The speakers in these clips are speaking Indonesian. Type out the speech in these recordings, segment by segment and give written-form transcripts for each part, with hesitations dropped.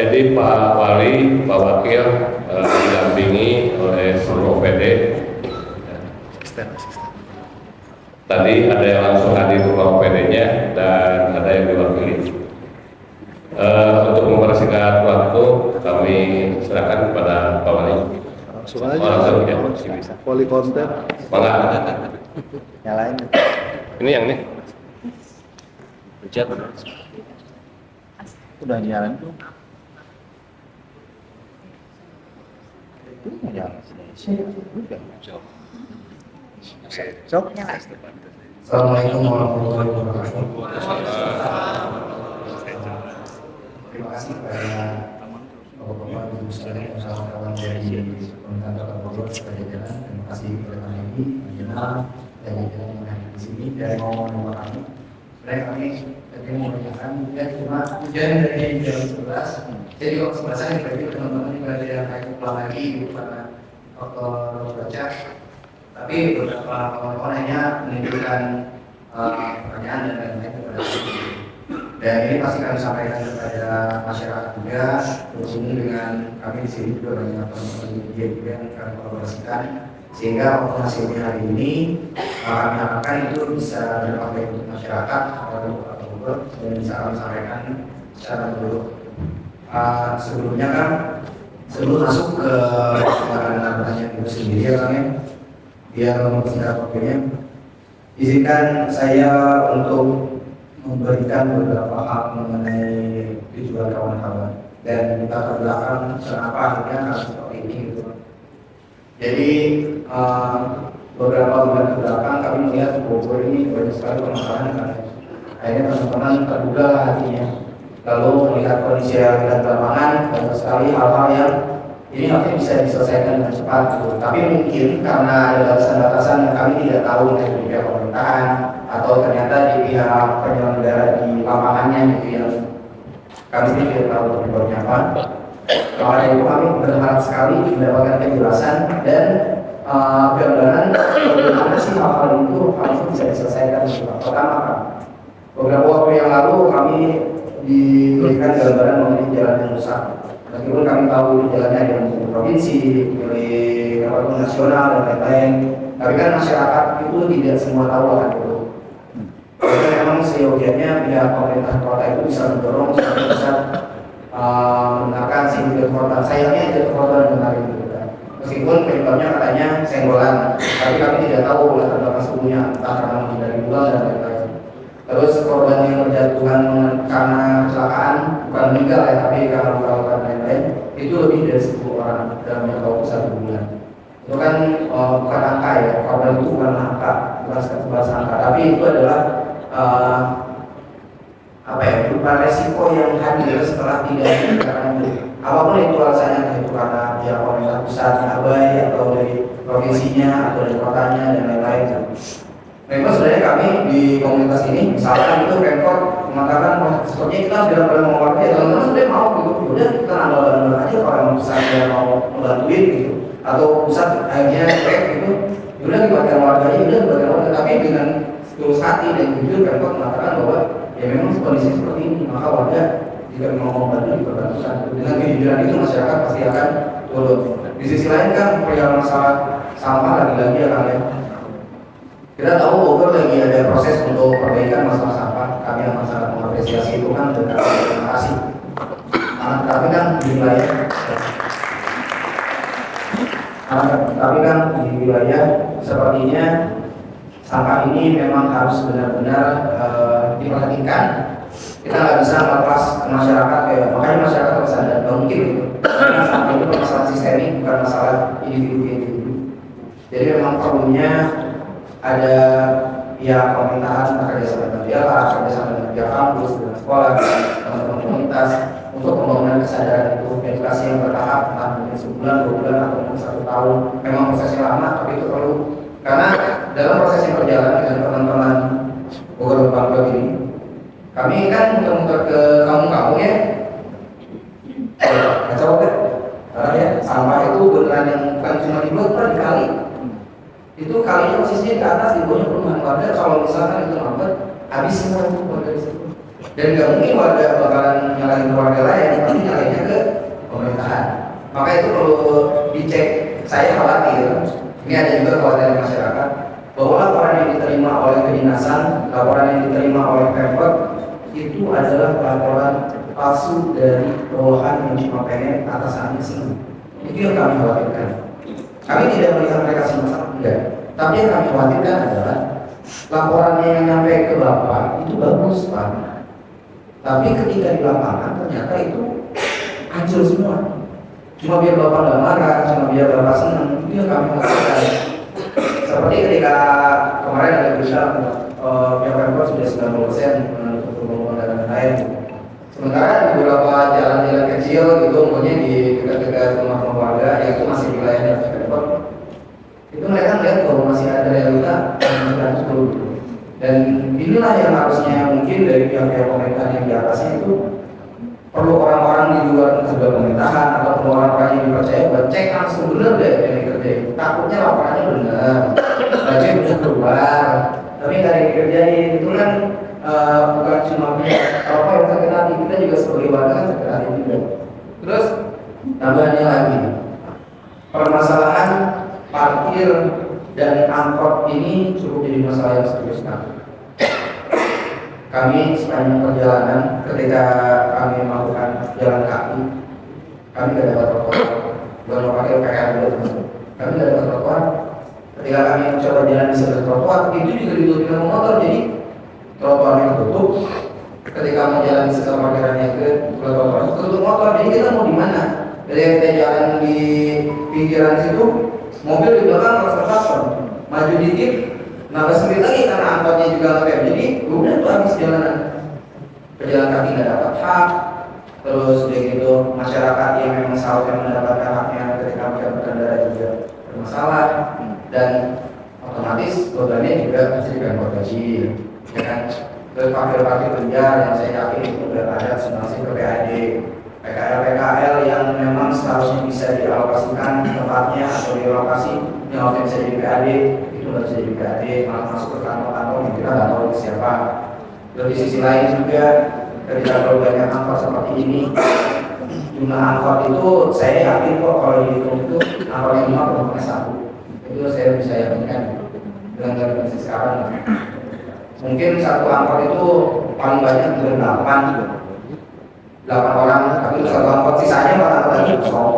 Jadi Pak Wali, Pak Wakil didampingi oleh seluruh OPD. Tadi ada yang langsung hadir ke OPD-nya dan ada yang diwakili. Untuk mempersingkat waktu, kami serahkan kepada Pak Wali. Langsung aja. Ya. Wali konten. Bangga. Nyalain. Ini yang ini. Pencet. Udah nyalain belum? Itu nggak nyala. Udah. Sok. Assalamualaikum warahmatullahi wabarakatuh. Terima kasih kepada Bapak-Bapak Ibu sekalian kawan-kawan dari Pemerintahan Kota Bogor Jajaran. Terima kasih kepada kami Menjelang dan jajaran yang hadir di sini dan ngomong-ngomong kami. Sebenarnya kami tadi mau menanyakan ya cuma hujan dari jam 11. Jadi kalau 11 hari berarti teman-teman juga ada yang kayak pulang lagi gitu karena faktor cuaca. Tapi beberapa kawan-kawan hanya menunjukkan pertanyaan dan lain-lain kepada kami. Dan ini pasti kami sampaikan kepada masyarakat juga, berhubung dengan kami di sini juga banyak teman-teman media juga yang kami kolaborasikan, sehingga hasilnya hari ini kami harapkan itu bisa berdampak untuk masyarakat atau Kota Bogor dan bisa kami sampaikan secara menyeluruh. Sebelumnya kan sebelum masuk ke pertanyaan itu sendiri ya kami biar mempersingkat waktunya, izinkan saya untuk memberikan beberapa hal mengenai tujuan kawan-kawan dan latar belakang kenapa akhirnya harus seperti ini gitu. Jadi beberapa bulan ke belakang kami melihat Bogor ini banyak sekali permasalahan kan. Akhirnya teman-teman terduga hatinya. Lalu melihat kondisi dan lapangan banyak sekali hal-hal yang ini harusnya bisa diselesaikan dengan cepat gitu. Tapi mungkin karena ada batasan-batasan yang kami tidak tahu dari pihak pemerintahan atau ternyata di pihak penyelenggara di lapangannya gitu yang kami tidak tahu penyebabnya apa. Maka itu kami berharap sekali mendapatkan penjelasan dan gambaran bagaimana sih hal-hal itu harusnya bisa diselesaikan gitu. Pertama, beberapa waktu yang lalu kami diberikan gambaran mengenai jalan yang rusak. Meskipun kami tahu jalannya ada yang provinsi, milik nasional dan lain-lain, tapi kan masyarakat itu tidak semua tahu akan itu. Jadi memang seyogianya pihak pemerintah kota itu bisa mendorong supaya bisa menggunakan sindikat kota. Sayangnya jatuh korban benar itu. Meskipun penyebabnya katanya senggolan, tapi kami tidak tahu latar belakang sesungguhnya entah karena menghindari bulan dan lain-lain. Terus korban yang berjatuhan karena kecelakaan bukan meninggal ya, tapi karena luka-luka dan lain-lain itu lebih dari 10 orang dalam jangka waktu 1 bulan. Itu kan bukan angka ya, korban itu bukan angka, bukan sebuah angka, tapi itu adalah berupa resiko yang hadir setelah tidak diberikan. Apapun itu alasannya, itu karena pihak pemerintah pusat abai atau dari provinsinya atau dari kotanya dan lain-lain. Memang sebenarnya kami di komunitas ini, misalkan itu Pemkot mengatakan, wah sepertinya kita tidak boleh mengeluarkan ya, teman-teman sebenarnya mau gitu, udah kita nambah barang aja kalau yang pusatnya mau membantuin gitu, atau pusat akhirnya cek gitu, udah dibuatkan warganya, udah dibuatkan warga, tapi dengan tulus hati dan jujur Pemkot mengatakan bahwa ya memang kondisi seperti ini, maka warga jika mau membantu diperbantukan. Dengan kejujuran itu masyarakat pasti akan turun. Di sisi lain kan perihal masalah sampah lagi-lagi ya kalian. Kita tahu Bogor lagi ada proses untuk perbaikan masalah sampah. Kami akan sangat mengapresiasi itu kan dan terima kasih. Tapi kan di wilayah sepertinya sampah ini memang harus benar-benar diperhatikan. Kita nggak bisa melepas ke masyarakat kayak makanya masyarakat harus sadar nggak mungkin gitu. Karena sampah itu masalah sistemik bukan masalah individu. Jadi memang perlunya ada pihak pemerintahan kerjasama dengan daerah, kerjasama dengan pihak kampus, dengan sekolah, teman-teman komunitas untuk pembangunan kesadaran itu, edukasi yang bertahap, entah mungkin sebulan, 2 bulan, atau mungkin 1 tahun. Memang prosesnya lama, tapi itu perlu karena dalam proses yang berjalan dengan teman-teman Bogor Bangga ini, kami kan muter-muter ke kampung-kampung ya, kacau kan? Karena ya sampah itu beneran yang bukan cuma di blok, di kali. Itu kalinya posisinya ke atas, di bawahnya perumahan warga. Kalau misalkan itu lambat, habis semua itu warga di situ. Dan nggak mungkin warga bakalan nyalahin warga lain, tapi nyalahinnya ke saya khawatir, ini ada juga kekhawatiran masyarakat, bahwa laporan yang diterima oleh kedinasan, laporan yang diterima oleh Pemkot itu adalah laporan palsu dari bawahan yang cuma pengen atasannya senang. Itu yang kami khawatirkan. Kami tidak melihat mereka senang, enggak. Tapi yang kami khawatirkan adalah laporannya yang nyampe ke Bapak itu bagus, Pak. Tapi ketika di lapangan ternyata itu hancur semua. Cuma biar Bapak nggak marah, cuma biar Bapak senang. Itu yang kami khawatirkan. Seperti ketika kemarin ada berita pihak Pemkot sudah 90% menutup pembangunan dan lain-lain. Sementara di beberapa jalan-jalan kecil gitu, umumnya di dekat-dekat rumah warga yang itu masih wilayahnya Pemkot, itu mereka melihat bahwa masih ada realita yang hancur. Dan inilah yang harusnya mungkin dari pihak-pihak pemerintahan yang di atasnya itu perlu orang-orang di luar sebuah pemerintahan atau perlu orang-orang yang dipercaya buat cek langsung benar deh yang dikerjain. Takutnya laporannya benar, budget udah keluar, tapi nggak ada yang dikerjain. Itu kan bukan cuma apa yang sakit hati, kita juga sebagai warga kan sakit hati juga. Terus tambahannya lagi, permasalahan parkir dan angkot ini cukup jadi masalah yang serius kan. Kami sepanjang perjalanan ketika kami melakukan jalan kaki, kami tidak dapat trotoar, bukan pakai PKL dulu. Kami tidak dapat trotoar. Ketika kami mencoba jalan di sebelah trotoar, itu juga ditutup dengan motor, jadi trotoarnya tutup. Ketika mau jalan di sebelah parkirannya ke trotoar, tutup motor. Jadi kita mau di mana? Ketika kita jalan di pinggiran situ, mobil di belakang klakson, maju dikit, nambah sempit lagi karena angkotnya juga ngetem. Jadi udah tuh habis jalanan. Pejalan kaki nggak dapat hak, terus udah gitu masyarakat yang memang seharusnya mendapatkan haknya ketika mereka berkendara juga bermasalah, dan otomatis bebannya juga mesti dibayar gaji, ya kan? Terus parkir-parkir liar yang saya yakin itu udah ada sunasi ke PAD, PKL yang memang seharusnya bisa dialokasikan tempatnya atau direlokasi yang harusnya bisa jadi PAD itu nggak bisa jadi PAD, malah masuk ke kantong-kantong yang kita nggak tahu siapa. Terus di sisi lain juga ketika kalau banyak angkot seperti ini, jumlah angkot itu saya yakin kok kalau dihitung itu angkot yang 5 penumpangnya 1. Itu saya bisa yakinkan dengan kondisi sekarang. Mungkin satu angkot itu paling banyak juga 8 orang, tapi itu satu angkot, sisanya 4 angkot lagi kosong.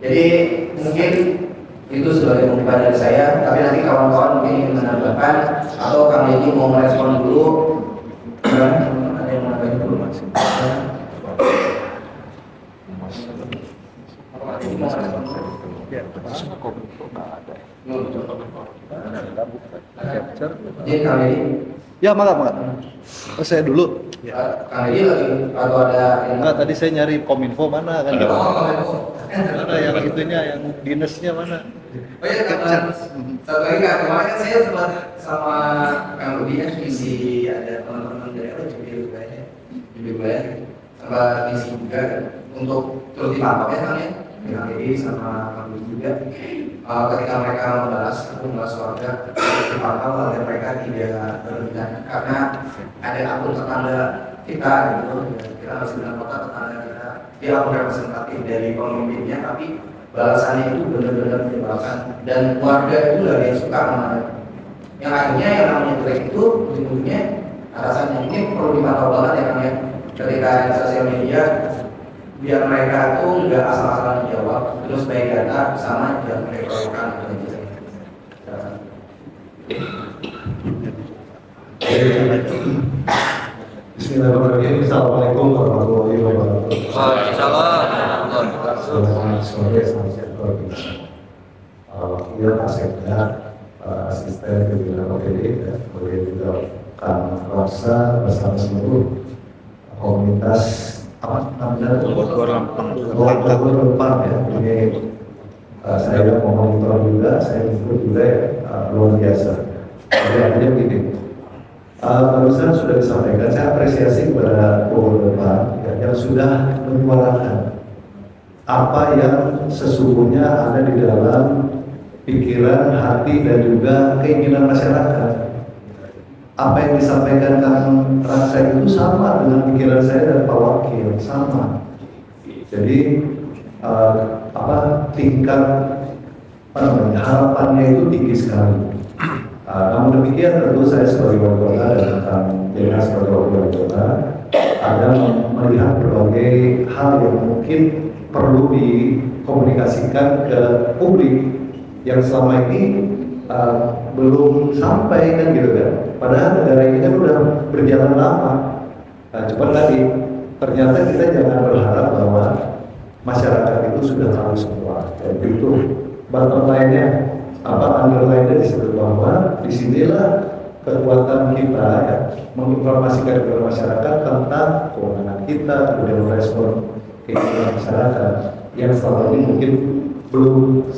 Jadi mungkin itu sebagai pengumuman dari saya, tapi nanti kawan-kawan mungkin ingin menambahkan atau Kang Deddy mau merespon dulu. Ada yang mau nambahkan dulu Mas? Jadi Kang Deddy. Ya, mangga. Oh, saya dulu. Kang Deddy lagi atau ada yang... Enggak, tadi saya nyari Kominfo mana kan? Oh, Mana yang itunya, yang dinasnya mana? Oh iya, satu lagi Kak, kemarin kan saya sempat sama Kang Rudi kan misi, ada teman-teman daerah juga ya, sama misi juga untuk terus dipantau ya Kang ya, Kang Rudi sama Kang Rudi juga. Ketika mereka membalas warga, dipantau agar mereka tidak berlebihan, karena ada akun tetangga kita gitu, kita harus bilang kota tetangga kita, dia akun representatif dari pemimpinnya, tapi balasannya itu benar-benar menyebalkan, dan warga itu lagi yang suka sama yang akhirnya yang namanya jelek itu ujung-ujungnya atasannya. Ini perlu dipantau banget ya Kang ya, ketika di sosial media, biar mereka tuh nggak asal-asalan dijawab, terus baik data sama jangan mereka lakukan. Bismillahirrahmanirrahim. Assalamualaikum warahmatullahi wabarakatuh. Waalaikumsalam. Sebagai luar biasa. Iya Pak Sekda, asisten pimpinan OPD, kemudian juga Kang Raksa bersama seluruh komunitas apa namanya? Bogor Lempang. Bogor Lempang ya. Ini saya memonitor juga, saya ikut juga ya, luar biasa. Jadi artinya begini. Barusan sudah disampaikan, saya apresiasi kepada Bogor Lempang yang sudah menyuarakan apa yang sesungguhnya ada di dalam pikiran, hati, dan juga keinginan masyarakat. Apa yang disampaikan Kang Raksa itu sama dengan pikiran saya dan Pak Wakil, sama. Jadi tingkat harapannya itu tinggi sekali. Namun demikian tentu saya sebagai wali kota dan rekan Jena sebagai wali kota ada melihat berbagai hal yang mungkin perlu dikomunikasikan ke publik yang selama ini belum sampai kan gitu kan. Padahal negara ini kan udah berjalan lama. Cuma tadi ternyata kita jangan berharap bahwa masyarakat itu sudah tahu semua. Jadi itu bottom line-nya underline-nya di situ bahwa disinilah kekuatan kita ya, menginformasikan kepada masyarakat tentang kewenangan kita, kemudian merespon keinginan masyarakat yang selama ini mungkin belum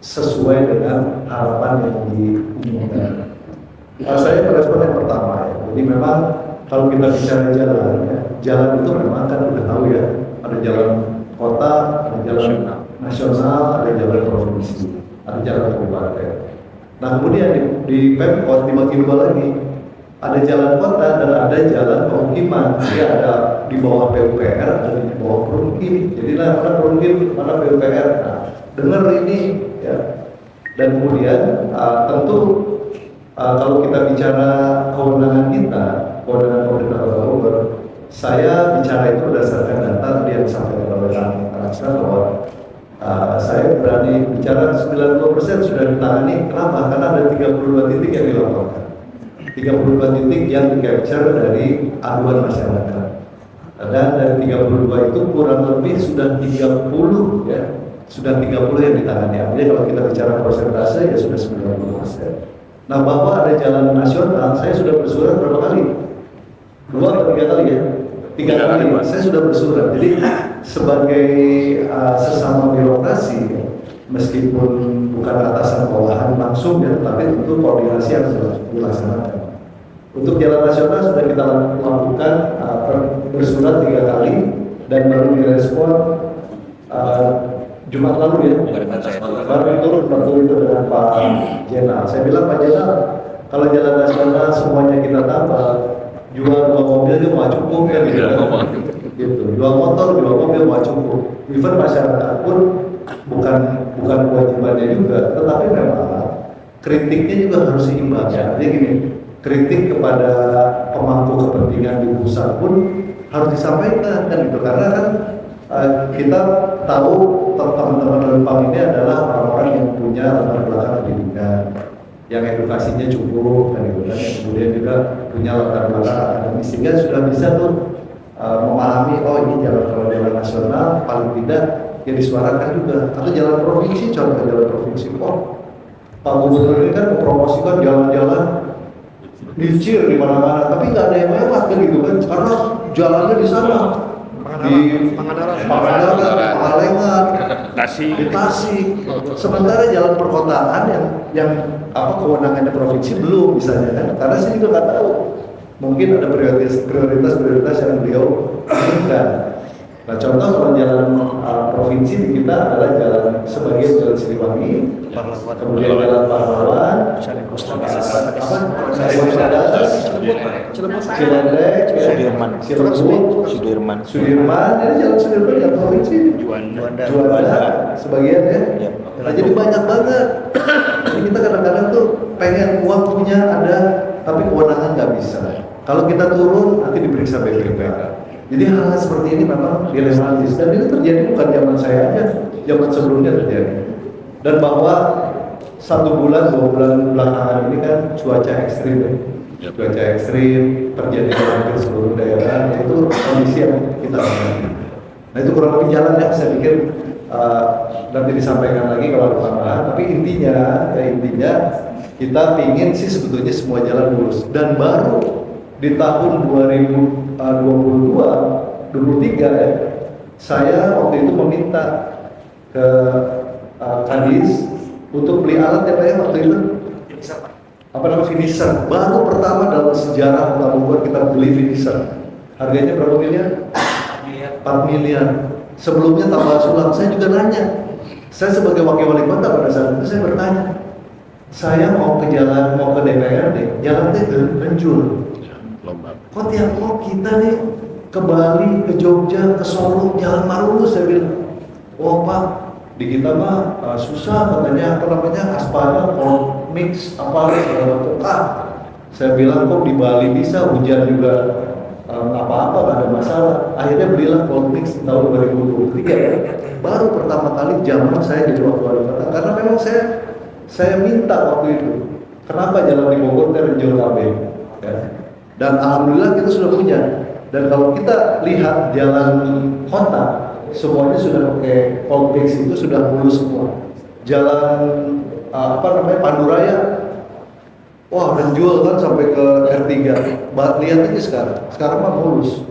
sesuai dengan harapan yang diinginkan. Saya merespon yang pertama ya. Jadi memang kalau kita bicara jalan ya, jalan itu memang kan udah tahu ya, ada jalan kota, ada jalan nasional, ada jalan provinsi, ada jalan kabupaten. Nah kemudian di Pemkot dibagi dua lagi, ada jalan kota dan ada jalan pemukiman. Jadi ada di bawah PUPR, ada di bawah permukim. Jadi mana permukim, mana PUPR. Nah, dengar ini ya. Dan kemudian tentu kalau kita bicara kewenangan kita, kewenangan pemerintah Kota Bogor, saya bicara itu berdasarkan data yang disampaikan oleh Kang bahwa saya berani bicara 92% sudah ditangani. Kenapa? Karena ada 32 titik yang dilaporkan, 32 titik yang di-capture dari aduan masyarakat. Dan dari 32 itu kurang lebih sudah 30 ya, sudah 30 yang ditangani. Artinya kalau kita bicara persentase ya sudah 90%. Nah bahwa ada jalan nasional, saya sudah bersurat berapa kali? 2 atau 3 kali ya? 3 kali, saya sudah bersurat. Jadi sebagai sesama birokrasi, meskipun bukan atasan bawahan langsung ya, tapi tentu koordinasi yang sudah dilaksanakan. Untuk jalan nasional sudah kita lakukan bersurat 3 kali dan baru direspon Jumat lalu ya. Baru turun itu dengan Pak Jenal. Saya bilang Pak Jenal, kalau jalan nasional semuanya kita tambah, jual 2 mobil itu mau cukup kan gitu. Gitu. Jual motor, jual mobil mau cukup. Even masyarakat pun bukan kewajibannya juga, tetapi memang kritiknya juga harus seimbang ya. Jadi gini, kritik kepada pemangku kepentingan di pusat pun harus disampaikan kan gitu, karena kan kita tahu teman-teman Lempang ini adalah orang-orang yang punya latar belakang pendidikan, yang edukasinya cukup kan gitu kan, yang kemudian juga punya latar belakang akademis sehingga sudah bisa tuh memahami oh ini jalan nasional paling tidak yang disuarakan juga, atau jalan provinsi, contoh jalan provinsi kok Pak Gubernur ini kan mempromosikan jalan-jalan licin di mana-mana, tapi nggak ada yang lewat kan gitu kan, karena jalannya di sana di Pangandaran, Pangalengan, di Tasik. Sementara jalan perkotaan yang kewenangannya provinsi belum misalnya kan, karena saya juga nggak tahu. Mungkin ada prioritas yang beliau inginkan. Nah contoh kalau jalan provinsi di kita adalah jalan sebagian jalan Siliwangi, kemudian jalan Pahlawan, Cilendek, Sudirman, ini jalan Sudirman yang provinsi, Juanda, sebagian ya. Nah jadi banyak banget. Jadi kita kadang-kadang tuh pengen uang punya ada, tapi kewenangan nggak bisa. Kalau kita turun nanti diperiksa BPK. Jadi hal seperti ini memang dilematis dan ini terjadi bukan zaman saya aja, zaman sebelumnya terjadi. Dan bahwa 1 bulan 2 bulan belakangan ini kan cuaca ekstrim ya. Cuaca ekstrim terjadi di hampir seluruh daerah, itu kondisi yang kita alami. Nah itu kurang lebih jalan ya, saya pikir nanti disampaikan lagi kalau ada tambahan. Tapi intinya kita pingin sih sebetulnya semua jalan lurus, dan baru di tahun 2023 ya, saya waktu itu meminta ke Kadis untuk beli alat ya Pak ya waktu itu, finisher. Baru pertama dalam sejarah Kota Bogor kita beli finisher. Harganya berapa miliar? 4 miliar. Sebelumnya tambah sulam. Saya juga nanya. Saya sebagai wakil wali kota pada saat itu saya bertanya. Saya mau ke DPRD, jalannya Renjul. Kok kita nih ke Bali, ke Jogja, ke Solo, jalan Marulus, saya bilang. Oh Pak, di kita mah susah katanya apa namanya aspalnya cold mix apa segala macam. Saya bilang kok di Bali bisa hujan juga apa-apa nggak ada masalah. Akhirnya belilah cold mix tahun 2023 ya. Baru pertama kali zaman saya jadi wakil wali kota karena memang saya minta waktu itu. Kenapa jalan di Bogor terjun KB? Ya. Dan alhamdulillah kita sudah punya. Dan kalau kita lihat jalan kota, semuanya sudah pakai cold mix itu sudah mulus semua. Jalan Panduraya, wah menjual kan sampai ke R3. Lihat aja sekarang mah mulus.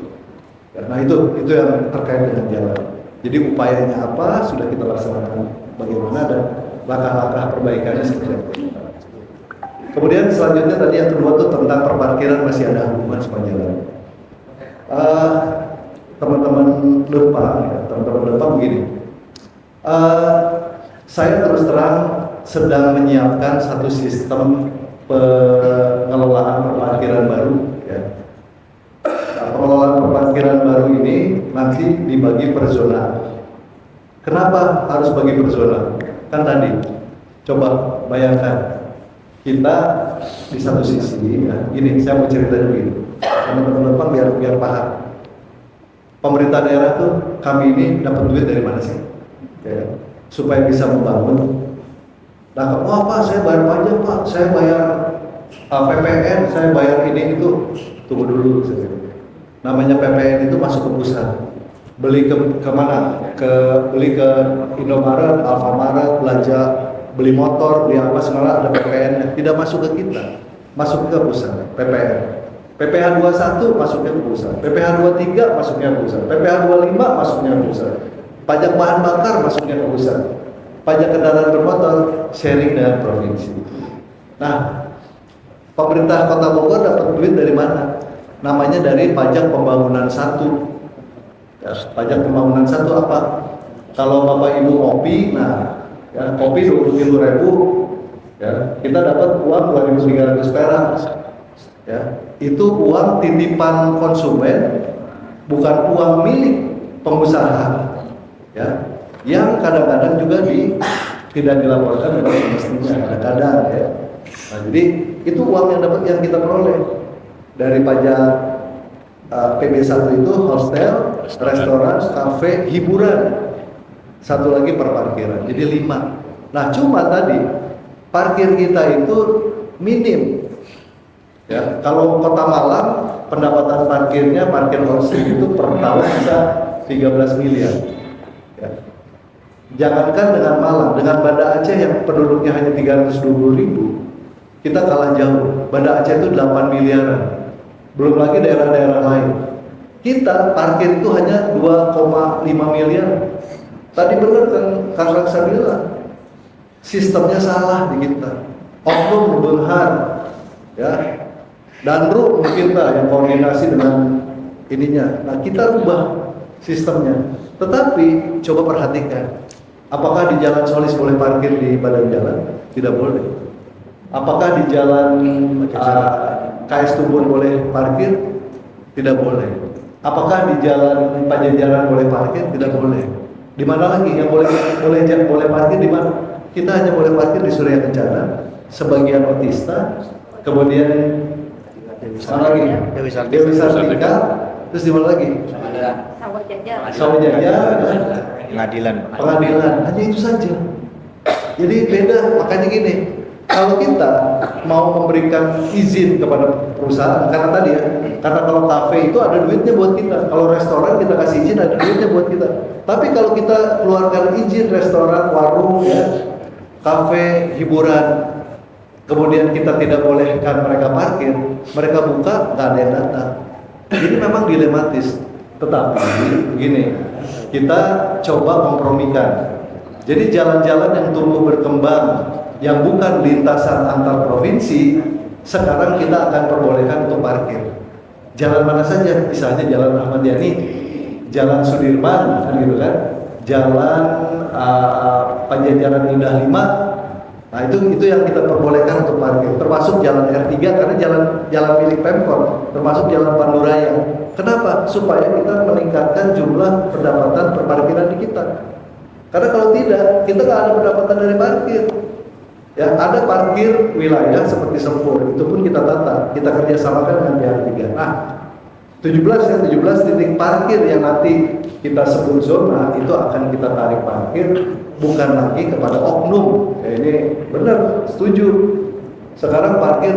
Nah itu yang terkait dengan jalan. Jadi upayanya apa sudah kita laksanakan. Bagaimana dan langkah-langkah perbaikannya seperti apa. Kemudian selanjutnya tadi yang kedua tuh tentang perparkiran masih ada hubungan sama jalan. Teman-teman Lempang begini. Saya terus terang sedang menyiapkan satu sistem pengelolaan perparkiran baru. Ya. Pengelolaan perparkiran baru ini nanti dibagi per zona. Kenapa harus bagi per zona? Kan tadi, coba bayangkan. Kita di satu sisi, ya, ini saya mau ceritanya begini, teman-teman biar paham. Pemerintah daerah tuh kami ini dapat duit dari mana sih? Ya, supaya bisa membangun. Nah, Pak, saya bayar pajak Pak, saya bayar PPN, saya bayar ini itu. Tunggu dulu. Namanya PPN itu masuk ke pusat. Beli ke mana? Beli ke Indomaret, Alfamaret, belanja beli motor, beli apa segala ada PPN, tidak masuk ke kita, masuk ke pusat PPN. PPh 21 masuknya ke pusat, PPh 23 masuknya ke pusat, PPh 25 masuknya ke pusat, pajak bahan bakar masuknya ke pusat, pajak kendaraan bermotor sharing dengan provinsi. Nah, pemerintah Kota Bogor dapat duit dari mana? Namanya dari pajak pembangunan 1. Ya, pajak pembangunan 1 apa? Kalau Bapak Ibu ngopi, nah ya, kopi 20.000, ya, kita dapat uang 2.300 perak. Ya, itu uang titipan konsumen, bukan uang milik pengusaha. Ya, yang kadang-kadang juga tidak dilaporkan dengan semestinya, kadang-kadang ya. Nah, jadi itu uang yang kita peroleh dari pajak PB1 itu hostel, restoran, kafe, hiburan. Satu lagi perparkiran, jadi 5. Nah, cuma tadi parkir kita itu minim. Ya, kalau Kota Malang pendapatan parkirnya parkir on-street itu per tahun bisa 13 miliar. Ya. Jangankan dengan Malang, dengan Banda Aceh yang penduduknya hanya 320.000, kita kalah jauh. Banda Aceh itu 8 miliaran. Belum lagi daerah-daerah lain. Kita parkir itu hanya 2,5 miliar. Tadi benar kan Kang Raksa bilang, sistemnya salah di kita. Oknum berhar, ya. Danru mungkin lah yang koordinasi dengan ininya. Nah, kita rubah sistemnya. Tetapi coba perhatikan, apakah di Jalan Solis boleh parkir di badan jalan? Tidak boleh. Apakah di Jalan KS Tubun boleh parkir? Tidak boleh. Apakah di Jalan Pajajaran boleh parkir? Tidak boleh. Di mana lagi yang boleh parkir di mana? Kita hanya boleh parkir di Surya Kencana, sebagian Otista, kemudian mana lagi? Dewi Sartika, terus di mana lagi? Sawah Jajar, Pengadilan. hanya itu saja. Jadi beda, makanya gini. Kalau kita mau memberikan izin kepada perusahaan, karena tadi ya, karena kalau kafe itu ada duitnya buat kita, kalau restoran kita kasih izin ada duitnya buat kita. Tapi kalau kita keluarkan izin restoran, warung, ya, kafe, hiburan, kemudian kita tidak bolehkan mereka parkir, mereka buka, nggak ada yang datang. Ini memang dilematis. Tetapi begini, kita coba kompromikan. Jadi jalan-jalan yang tumbuh berkembang, yang bukan lintasan antar provinsi, sekarang kita akan perbolehkan untuk parkir. Jalan mana saja, misalnya Jalan Ahmad Yani, Jalan Sudirman, kan gitu kan, Jalan Pajajaran Indah 5. Nah itu yang kita perbolehkan untuk parkir, termasuk Jalan R3 karena jalan milik Pemkot, termasuk Jalan Panduraya. Kenapa? Supaya kita meningkatkan jumlah pendapatan perparkiran di kita. Karena kalau tidak, kita nggak ada pendapatan dari parkir. Ya, ada parkir wilayah seperti Sempur, itu pun kita tata, kita kerjasamakan dengan pihak ketiga. Nah, 17 titik parkir yang nanti kita sebut zona itu akan kita tarik parkir bukan lagi kepada oknum. Ya, ini benar, setuju. Sekarang parkir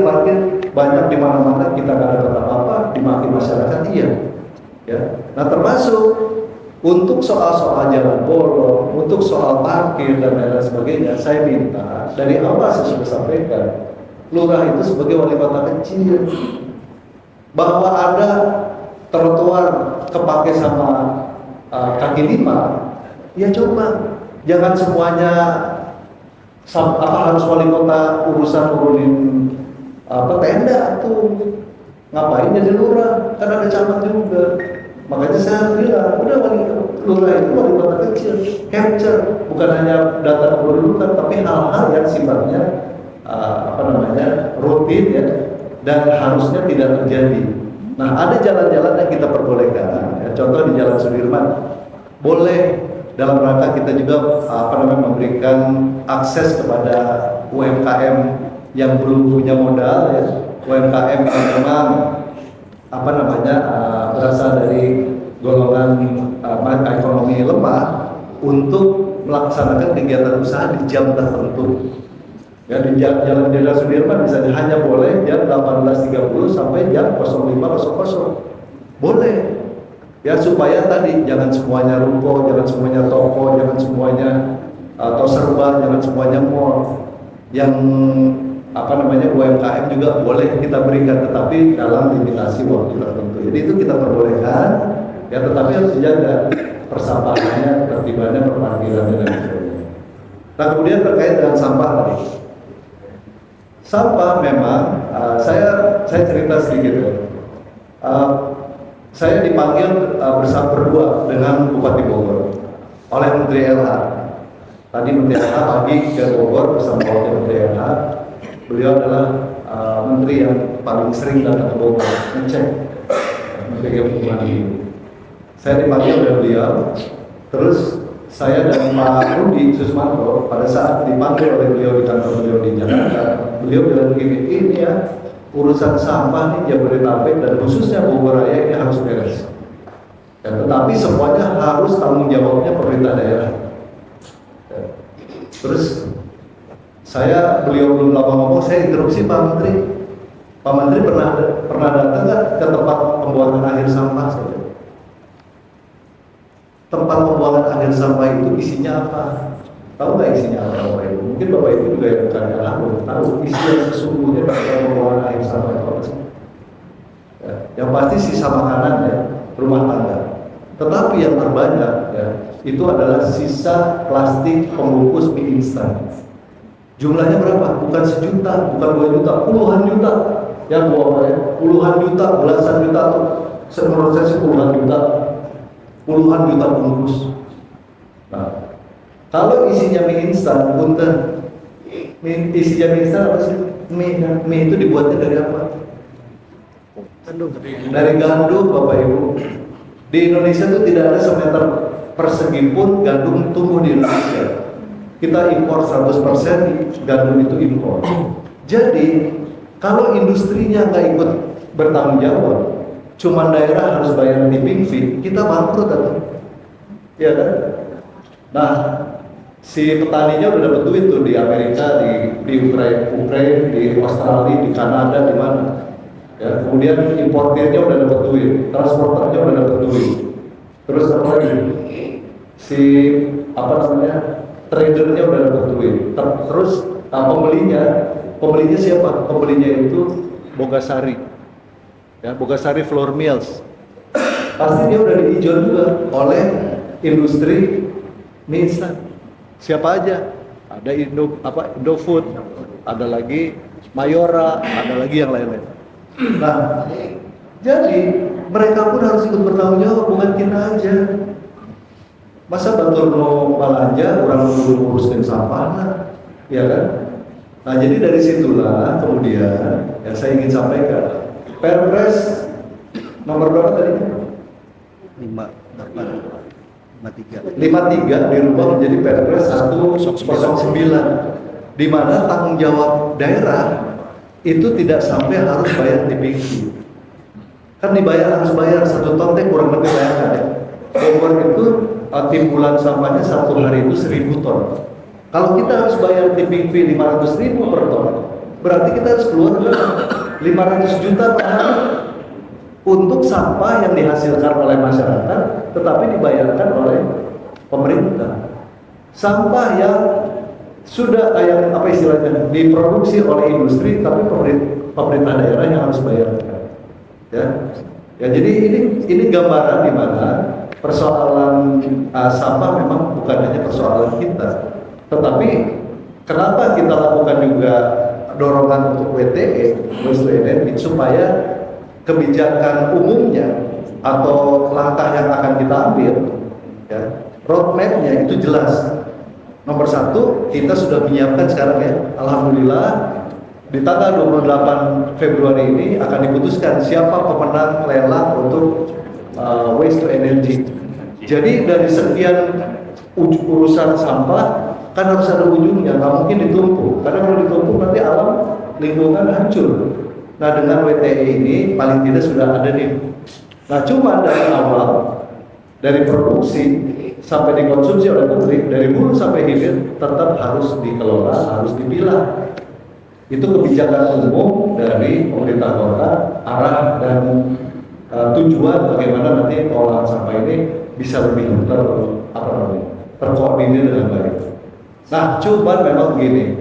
banyak di mana-mana, kita nggak ada apa-apa, dimaki masyarakat, iya. Ya, nah termasuk untuk soal-soal jalan bolong, untuk soal parkir dan lain-lain sebagainya, saya minta dari awal saya sudah sampaikan, lurah itu sebagai wali kota kecil, bahwa ada trotoar kepake sama kaki lima, ya coba jangan semuanya harus wali kota urusan turunin tenda tuh, ngapain jadi lurah? Kan ada camat juga. Makanya saya bilang, udah lurah itu wali kota kecil, capture bukan hanya data kependudukan, tapi hal-hal yang sifatnya rutin ya, dan harusnya tidak terjadi. Nah, ada jalan-jalan yang kita perbolehkan. Ya, contoh di Jalan Sudirman, boleh dalam rangka kita juga memberikan akses kepada UMKM yang belum punya modal, ya, UMKM yang memang berasal dari golongan ekonomi lemah untuk melaksanakan kegiatan usaha di jam tertentu. Ya, di Jalan Sudirman misalnya hanya boleh jam 18.30 sampai jam 05.00. Boleh. Ya, supaya tadi jangan semuanya ruko, jangan semuanya toko, jangan semuanya atau serba, jangan semuanya mall. Yang UMKM juga boleh kita berikan, tetapi dalam limitasi waktu tertentu. Jadi itu kita perbolehkan, ya, tetapi harus dijaga persampahannya, ketertibannya, perparkirannya dan sebagainya. Nah, kemudian terkait dengan sampah tadi. Sampah memang saya cerita sedikit ya. Saya dipanggil berdua dengan Bupati Bogor oleh Menteri LH. Tadi Menteri LH pagi ke Bogor bersama Wakil Menteri LH. Beliau adalah menteri yang paling sering datang ke Bogor ngecek Menteri Perhubungan ini. Saya dipanggil oleh beliau, terus saya dan Pak Rudi Susmanto pada saat dipanggil oleh beliau di kantor beliau di Jakarta, beliau bilang begini, ini ya urusan sampah nih Jabodetabek dan khususnya Bogor Raya ini harus beres. Ya, tetapi semuanya harus tanggung jawabnya pemerintah daerah. Ya. Terus beliau belum lama ngomong, saya interupsi Pak Menteri. Pak Menteri pernah datang nggak ke tempat pembuangan akhir sampah saja? Tempat pembuangan akhir sampah itu isinya apa? Tahu nggak isinya apa Bapak Ibu? Mungkin Bapak Ibu juga yang bukan belum tahu isi yang sesungguhnya tempat pembuangan akhir sampah itu apa sih? Ya, yang pasti sisa makanan ya, rumah tangga. Tetapi yang terbanyak ya, itu adalah sisa plastik pembungkus mie instan. Jumlahnya berapa? Bukan sejuta, bukan 2 juta, puluhan juta yang buang ya, puluhan juta, belasan juta tuh. Menurut saya sih puluhan juta bungkus. Nah, kalau isinya mie instan, punten, isinya mie instan apa sih? Mie itu dibuatnya dari apa? Dari gandum, Bapak Ibu. Di Indonesia itu tidak ada semeter persegi pun gandum tumbuh di Indonesia. Kita impor 100%, gandum itu impor. Jadi, kalau industrinya nggak ikut bertanggung jawab, cuman daerah harus bayar tipping fee, kita bangkrut atau? Ya kan? Nah, si petaninya udah dapat duit tuh di Amerika, di Ukraina, di Australia, di Kanada, di mana? Ya, kemudian importirnya udah dapat duit, transporternya udah dapat duit. Terus apa lagi? Tradernya udah dapat duit. Terus pembelinya siapa? Pembelinya itu Bogasari. Ya, Bogasari Flour Mills. pasti dia udah diijon juga oleh industri mie instan. Siapa aja? Ada Indofood, ada lagi Mayora, ada lagi yang lain-lain. Nah, jadi mereka pun harus ikut bertanggung jawab, bukan kita aja. Masa bantu mau belanja, orang dulu nguruskan sampah, ya kan? Nah, jadi dari situlah kemudian yang saya ingin sampaikan, Perpres nomor berapa tadi? 5. 53 dirubah menjadi Perpres 109, di mana tanggung jawab daerah itu tidak sampai harus bayar tipping fee. Kan harus bayar 1 ton teh kurang lebih bayarkan ya. Bogor itu timbulan sampahnya satu hari itu 1.000 ton. Kalau kita harus bayar tipping fee 500.000 per ton, berarti kita harus keluar 500 juta per hari untuk sampah yang dihasilkan oleh masyarakat, tetapi dibayarkan oleh pemerintah. Sampah yang sudah yang apa istilahnya diproduksi oleh industri, tapi pemerintah daerah yang harus bayarkan. Ya, jadi ini gambaran di mana persoalan sampah memang bukan hanya persoalan kita, tetapi kenapa kita lakukan juga dorongan untuk WTE, waste to energy, supaya kebijakan umumnya atau langkah yang akan kita ambil, ya, roadmap-nya itu jelas. Nomor 1, kita sudah menyiapkan sekarang ya, alhamdulillah di tanggal 28 Februari ini akan diputuskan siapa pemenang lelang untuk waste to energy. Jadi dari sekian urusan sampah kan harus ada ujungnya, nggak mungkin ditumpuk. Karena kalau ditumpuk nanti alam lingkungan hancur. Nah dengan WTE ini paling tidak sudah ada nih. Nah cuma dari awal, dari produksi sampai dikonsumsi oleh publik, dari hulu sampai hilir tetap harus dikelola, harus dipilah. Itu kebijakan umum dari pemerintah kota, arah dan tujuan bagaimana nanti pengolahan sampah ini bisa lebih terkoordinir dengan baik. Nah, cuman memang begini,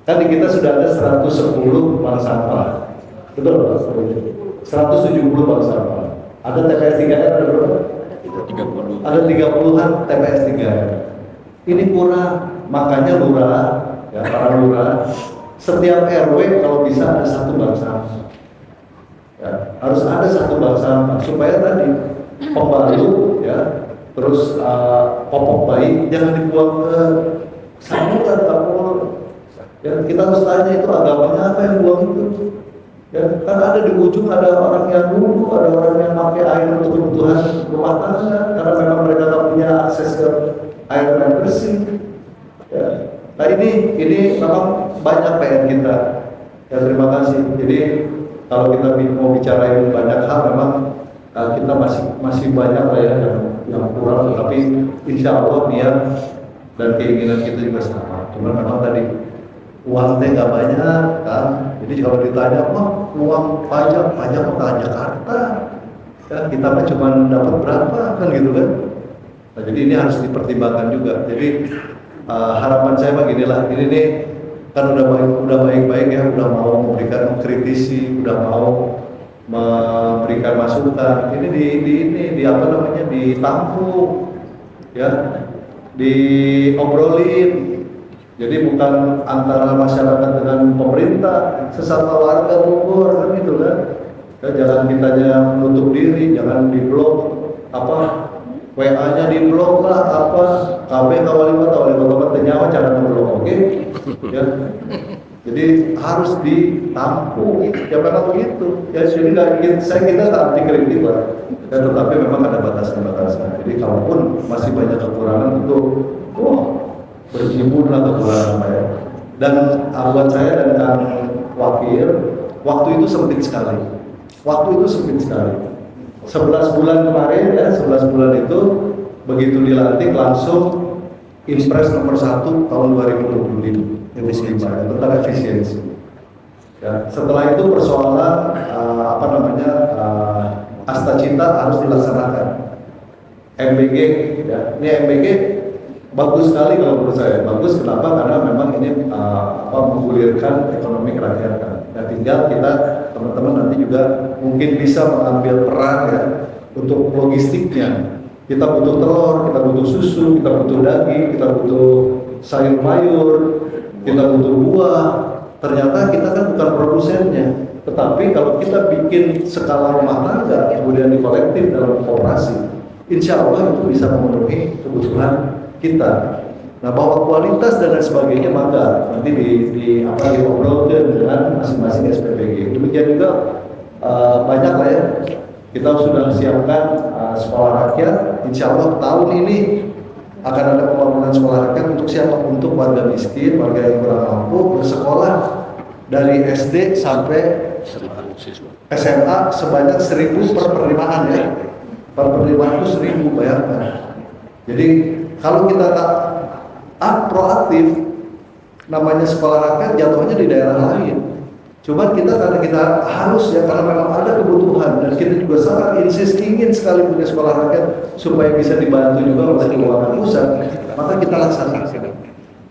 kan di kita sudah ada 110 bank sampah, betul Pak? 170 bank sampah. Ada TPS 3R ada berapa? 30. Ada 30-an TPS 3R. Ini kurang, makanya lurah, ya para lurah, setiap RW kalau bisa ada 1 bank sampah. Ya, harus ada 1 bank sampah supaya tadi pembalut, ya, terus popok bayi jangan dibuang ke saluran dapur. Ya, kita harus tanya itu agamanya apa yang buang itu. Ya, kan ada di ujung ada orang yang nunggu, ada orang yang pakai air untuk kebutuhan rumah tangga karena memang mereka tak punya akses ke air yang bersih. Ya. Nah ini memang banyak PR kita. Ya terima kasih. Jadi kalau kita mau bicarain banyak hal memang kita masih banyak lah ya yang kurang, tapi insya Allah niat dan keinginan kita juga sama. Cuma memang tadi uang teh nggak banyak kan. Jadi kalau ditanya uang pajak ke Jakarta, ya, kita mah cuma dapat berapa kan gitu kan. Nah, jadi ini harus dipertimbangkan juga. Jadi harapan saya beginilah, ini nih kan udah baik-baik ya, udah mau memberikan kritisi, udah mau memberikan masukan. Ini di apa namanya ditampung, ya, diobrolin. Jadi bukan antara masyarakat dengan pemerintah, sesama warga Bogor kan gitu kan. Ya, jangan kitanya menutup diri, jangan diblok apa WA-nya diblok lah apa KB wali kota nyawa cara ngeblok, oke? Ya. Jadi harus ditampung, ya memang begitu. Ya jadi kita nggak anti kritik lah, ya, tetapi memang ada batasan-batasan. Jadi kalaupun masih banyak kekurangan itu, berjimbun lah kekurangan ya. Dan buat saya dan Kang Wakil, waktu itu sempit sekali. 11 bulan kemarin ya, 11 bulan itu begitu dilantik langsung Impres nomor 1 tahun 2025 tentang efisiensi. Ya, setelah itu persoalan Asta Cinta harus dilaksanakan. MBG, ya, ini MBG bagus sekali kalau menurut saya. Bagus kenapa? Karena memang ini menggulirkan ekonomi kerakyatan. Ya, tinggal kita teman-teman nanti juga mungkin bisa mengambil peran ya untuk logistiknya. Kita butuh telur, kita butuh susu, kita butuh daging, kita butuh sayur mayur, kita butuh buah. Ternyata kita kan bukan produsennya. Tetapi kalau kita bikin skala rumah tangga, kemudian dikolektif dalam kooperasi, insya Allah itu bisa memenuhi kebutuhan kita. Nah, bahwa kualitas dan lain sebagainya maka nanti diobrolkan dengan masing-masing SPPG. Demikian juga banyak lah ya Kita sudah siapkan sekolah rakyat. Insya Allah tahun ini akan ada pembangunan sekolah rakyat untuk siapa? Untuk warga miskin, warga yang kurang mampu bersekolah dari SD sampai SMA sebanyak 1.000 per penerimaan ya. Per penerimaan itu 1.000, bayangkan. Jadi kalau kita tak proaktif, namanya sekolah rakyat jatuhnya di daerah lain. Cuman karena kita harus ya, karena memang ada kebutuhan dan kita juga sangat insist ingin sekali punya sekolah rakyat supaya bisa dibantu juga oleh keuangan pusat, maka kita laksanakan.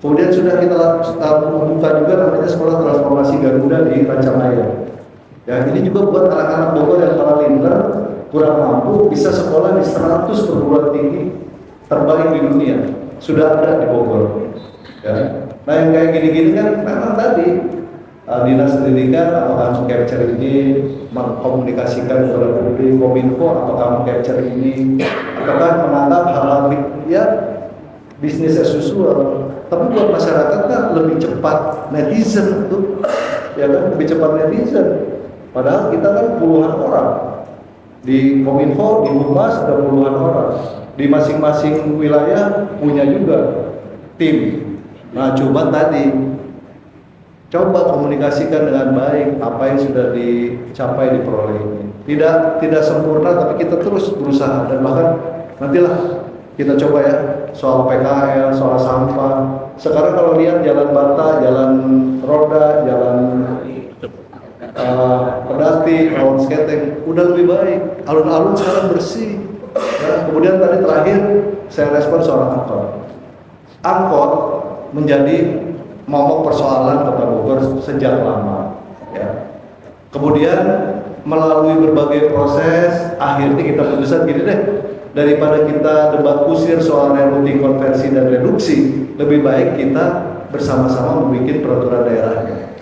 Kemudian sudah kita buka juga namanya sekolah transformasi Garuda di Rancamaya. Ya, ini juga buat anak-anak Bogor yang paralinter kurang mampu bisa sekolah di 100 perguruan tinggi terbaik di dunia. Sudah ada di Bogor. Ya. Nah yang kayak gini-gini kan memang tadi Dinas Pendidikan atau kamu capture ini mengkomunikasikan kepada publik, Kominfo atau kamu capture ini, atau kan menganggap hal-hal ya bisnis as usual. Tapi buat masyarakat kan lebih cepat netizen tuh, ya kan lebih cepat netizen. Padahal kita kan puluhan orang di Kominfo, di Humas ada puluhan orang, di masing-masing wilayah punya juga tim. Nah coba tadi coba komunikasikan dengan baik apa yang sudah dicapai di proyek ini. Tidak sempurna, tapi kita terus berusaha dan bahkan nantilah kita coba ya soal PKL, soal sampah. Sekarang kalau lihat jalan bata, jalan roda, jalan pedati, rawan skating udah lebih baik. Alun-alun sekarang bersih. Ya, kemudian tadi terakhir saya respon soal angkot. Angkot menjadi momok persoalan Kota Bogor sejak lama. Ya. Kemudian melalui berbagai proses, akhirnya kita putuskan gini deh, daripada kita debat kusir soal rerouting, konversi dan reduksi, lebih baik kita bersama-sama membuat peraturan daerahnya.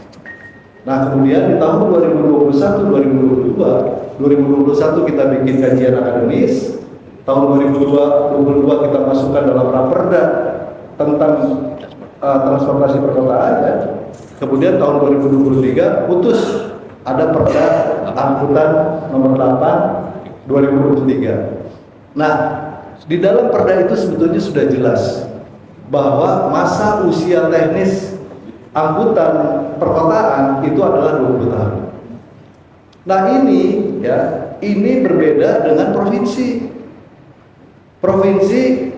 Nah kemudian di tahun 2021 kita bikin kajian akademis, tahun 2022 kita masukkan dalam raperda tentang transportasi perkotaan ya. Kemudian tahun 2023 putus ada Perda Angkutan nomor 8 2023. Nah, di dalam perda itu sebetulnya sudah jelas bahwa masa usia teknis angkutan perkotaan itu adalah 20 tahun. Nah, ini berbeda dengan provinsi. Provinsi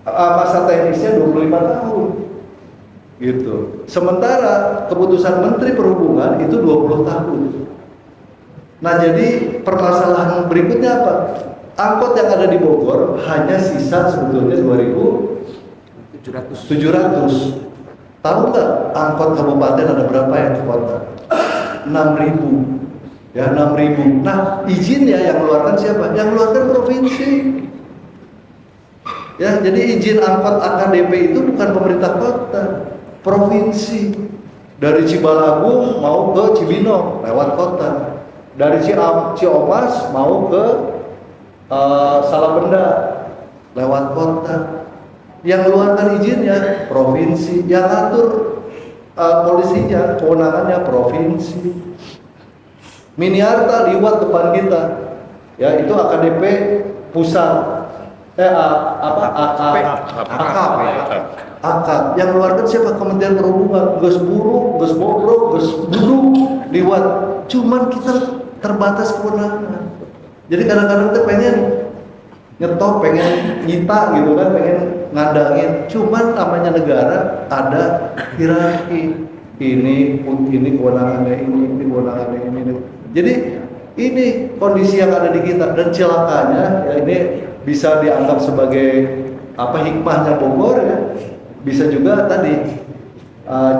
masa teknisnya 25 tahun. Gitu. Sementara keputusan Menteri Perhubungan itu 20 tahun. Nah, jadi permasalahan berikutnya apa? Angkot yang ada di Bogor hanya sisa sebetulnya 2.700. Tahu nggak angkot kabupaten ada berapa yang ke kota? 6.000. Ya, 6.000. Nah, izinnya yang mengeluarkan siapa? Yang mengeluarkan provinsi. Ya, jadi izin angkot AKDP itu bukan pemerintah kota, provinsi. Dari Cibalagung mau ke Cibinong lewat kota. Dari Ciomas mau ke Salabenda lewat kota. Yang mengeluarkan izinnya provinsi, yang atur polisinya, kewenangannya provinsi. Miniarta liwat depan kita, ya itu AKDP pusat. Akap yang mengeluarkan siapa? Kementerian Perhubungan. Gus Buru, Gus Bobrok, Gus Buru liwat. Cuman kita terbatas kewenangan. Jadi kadang-kadang kita pengen nyetop, pengen nyita gitu kan, pengen ngadangin. Cuman namanya negara ada hierarki. Ini kewenangannya ini kewenangannya ini. Jadi ini kondisi yang ada di kita dan celakanya ya ini bisa dianggap sebagai hikmahnya Bogor ya. Bisa juga tadi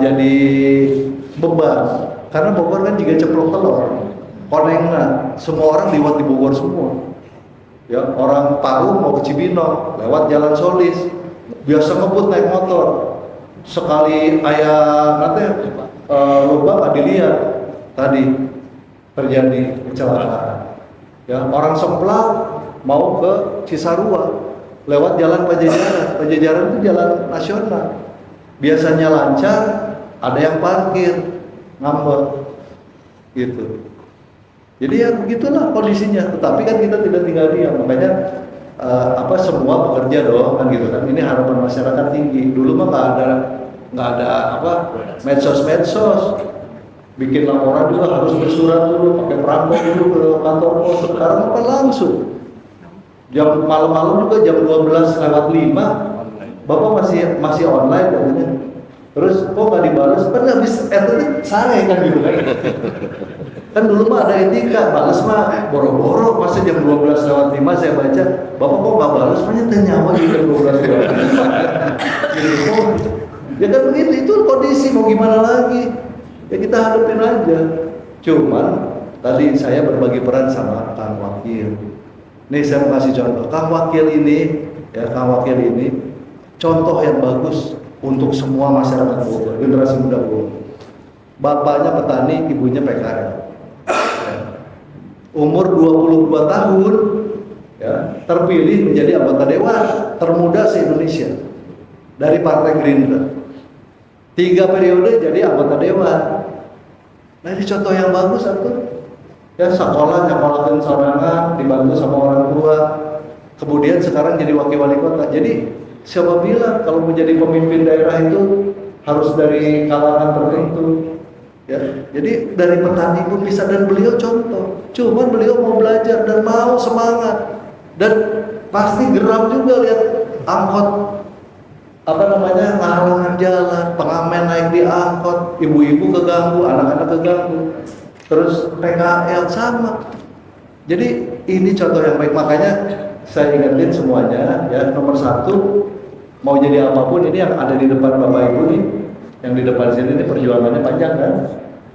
jadi beban karena Bogor kan juga ceplok telur. Konengna, semua orang liwat di Bogor semua. Ya, orang Parung mau ke Cibinong lewat Jalan Solis. Biasa ngebut naik motor. Sekali ayah nanti lupa nggak dilihat tadi terjadi kecelakaan. Ya, orang Semplak mau ke Cisarua lewat Jalan Pajajaran. Pajajaran itu jalan nasional. Biasanya lancar, ada yang parkir ngambek gitu. Jadi ya begitulah kondisinya. Tetapi kan kita tidak tinggal diam, makanya semua bekerja dong kan gitu kan. Ini harapan masyarakat tinggi. Dulu mah nggak ada medsos. Bikin laporan juga harus bersurat dulu, pakai perangko dulu ke kantor pos. Sekarang apa langsung. Jam malam-malam juga jam 12:05 Bapak masih online katanya. Terus kok nggak dibalas? Kan habis sare kan gitu kan. Kan dulu mah ada etika, balas mah boro-boro, masa jam 12:05 saya baca, Bapak kok nggak balas? Makanya tanya apa di jam 12:05. Gitu. Ya kan begitu, itu kondisi, mau gimana lagi? Ya kita hadapin aja. Cuman tadi saya berbagi peran sama Kang Wakil. Nih saya mau kasih contoh, Kang Wakil ini contoh yang bagus untuk semua masyarakat Bogor, generasi muda Bogor. Bapaknya petani, ibunya PKL. Umur 22 tahun ya, terpilih menjadi anggota dewan termuda se-Indonesia dari Partai Gerindra. 3 periode jadi anggota dewan. Nah ini contoh yang bagus aku. Ya sekolah nyekolahin sorangan, dibantu sama orang tua. Kemudian sekarang jadi wakil wali kota. Jadi siapa bilang kalau menjadi pemimpin daerah itu harus dari kalangan tertentu? Ya, jadi dari petani pun bisa, dan beliau contoh. Cuman beliau mau belajar dan mau semangat dan pasti geram juga lihat angkot ngahalangan jalan, pengamen naik di angkot, ibu-ibu keganggu, anak-anak keganggu, terus PKL sama. Jadi ini contoh yang baik, makanya saya ingetin semuanya ya, nomor 1 mau jadi apapun ini yang ada di depan Bapak Ibu nih. Yang di depan sini ini perjuangannya panjang kan,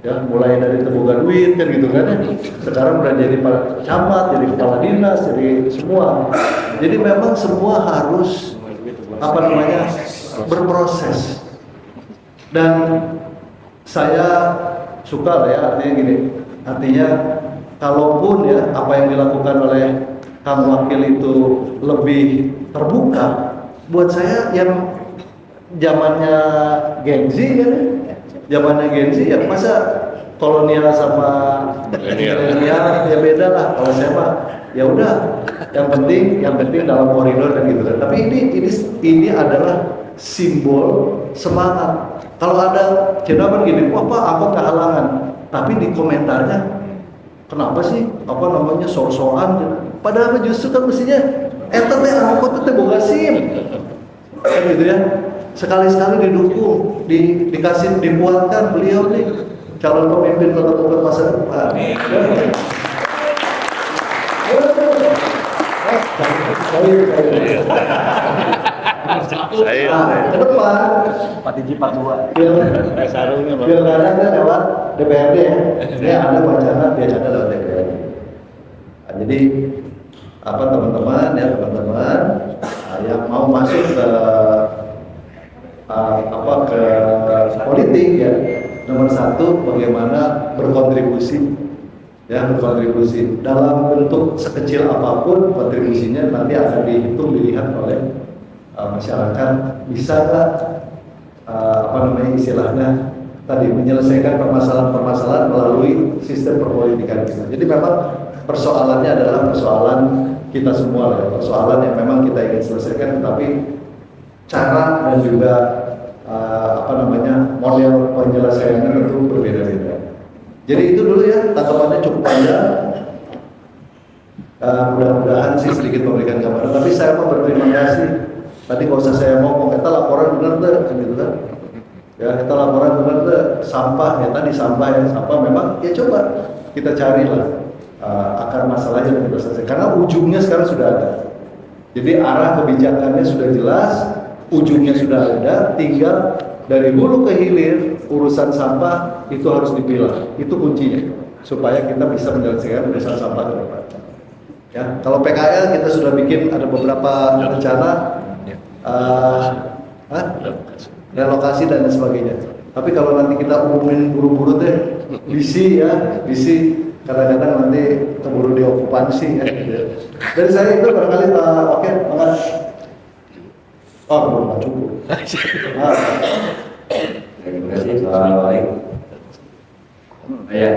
ya mulai dari temukan duit kan gitu kan, sekarang udah jadi camat, jadi kepala dinas, jadi semua. Jadi memang semua harus berproses. Dan saya suka lah ya, artinya kalaupun ya apa yang dilakukan oleh Kang Wakil itu lebih terbuka, buat saya yang zamannya Gen Z kan, ya masa kolonial sama milenial ya beda lah. Kalau saya mah ya udah, yang penting dalam koridor kan gitu kan. Tapi ini adalah simbol semangat. Kalau ada cendawan gini, wah Pak angkot kehalangan, tapi di komentarnya kenapa sih sok-sokan, padahal justru kan mestinya angkot itu boga SIM kan gitu ya. Sekali-sekali didukung, dikasih, dibuatkan beliau nih calon pemimpin Kota Bogor masa depan. Ke depan Pak Tiji Pak Dua. Pilkada kan lewat DPRD ya. Ini ada wacana biasanya lewat DPRD. Nah, jadi teman-teman yang mau masuk ke politik ya, nomor 1 bagaimana berkontribusi dalam bentuk sekecil apapun. Kontribusinya nanti akan dihitung, dilihat oleh masyarakat. Bisa istilahnya tadi menyelesaikan permasalahan-permasalahan melalui sistem perpolitikan kita. Jadi memang persoalannya adalah persoalan kita semua ya, persoalan yang memang kita ingin selesaikan, tetapi cara dan juga model penyelesaiannya tentu berbeda-beda. Jadi itu dulu ya, tanggapannya cukup panjang. Mudah-mudahan sih sedikit memberikan gambaran. Tapi saya mau berterima kasih. Tadi nggak usah saya ngomong, kita laporan benar tuh, gitu kan? Ya kita laporan benar tuh, sampah ya tadi sampah memang ya coba kita carilah akar masalahnya dan kita selesai. Karena ujungnya sekarang sudah ada. Jadi arah kebijakannya sudah jelas, ujungnya sudah ada, tinggal dari hulu ke hilir urusan sampah itu harus dipilah. Itu kuncinya supaya kita bisa menyelesaikan urusan sampah ke depan. Ya, kalau PKL kita sudah bikin ada beberapa rencana relokasi dan sebagainya. Tapi kalau nanti kita umumin buru-buru deh, bisi kadang-kadang nanti keburu diokupansi ya. Dari saya itu barangkali oke, makasih. Oh, belum cukup. Terima kasih Pak Wali. Ya,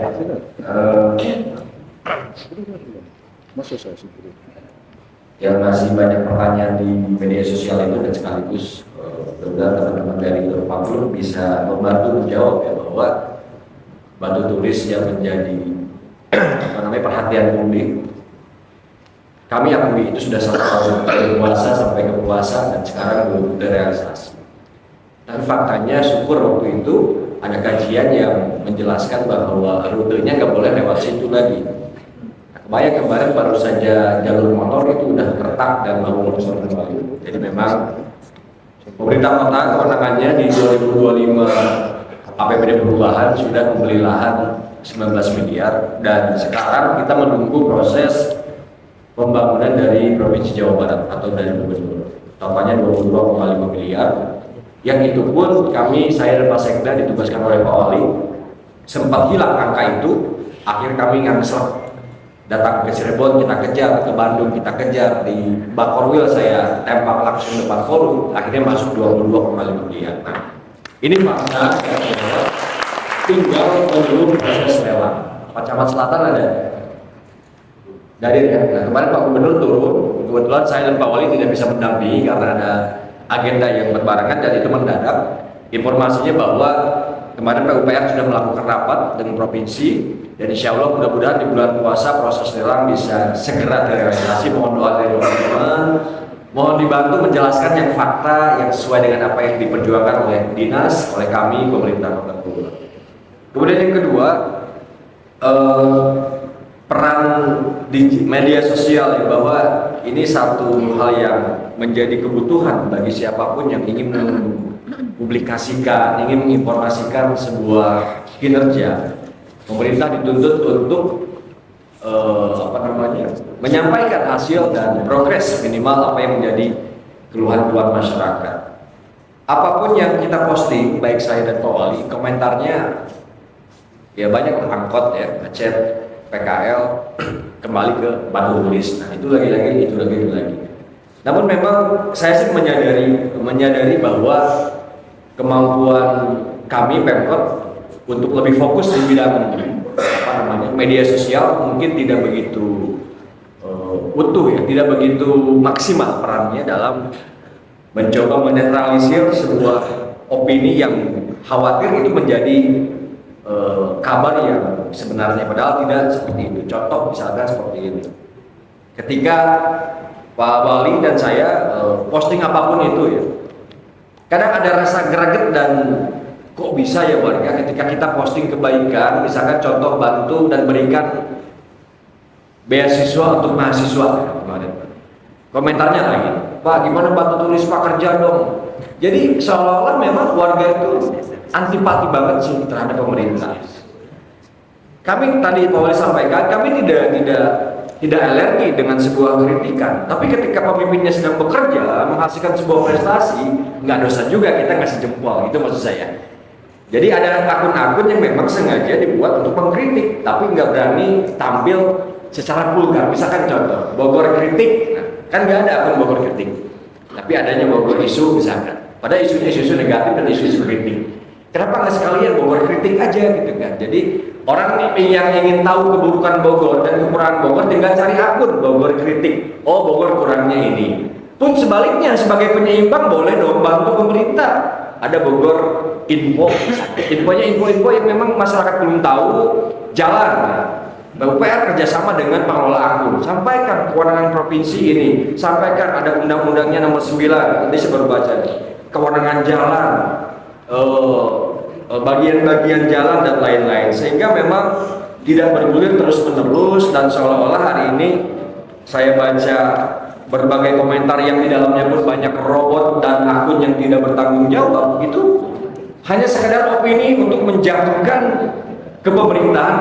yang masih banyak pertanyaan di media sosial itu, dan sekaligus teman-teman dari Pampung bisa membantu menjawab ya, bahwa batu tulis yang menjadi perhatian publik, kami akui itu sudah 1 tahun dari puasa sampai ke puasa dan sekarang belum terrealisasi. Dan faktanya syukur waktu itu ada kajian yang menjelaskan bahwa rutenya nggak boleh lewat situ lagi. Kebayang kemarin baru saja jalur motor itu udah retak dan mau longsor kembali. Jadi memang pemerintah kota kewenangannya di 2025 APBD perubahan sudah membeli lahan 19 miliar, dan sekarang kita menunggu proses pembangunan dari Provinsi Jawa Barat atau dari Gubernur. Totalnya 22,5 miliar. Yang itu pun saya dan Pak Sekda ditugaskan oleh Pak Wali, sempat hilang angka itu. Akhir kami ngangsel datang ke Cirebon, kita kejar, ke Bandung kita kejar, di Bakorwil saya tembak langsung depan forum, akhirnya masuk 22,5 miliar. Nah, ini fakta, tinggal menunggu proses lelang. Pak Camat Selatan ada dari ya. Nah, kemarin Pak Gubernur turun, kebetulan saya dan Pak Wali tidak bisa mendampingi karena ada agenda yang berbarengan dan itu mendadak. Informasinya bahwa kemarin PUPR sudah melakukan rapat dengan provinsi, dan insya Allah mudah-mudahan di bulan puasa proses lelang bisa segera terrealisasi. Mohon doa dari teman-teman, mohon dibantu menjelaskan yang fakta yang sesuai dengan apa yang diperjuangkan oleh dinas, oleh kami, pemerintah Kota Bogor. Kemudian yang kedua, peran di media sosial ya, bahwa ini satu hal yang menjadi kebutuhan bagi siapapun yang ingin mempublikasikan, ingin menginformasikan sebuah kinerja. Pemerintah dituntut untuk menyampaikan hasil dan progres minimal apa yang menjadi keluhan-keluhan masyarakat. Apapun yang kita posting, baik saya dan Pak Wali, komentarnya ya banyak angkot ya, ngechat PKL kembali ke batu tulis. Nah itu lagi. Namun memang saya sih menyadari bahwa kemampuan kami Pemkot untuk lebih fokus di bidang media sosial mungkin tidak begitu utuh ya, tidak begitu maksimal perannya dalam mencoba menetralisir sebuah opini yang khawatir itu menjadi kabar yang sebenarnya, padahal tidak seperti itu. Contoh misalkan seperti ini, ketika Pak Wali dan saya posting apapun itu ya, kadang ada rasa greget dan kok bisa ya warga ketika kita posting kebaikan, misalkan contoh bantu dan berikan beasiswa untuk mahasiswa kemarin, komentarnya lagi, Pak gimana bantu tulis Pak kerja dong. Jadi seolah-olah memang warga itu antipati banget sih terhadap pemerintah. Kami tadi Pak Wali sampaikan, kami tidak alergi dengan sebuah kritikan, tapi ketika pemimpinnya sedang bekerja menghasilkan sebuah prestasi, nggak dosa juga kita ngasih jempol, itu maksud saya. Jadi ada akun-akun yang memang sengaja dibuat untuk mengkritik, tapi nggak berani tampil secara vulgar. Misalkan contoh, Bogor kritik, nah, kan nggak ada akun Bogor kritik, tapi adanya Bogor isu misalkan. Pada isunya isu negatif dan isu kritik. Kenapa nggak sekalian Bogor kritik aja gitu kan? Jadi orang yang ingin tahu keburukan Bogor dan kekurangan Bogor tinggal cari akun Bogor kritik. Oh Bogor kurangnya ini. Pun sebaliknya sebagai penyeimbang boleh dong bantu pemerintah. Ada Bogor info, infonya info-info yang memang masyarakat belum tahu, jalan. PUPR kerjasama dengan pengelola akun, sampaikan kewenangan provinsi ini, sampaikan ada undang-undangnya nomor 9, ini saya baru baca, kewenangan jalan, bagian-bagian jalan dan lain-lain, sehingga memang tidak bergulir terus-menerus. Dan seolah-olah hari ini saya baca berbagai komentar yang di dalamnya pun banyak robot dan akun yang tidak bertanggung jawab, itu hanya sekedar opini untuk menjatuhkan ke pemerintahan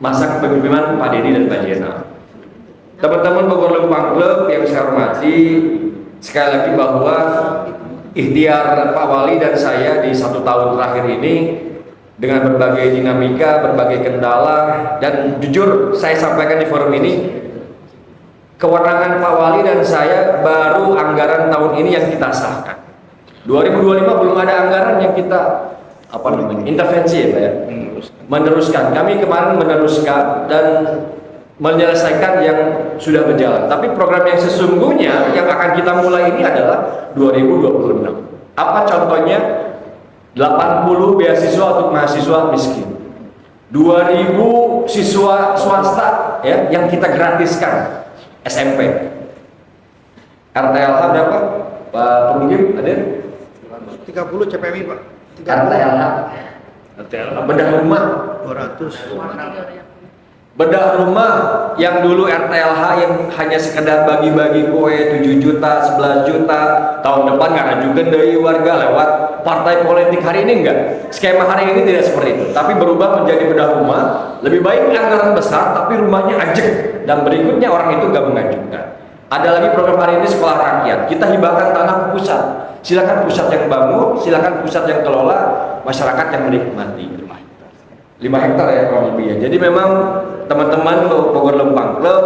masa kepemimpinan Pak Dedi dan Pak Jenal. Teman-teman Bogor Lempang Club yang saya hormati, sekali lagi bahwa ikhtiar Pak Wali dan saya di 1 tahun terakhir ini dengan berbagai dinamika, berbagai kendala, dan jujur saya sampaikan di forum ini, kewenangan Pak Wali dan saya baru anggaran tahun ini yang kita sahkan. 2025 belum ada anggaran yang kita intervensi ya Pak ya, meneruskan. Kami kemarin meneruskan, dan menyelesaikan yang sudah berjalan. Tapi program yang sesungguhnya yang akan kita mulai ini adalah 2026. Apa contohnya? 80 beasiswa untuk mahasiswa miskin, 2000 siswa swasta ya yang kita gratiskan SMP. RTLH berapa? Pak Pemugim hadir? 30 CPMI Pak. RTLH bedah rumah 200. bedah rumah yang dulu RTLH yang hanya sekedar bagi-bagi kue 7 juta, 11 juta, tahun depan nggak ngajukan dari warga lewat partai politik. Hari ini enggak, skema hari ini tidak seperti itu, tapi berubah menjadi bedah rumah. Lebih baik anggaran besar tapi rumahnya ajek, dan berikutnya orang itu nggak mengajukan. Ada lagi program hari ini sekolah rakyat, kita hibahkan tanah ke pusat, silakan pusat yang bangun, silakan pusat yang kelola, masyarakat yang menikmati. 5 hektar ya kurang lebih ya. Jadi memang teman-teman Bogor Lempang Club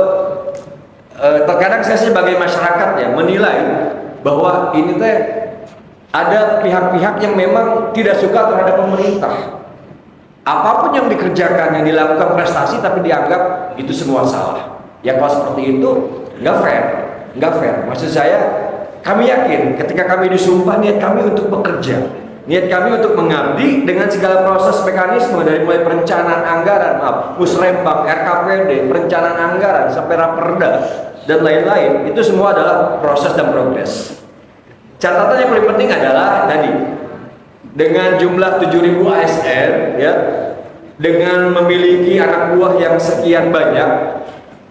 terkadang saya sebagai masyarakat ya menilai bahwa ini teh ada pihak-pihak yang memang tidak suka terhadap pemerintah. Apapun yang dikerjakan, yang dilakukan prestasi tapi dianggap itu semua salah. Ya kalau seperti itu nggak fair, nggak fair. Maksud saya kami yakin ketika kami disumpah niat kami untuk bekerja. Niat kami untuk mengabdi dengan segala proses mekanisme dari mulai perencanaan anggaran, musrembang, RKPD, perencanaan anggaran sampai raperda dan lain-lain, itu semua adalah proses dan progres. Catatan yang paling penting adalah tadi dengan jumlah 7.000 ASN ya, dengan memiliki anak buah yang sekian banyak,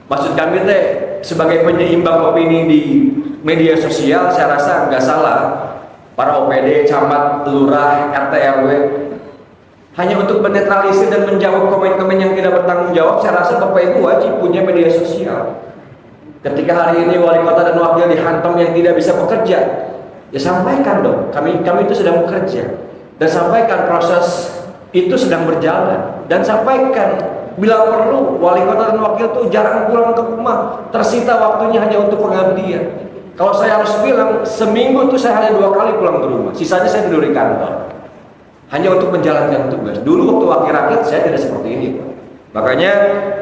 maksud kami teh sebagai penyeimbang opini di media sosial, saya rasa nggak salah. Para OPD, camat, lurah, RT RW hanya untuk menetralisir dan menjawab komen-komen yang tidak bertanggung jawab. Saya rasa Bapak Ibu wajib punya media sosial. Ketika hari ini wali kota dan wakil dihantam yang tidak bisa bekerja, ya sampaikan dong, kami itu sedang bekerja, dan sampaikan proses itu sedang berjalan, dan sampaikan bila perlu wali kota dan wakil itu jarang pulang ke rumah, tersita waktunya hanya untuk pengabdian. Kalau saya harus bilang, seminggu itu saya hanya 2 kali pulang ke rumah, sisanya saya tidur di kantor, hanya untuk menjalankan tugas. Dulu waktu wakil rakyat saya tidak seperti ini, Pak. Makanya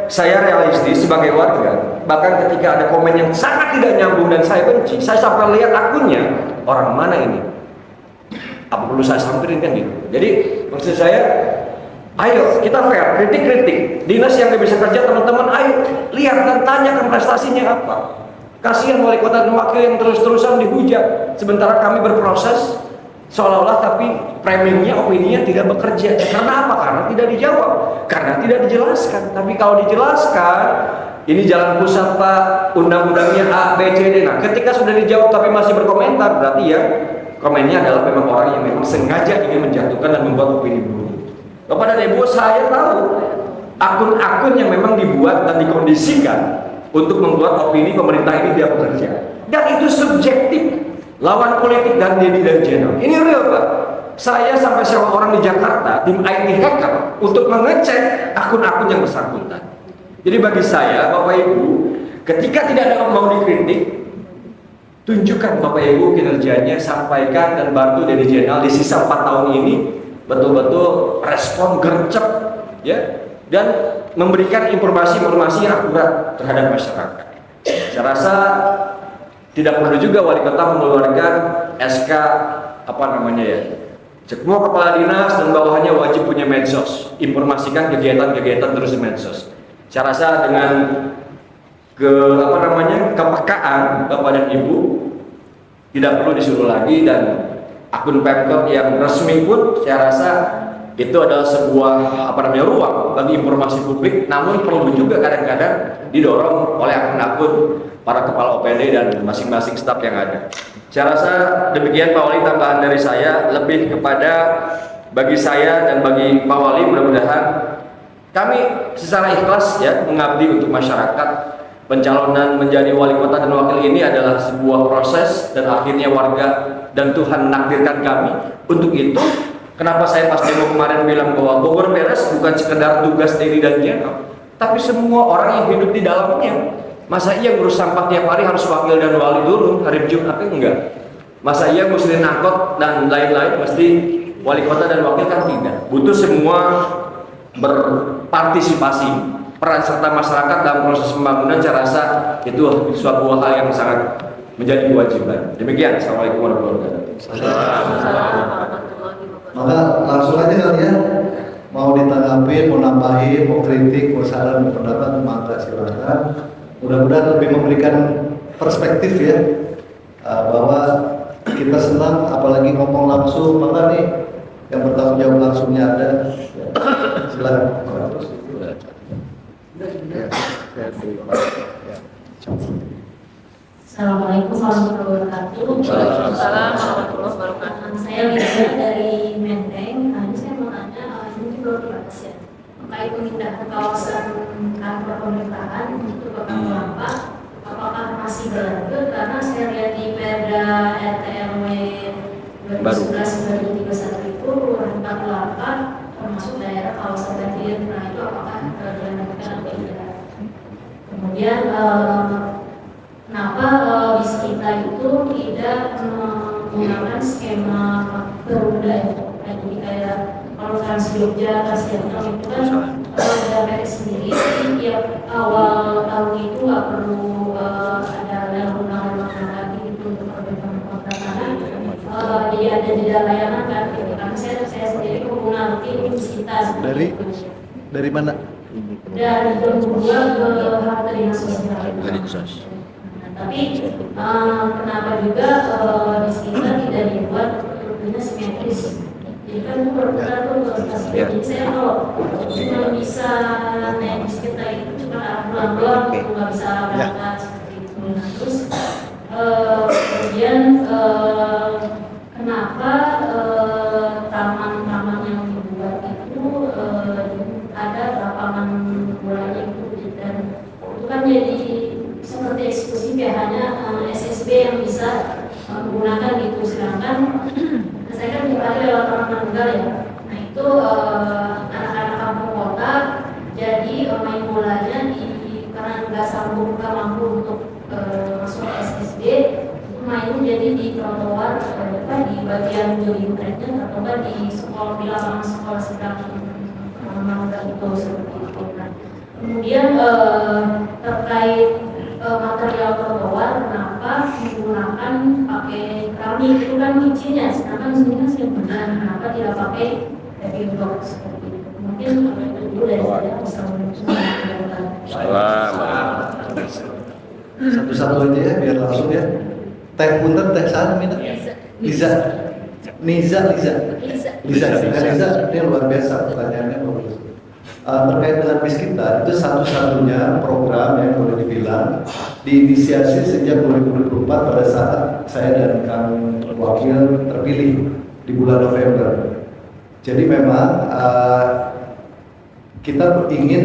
saya realistis sebagai warga. Bahkan ketika ada komen yang sangat tidak nyambung dan saya benci, saya sampai lihat akunnya, orang mana ini? Apa perlu saya samperin kan gitu? Jadi maksud saya, ayo kita fair, kritik-kritik. Dinas yang nggak bisa kerja teman-teman, ayo lihat dan tanyakan prestasinya apa. Kasihan wali kota dan wakil yang terus-terusan dihujat, sementara kami berproses seolah-olah tapi framingnya, opininya tidak bekerja. Karena apa? Karena tidak dijawab, karena tidak dijelaskan. Tapi kalau dijelaskan, ini jalan pusat Pak, undang-undangnya A, B, C, D. Nah, ketika sudah dijawab tapi masih berkomentar, berarti ya komennya adalah memang orang yang memang sengaja ingin menjatuhkan dan membuat opini buruk. Bapak dan Ibu, saya tahu akun-akun yang memang dibuat dan dikondisikan untuk membuat opini pemerintah ini tidak bekerja, dan itu subjektif, lawan politik dan diri dan jenderal. Ini real Pak. Saya sampai sewa orang di Jakarta, tim IT hacker untuk mengecek akun-akun yang bersangkutan. Jadi bagi saya, Bapak Ibu, ketika tidak ada mau dikritik, tunjukkan Bapak Ibu kinerjanya, sampaikan dan bantu dari jenderal di sisa 4 tahun ini betul-betul respon gercep ya, dan memberikan informasi-informasi yang akurat terhadap masyarakat. Saya rasa tidak perlu juga wali kota mengeluarkan SK semua kepala dinas dan bawahannya wajib punya medsos, informasikan kegiatan-kegiatan terus di medsos. Saya rasa dengan kepekaan Bapak dan Ibu tidak perlu disuruh lagi, dan akun Pemkot yang resmi pun saya rasa itu adalah sebuah ruang bagi informasi publik, namun perlu juga kadang-kadang didorong oleh akun-akun para kepala OPD dan masing-masing staf yang ada. Saya rasa demikian Pak Wali, tambahan dari saya lebih kepada bagi saya dan bagi Pak Wali, mudah-mudahan kami secara ikhlas ya mengabdi untuk masyarakat. Pencalonan menjadi wali kota dan wakil ini adalah sebuah proses, dan akhirnya warga dan Tuhan menakdirkan kami untuk itu. Kenapa saya pas demo kemarin bilang bahwa Bogor beres bukan sekedar tugas diri dan jenderal, tapi semua orang yang hidup di dalamnya. Masa iya ngurus sampah tiap hari harus wakil dan wali dulu hari Jumat? Enggak. Masa iya ngusilin angkot dan lain-lain mesti wali kota dan wakil? Kan tidak. Butuh semua berpartisipasi. peran serta masyarakat dalam proses pembangunan, saya rasa itu suatu hal yang sangat menjadi kewajiban. Demikian, Assalamualaikum warahmatullahi wabarakatuh. Maka langsung aja kali ya, mau ditanggapi, mau nambahin, mau kritik, mau saran, mau pendapat, maka silakan. Mudah-mudahan lebih memberikan perspektif ya, bahwa kita senang, apalagi ngomong langsung, maka nih yang bertanggung jawab langsungnya ada. Ya, silakan. Assalamualaikum warahmatullahi wabarakatuh. Waalaikumsalam warahmatullahi wabarakatuh. Saya Lisa dari Menteng. Ini saya mau tanya, mungkin belum dibahas ya, terkait pemindahan kawasan kantor pemerintahan itu ke Kampung apakah masih berlanjut? Karena saya lihat di Perda RT RW 2011-2031 itu Kelurahan 48 termasuk daerah kawasan banjir. Nah itu apakah dilanjutkan atau tidak? Kemudian kenapa bis kita itu tidak menggunakan skema Garuda ya? Jadi kayak kalau Trans Jogja, Trans Jakarta itu kan ada merek sendiri. Jadi tiap awal tahun itu nggak perlu ada lelang lagi gitu untuk perbaikan kontrakan. Jadi ada jeda layanan kan? Gitu. Karena saya sendiri pengguna rutin kita Dari mana? dari jam 2 ke halte dinas sosial. Tapi kenapa juga di kita tidak dibuat rutenya simetris? Jadi kan itu berputar tuh ke stasiun. Jadi saya kalau cuma bisa naik bis kita itu cuma pulang doang, nggak bisa berangkat seperti itu. Nah, terus kemudian kenapa taman-taman yang dibuat itu ada lapangan bolanya itu, dan itu kan jadi seperti eksklusif ya, hanya SSB yang bisa menggunakan gitu, sedangkan saya kan dipakai lewat orang tunggal ya. Nah itu anak-anak kampung kota jadi main bolanya karena nggak sanggup, nggak mampu untuk masuk ke SSB, itu main jadi di trotoar di bagian jogging tracknya atau di sekolah, di lapangan sekolah sedang mangga itu seperti itu. Nah, kemudian terkait material trotoar, kenapa menggunakan pakai keramik? Itu kan izinnya, sedangkan sini kan sudah benar. Kenapa tidak pakai paving block seperti itu? Mungkin itu dulu dari saya. Satu-satu aja ya, biar langsung ya. Teh punten, teh saan, minta. Liza. Niza. Liza, ini luar biasa pertanyaannya bagus. Terkait dengan bis kita, itu satu-satunya program yang boleh dibilang diinisiasi sejak 2024 pada saat saya dan Kang Wakil terpilih di bulan November. Jadi memang kita ingin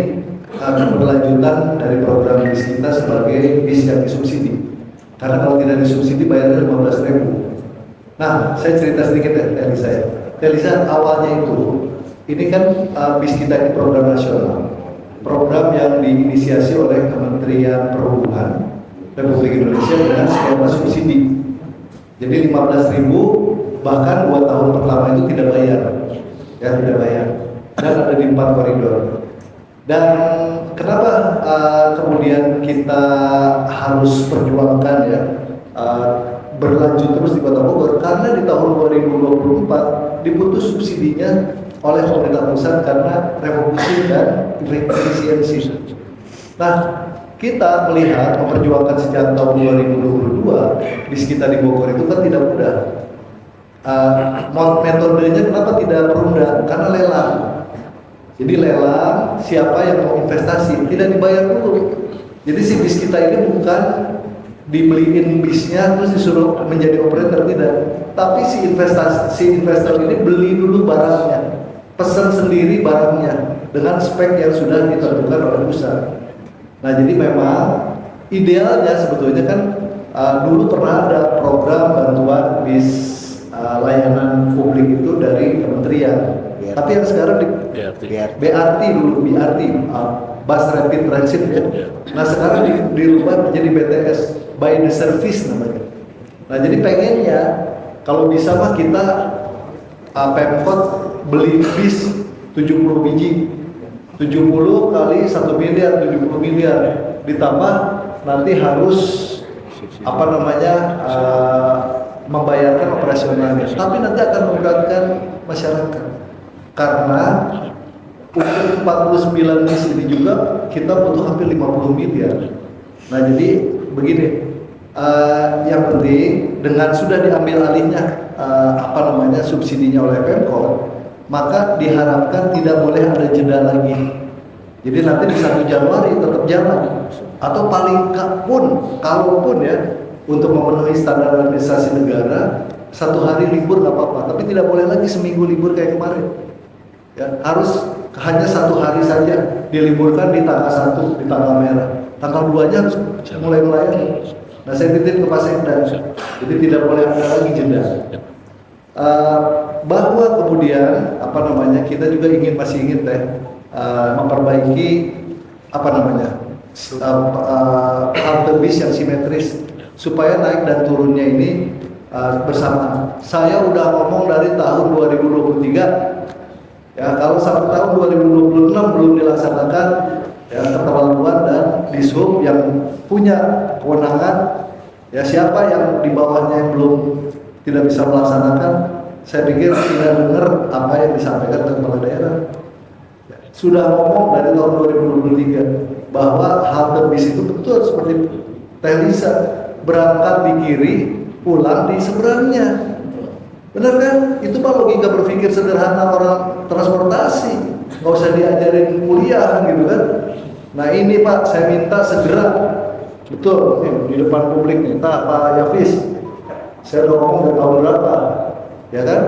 keberlanjutan dari program bis kita sebagai bis yang disubsidi. Karena kalau tidak disubsidi bayarnya 15.000. Nah, saya cerita sedikit ya, Elisa, awalnya itu, ini kan bis kita ini program nasional, program yang diinisiasi oleh Kementerian Perhubungan Republik Indonesia dengan skema subsidi. Jadi 15.000, bahkan 2 tahun pertama itu tidak bayar, ya tidak bayar, dan ada di 4 koridor. Dan kenapa kemudian kita harus perjuangkan ya? Berlanjut terus di Kota Bogor, karena di tahun 2024 diputus subsidinya oleh pemerintah pusat karena refocusing dan efisiensi. Nah, kita melihat memperjuangkan sejak tahun 2022 bis kita di Bogor itu kan tidak mudah. Metodenya kenapa tidak perunda? Karena lelang. Jadi lelang, siapa yang mau investasi tidak dibayar dulu. Jadi si bis kita ini bukan dibeliin bisnya terus disuruh menjadi operator, tidak, tapi si investor ini beli dulu barangnya, pesan sendiri barangnya dengan spek yang sudah ditentukan oleh pusat. Nah jadi memang idealnya sebetulnya kan dulu pernah ada program bantuan bis layanan publik itu dari kementerian, tapi yang sekarang di BRT dulu, Bus Rapid Transit ya. Nah sekarang dirubah menjadi BTS, by the service namanya. Nah jadi pengennya kalau bisa mah kita Pemkot beli bis 70 biji 70 kali 1 miliar, 70 miliar. Ditambah nanti harus apa namanya membayarkan operasionalnya. Tapi nanti akan memberatkan masyarakat. Karena untuk 49 bis ini juga kita butuh hampir 50 miliar. Nah jadi begini, yang penting dengan sudah diambil alihnya apa namanya subsidinya oleh Pemkot, maka diharapkan tidak boleh ada jeda lagi. Jadi nanti di 1 Januari tetap jalan, atau paling kalaupun ya untuk memenuhi standar administrasi negara 1 hari libur nggak apa-apa, tapi tidak boleh lagi seminggu libur kayak kemarin. Ya, harus hanya 1 hari saja diliburkan di tanggal 1 di tanggal merah, tanggal 2 aja harus mulai melayani. Nah saya titip ke Pak Sekda, jadi tidak boleh ada lagi jeda. Bahwa kemudian apa namanya kita juga masih ingin memperbaiki apa namanya halte bis yang simetris supaya naik dan turunnya ini bersamaan. Saya udah ngomong dari tahun 2023. Ya, kalau sampai tahun 2026 belum dilaksanakan, ya keterlaluan dan Dishub yang punya kewenangan, ya siapa yang di bawahnya yang belum tidak bisa melaksanakan, saya pikir tidak dengar apa yang disampaikan oleh kepala daerah. Ya, sudah ngomong dari tahun 2023 bahwa halte bis itu betul seperti Teh Lisa, berangkat di kiri, pulang di seberangnya. Benar kan? Itu Pak logika berpikir sederhana orang transportasi. Nggak usah diajarin kuliah gitu kan. Nah ini Pak, saya minta segera. Betul, nih, di depan publik nih, Pak Yafis. Saya udah ngomong dari tahun berapa, ya kan?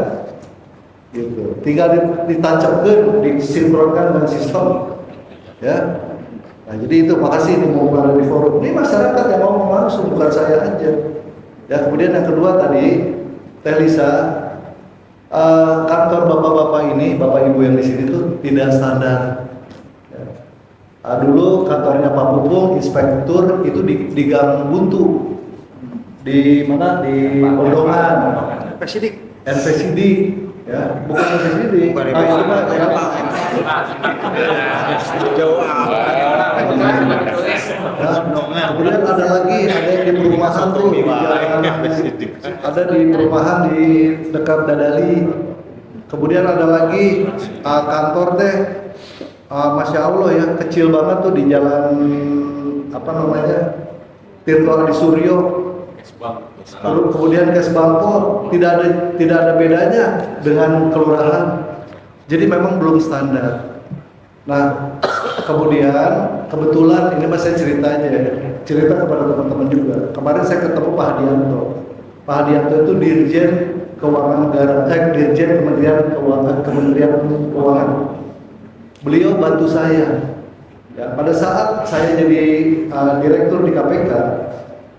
Gitu. Tinggal ditancapkan, disinkronkan dengan sistem. Ya. Nah jadi itu, makasih ini mau berada di forum. Ini masyarakat yang ngomong langsung, bukan saya aja. Ya kemudian yang kedua tadi, Teh Lisa, kantor bapak-bapak ini, bapak ibu yang di sini tuh tidak standar. Ya. Dulu kantornya Pak Pupung, inspektur itu di Gang Buntu, di mana di Bondongan, NPCD, ya bukan NPCD, kemudian ada lagi, ada yang di perumahan tuh, ada di perumahan di dekat Dadali. Kemudian ada lagi kantor teh, masya Allah ya, kecil banget tuh di jalan apa namanya Tirto Adi Suryo. Kemudian Kes Bangko tidak ada bedanya dengan kelurahan. Jadi memang belum standar. Nah, kemudian kebetulan ini saya cerita aja ya. Cerita kepada teman-teman juga. Kemarin saya ketemu Pak Hadianto. Pak Hadianto itu Dirjen Keuangan Negara, Dirjen Kementerian Keuangan. Beliau bantu saya. Ya, pada saat saya jadi direktur di KPK,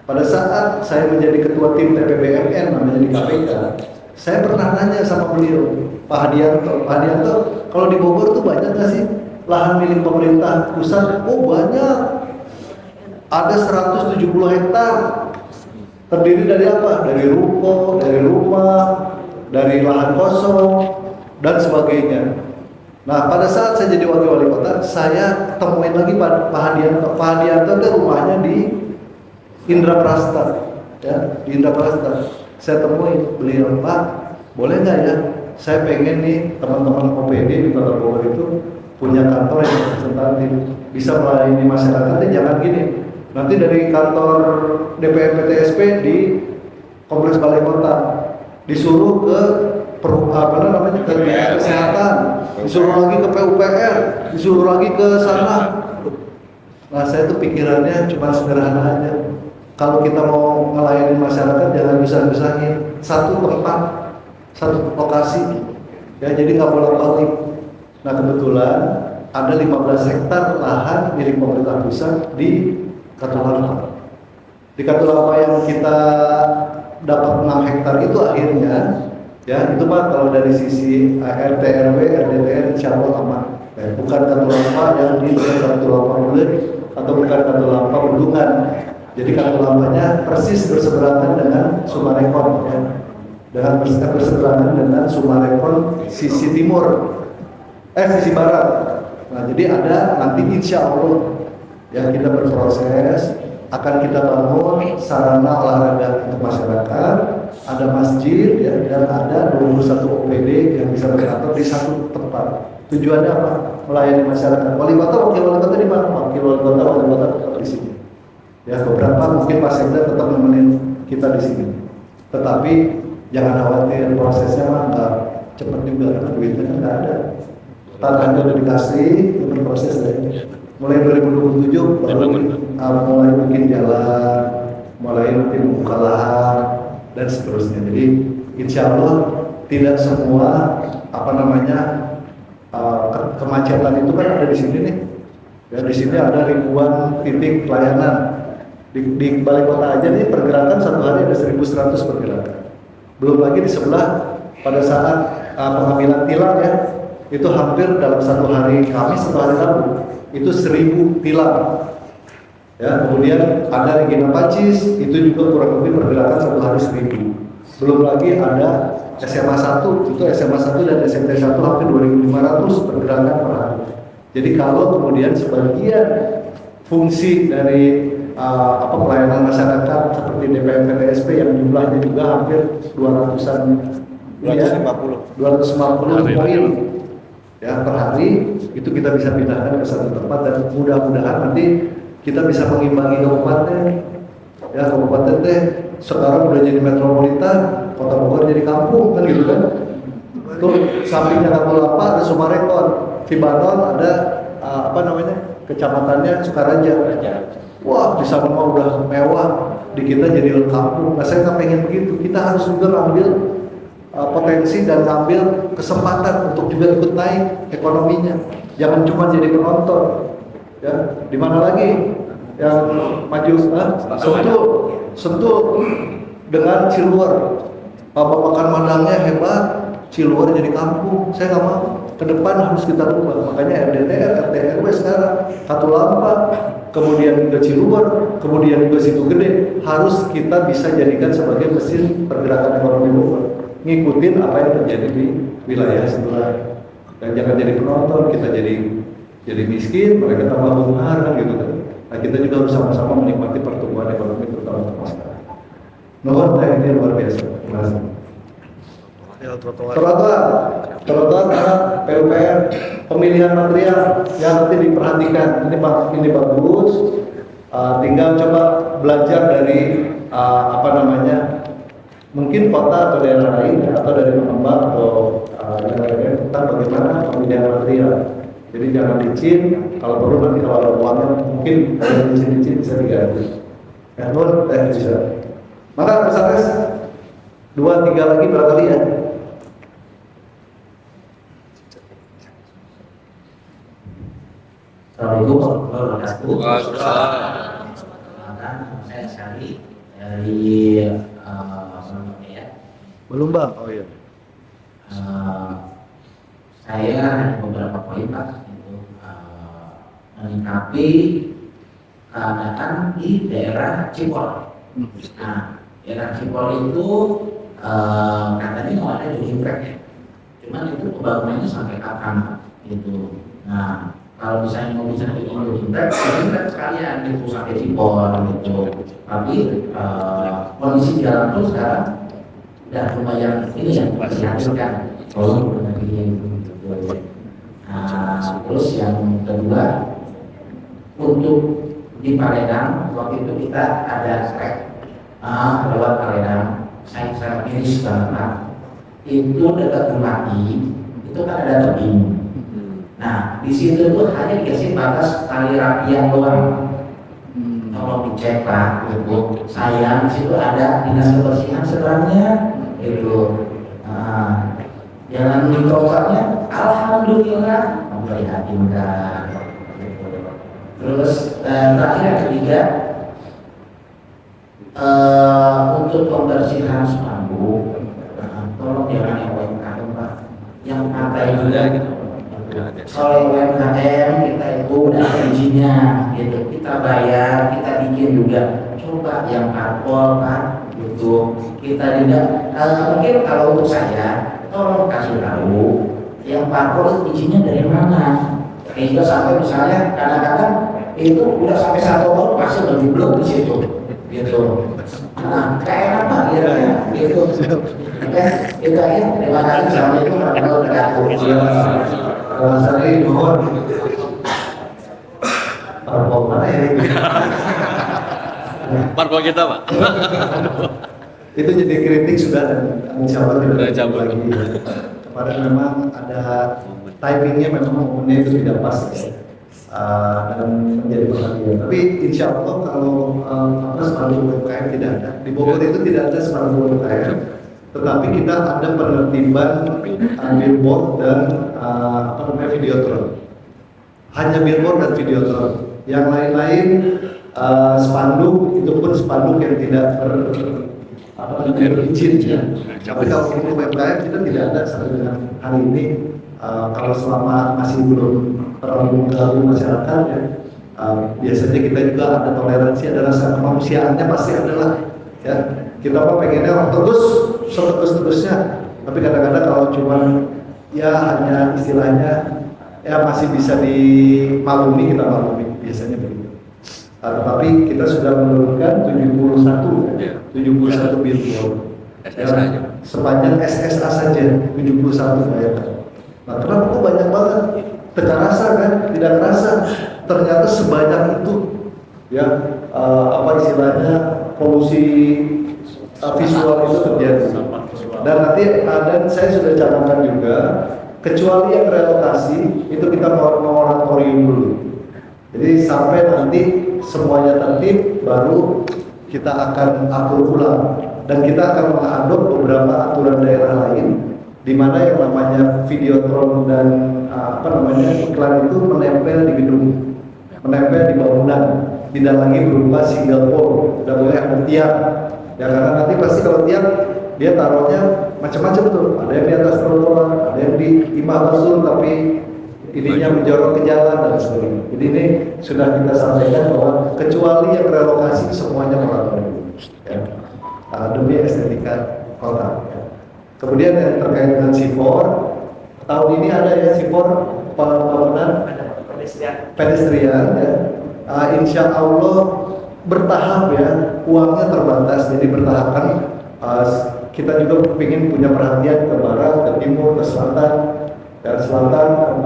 pada saat saya menjadi ketua tim TPBMN namanya di KPK, saya pernah nanya sama beliau, Pak Hadianto, kalau di Bogor tuh banyak nggak sih lahan milik pemerintah pusat? Oh banyak, ada 170 hektar. Terdiri dari apa? Dari ruko, dari rumah, dari lahan kosong, dan sebagainya. Nah, pada saat saya jadi wakil wali kota, saya temuin lagi Pak Hadianto. Pak Hadianto itu rumahnya di Indraprasta, ya, di Indraprasta. Saya temuin beliau, Pak, boleh nggak ya? Saya pengen nih teman-teman OPD di Kota Bogor itu punya kantor yang representatif, bisa melayani masyarakatnya. Jangan gini, nanti dari kantor DPR PTSP di Kompleks Balai Kota disuruh ke ke kesehatan, disuruh lagi ke PUPR, disuruh lagi ke sana. Nah, saya tuh pikirannya cuma sederhana aja. Kalau kita mau melayani masyarakat jangan bisa-bisain satu tempat, satu lokasi. Ya, jadi nggak bolak-balik. Nah, kebetulan ada 15 hektar lahan milik pemerintah pusat di Katulampa. Di Katulampa yang kita dapat 6 hektar itu akhirnya, ya itu Pak, kalau dari sisi RT RW RDTR insya Allah aman. Ya, bukan Katulampa yang di Katulampa Bulet atau bukan Katulampa Bendungan. Jadi Katulampanya persis berseberangan dengan Sumarekon, ya. Dengan berseberangan dengan Sumarekon sisi timur, sisi barat. Nah, jadi ada nanti insya Allah yang kita berproses akan kita bangun sarana olahraga untuk masyarakat, ada masjid ya, dan ada 21 OPD yang bisa berkantor di satu tempat. Tujuannya apa? Melayani masyarakat. Wali kota, wakil wali kota di mana? Wakil wali kota, wali kota tetap di sini. Ya, beberapa mungkin Pak Sekda tetap nemenin kita di sini. Tetapi jangan khawatir, prosesnya mah nggak cepat juga karena duitnya kan nggak ada. Tanah udah dikasih, itu berproses deh. Mulai 2027 baru mulai bikin jalan, mulai nanti membuka lahan dan seterusnya. Jadi insya Allah tidak semua kemacetan itu kan ada di sini nih. Ya, di sini ada ribuan titik pelayanan. Di balai kota aja nih pergerakan satu hari ada 1.100 pergerakan. Belum lagi di sebelah pada saat pengambilan tilang ya, itu hampir dalam satu hari Kamis atau hari Rabu itu 1.000 tilang. Ya, kemudian ada Regina Pacis itu juga kurang lebih pergerakan satu hari 1.000. Belum lagi ada SMA 1, itu SMA 1 dan SMP 1 hampir 2.500 pergerakan per hari. Jadi kalau kemudian sebagian fungsi dari pelayanan masyarakat seperti DPM PTSP yang jumlahnya juga hampir 200-an 250 poin ya per hari itu kita bisa pindahkan ke satu tempat dan mudah-mudahan nanti kita bisa mengimbangi kabupaten ya, kabupaten teh sekarang udah jadi metropolitan, kota Bogor jadi kampung kan gitu kan. Tuh sampingnya Katulampa ada Sumarekon, Cibanon ada kecamatannya Sukaraja. Wah, di sana mah udah mewah, di kita jadi kampung. Nah, saya nggak pengen begitu. Kita harus juga ngambil potensi dan ngambil kesempatan untuk juga ikut naik ekonominya. Jangan cuma jadi penonton. Ya, di mana lagi yang maju? Sentul dengan Ciluar. Makan madangnya hebat, Ciluar jadi kampung. Saya nggak mau. Ke depan harus kita rubah. Makanya RDTR, RT RW sekarang Katulampa, kemudian juga Ciluar, kemudian juga Situ Gede harus kita bisa jadikan sebagai mesin pergerakan ekonomi Bogor. Ngikutin apa yang terjadi di wilayah sebelah. Dan jangan jadi penonton, kita jadi miskin, mereka tambah bunga kan gitu kan. Nah, kita juga harus sama-sama menikmati pertumbuhan ekonomi terutama untuk masyarakat. Nomor ini luar biasa. Terima kasih. Trotoar karena PUPR pemilihan material yang nanti diperhatikan ini bagus. Tinggal coba belajar dari mungkin kota atau daerah lain atau dari pengembang atau yang lainnya tentang bagaimana pemilihan material. Jadi jangan licin, kalau perlu nanti kalau ada uangnya mungkin kalau licin bisa diganti. Ya, bisa. Maka misalnya 2-3 lagi barangkali ya. Assalamualaikum warahmatullahi wabarakatuh. Saya sekali dari Belum Bang? Oh iya. Saya ada beberapa poin Pak untuk menyikapi keadaan di daerah Cipol. Nah, daerah Cipol itu katanya mau ada jogging track ya. Cuman itu pembangunannya sampai kapan gitu. Nah, kalau misalnya mau bisa bikin jogging track sekalian gitu sampai Cipol gitu. Tapi kondisi jalan itu sekarang udah lumayan ini yang dihasilkan. Oh, terus yang kedua untuk di Paledang waktu itu kita ada trek lewat Paledang. Saya sangat miris banget. Itu dekat Mati itu kan ada tebing. Nah, di situ tuh hanya dikasih batas tali rapian doang. Tolong dicek Pak, gitu. Sayang di situ ada dinas kebersihan sebenarnya, gitu. Jalan trotoarnya, alhamdulillah memprihatinkan. Terus terakhir yang ketiga, untuk pembersihan spanduk, tolong jangan yang UMKM Pak, yang pantai juga gitu. Kalau UMKM kita itu udah ada izinnya, gitu. Kita bayar, kita bikin juga. Coba yang parpol Pak, gitu. Kita tidak. Mungkin kalau untuk saya, tolong kasih tahu yang parpol izinnya dari mana. Hingga sampai misalnya kadang-kadang itu udah sampai 1 tahun masih udah diblok di situ, gitu. Nah, kayak apa gitu ya, gitu. Oke, itu aja. Terima kasih. Assalamualaikum warahmatullahi wabarakatuh. Kalau saya mohon parpol mana ya? Parpol kita, Pak. Itu jadi kritik sudah dan insya Allah tidak Sudah ada cabut. lagi. Karena memang ada typingnya memang momennya itu tidak pas ya. Dan menjadi perhatian. Tapi insya Allah kalau spanduk UMKM tidak ada di Bogor itu tidak ada spanduk UMKM, tetapi kita ada penertiban billboard dan videotron. Hanya billboard dan videotron. Yang lain-lain spanduk itu pun spanduk yang tidak berizin ya. Tapi kalau untuk UMKM kita tidak ada sampai dengan hari ini. Kalau selama masih belum terlalu mengganggu masyarakat ya, biasanya kita juga ada toleransi, ada rasa kemanusiaannya pasti adalah ya. Kita apa pengennya terus seterus-terusnya, tapi kadang-kadang kalau cuma ya hanya istilahnya ya masih bisa dimaklumi, kita maklumi biasanya begitu. Tetapi kita sudah menurunkan 71 billboard ya, sepanjang SSA saja 71 bayangkan. Nah, kenapa kok banyak banget? Tidak rasa kan? Tidak rasa. Ternyata sebanyak itu ya istilahnya polusi visual itu terjadi. Dan nanti dan saya sudah canangkan juga, kecuali yang relokasi itu kita moratorium dulu. Jadi sampai nanti semuanya tertib baru kita akan atur ulang dan kita akan mengadop beberapa aturan daerah lain di mana yang namanya videotron dan iklan itu menempel di gedung, menempel di bangunan, tidak lagi berupa single pole, tidak boleh ada tiang. Ya karena nanti pasti kalau tiang dia taruhnya macam-macam tuh, ada yang di atas trotoar, ada yang di imah basul tapi ininya menjorok ke jalan dan sebagainya. Jadi ini sudah kita sampaikan bahwa kecuali yang relokasi semuanya moratorium ya, demi estetika kota. Ya. Kemudian yang terkait dengan C4, tahun ini ada ya C4 pembangunan pedestrian ya. Insya Allah bertahap ya, uangnya terbatas jadi bertahap kan. Kita juga ingin punya perhatian ke barat, ke timur, ke selatan. Dan selatan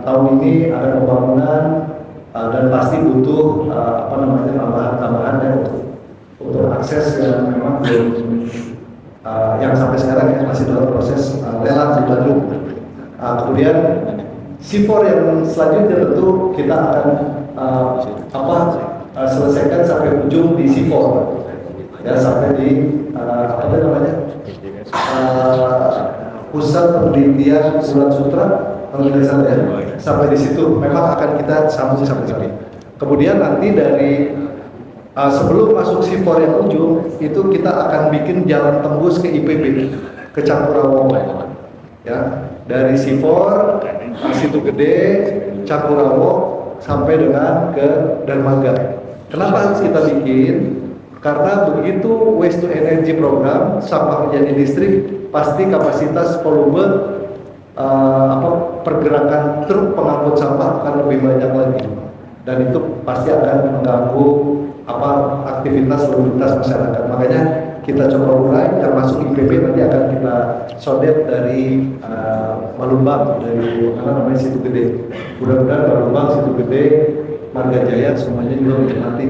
tahun ini ada pembangunan dan pasti butuh tambahan-tambahan ya, untuk akses yang memang belum yang sampai sekarang ya masih dalam proses lelang di Bandung. Kemudian C4 yang selanjutnya tentu kita akan selesaikan sampai ujung di C4 ya, sampai di pusat penelitian Ulat Sutra kalau tidak salah ya, sampai di situ memang akan kita sambung sampai sini. Kemudian nanti dari sebelum masuk C4 yang ujung itu kita akan bikin jalan tembus ke IPB, ke Cakurawo ya, dari C4 Situ Gede, Cakurawo sampai dengan ke Dermaga. Kenapa harus kita bikin? Karena begitu waste to energy program sampah menjadi listrik, pasti kapasitas volume pergerakan truk pengangkut sampah akan lebih banyak lagi, dan itu pasti akan mengganggu aktivitas lalu lintas masyarakat. Makanya kita coba urai yang masuk IPB nanti akan kita sodet dari Malumbang, dari Situ Gede. Mudah-mudahan Malumbang, Situ Gede, Marga Jaya semuanya juga menikmati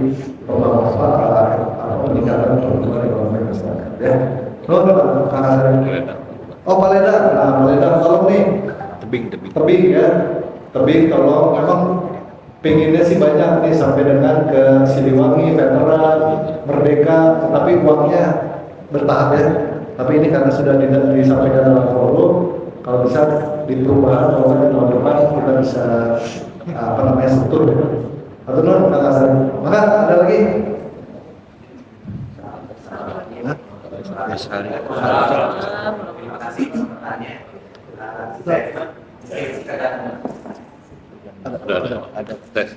peningkatan pertumbuhan ekonomi masyarakat ya. Paledang. Nah, Paledang tolong nih. Tebing ya. Tebing tolong, memang pengennya sih banyak nih sampai dengan ke Siliwangi, Veteran, Merdeka, tapi uangnya bertahap ya. Tapi ini karena sudah disampaikan dalam forum, kalau bisa di perubahan kalau di tahun depan kita bisa sentuh ya. Atau maka ada lagi. Terima kasih pertanyaannya. Ada tes.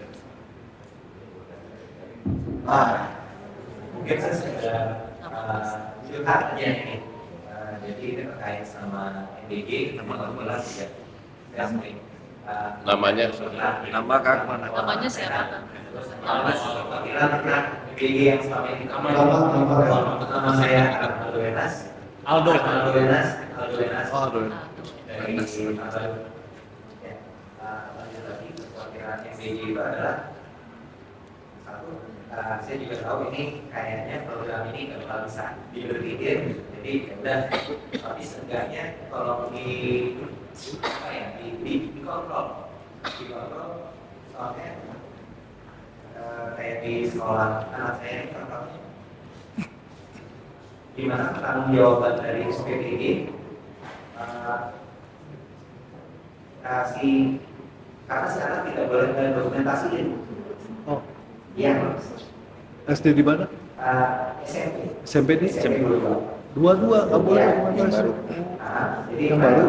Mungkin saya sudah curhat aja ini. Jadi ini terkait sama NDG, kebetulan juga saya sering Namanya Nama Kang mana? Namanya siapa? Kira-kira BG yang selama ini nama saya Aldo Wenas. Aldo Wenas. Dari lanjut lagi kekhawatiran MBG itu adalah satu, saya juga tahu ini kayaknya program ini nggak bakal bisa diberhentikan, jadi ya udah, tapi seenggaknya kalau dikontrol, soalnya kayak di sekolah anak saya ini contohnya, di mana tanggung jawaban dari SPPG karena sekarang tidak boleh dokumentasiin. Oh, Iya. SD di mana? SMP. SMP ini? SMP Dua-dua, nggak boleh dokumentasi. Jadi Yang baru?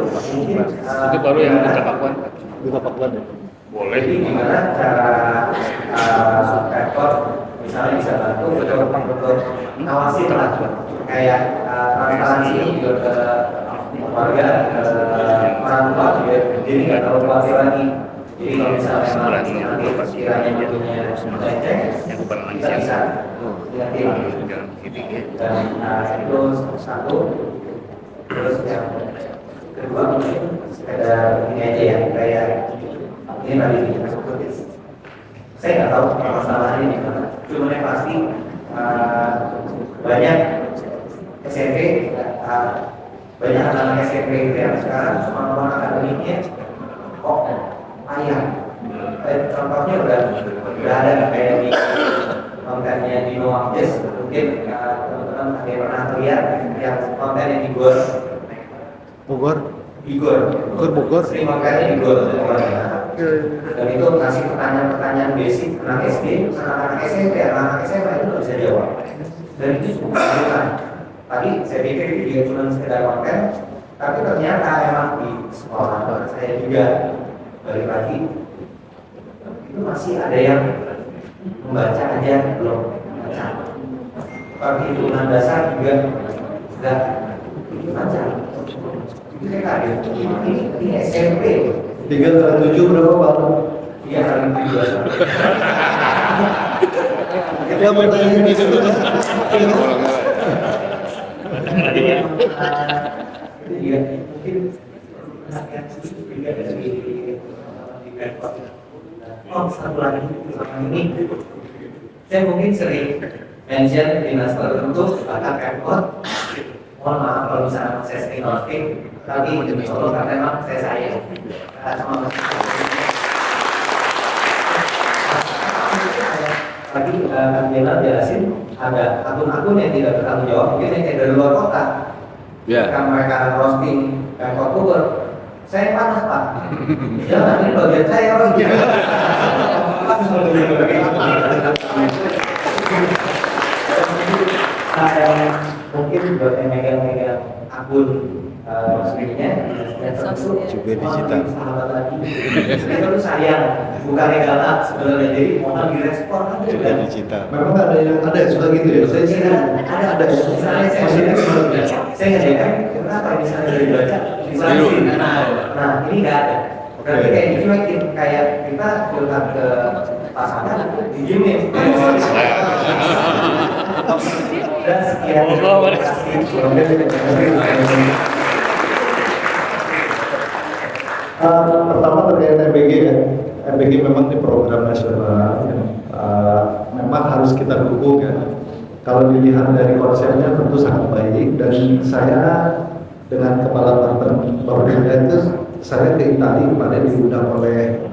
itu baru yang di Kapakuan. Di Kapakuan ya? Boleh. Jadi gimana cara rektor misalnya bisa bantu untuk ngawasin lah, kayak transparansi ini juga ke warga, ke orang tua juga, jadi nggak terlalu khawatir lagi. Jadi kalau misalnya nanti sekiranya butuhnya cek, kita bisa lihatin. Dan itu satu. Terus yang kedua mungkin sekedar ini aja ya, kayak ini tadi saya nggak tahu masalahnya di mana. Cuma yang pasti banyak SMP, banyak anak-anak SMP itu yang sekarang kemampuan akademiknya kok ayam. Contohnya udah ada kayak di kontennya di Noakdes, mungkin teman-teman ada yang pernah lihat yang konten yang di Bogor? Bogor. Sering kontennya di Gor. Dan itu kasih pertanyaan-pertanyaan basic anak SD, anak-anak SMP, anak-anak SMA itu nggak bisa jawab. Dan itu cukup kesulitan. Tadi saya pikir itu juga cuma sekedar konten, tapi ternyata emang di sekolah saya juga balik lagi itu masih ada yang membaca aja belum baca. Perhitungan dasar juga sudah baca. Itu saya kaget. Ini SMP. 3 kali 7 berapa Pak? 3 kali 7. Ya pertanyaan itu kan? Iya, mungkin juga dari Pemkot. Oh, satu lagi sama ini, saya mungkin sering mention dinas tertentu bahkan Pemkot. Mohon maaf kalau misalnya saya sering ngerti, tapi kalau karena memang saya sayang sama tadi Kang Jenal jelasin ada akun-akun yang tidak bertanggung jawab, mungkin yang dari luar kota. Ketika mereka roasting Pemkot Bogor, saya panas Pak. Jangan, ini bagian saya roasting. Mungkin buat yang megang akun resminya Juga digital. Itu sayang, bukan legal sebenarnya, jadi mohon direspon aja. Juga digital. Memang ada yang suka gitu ya. Saya sih ada misalnya saya nggak kenapa misalnya dari baca misalnya nah ini nggak ada. Berarti kayak dicuekin, kayak kita curhat ke pasangan dijumin. Dan sekian terima kasih. Pertama terkait MBG ya. MBG memang ini program nasional, memang harus kita dukung ya. Kalau dilihat dari konsepnya tentu sangat baik, dan saya dengan kepala Bapeda itu saya ke Italia kemarin diundang oleh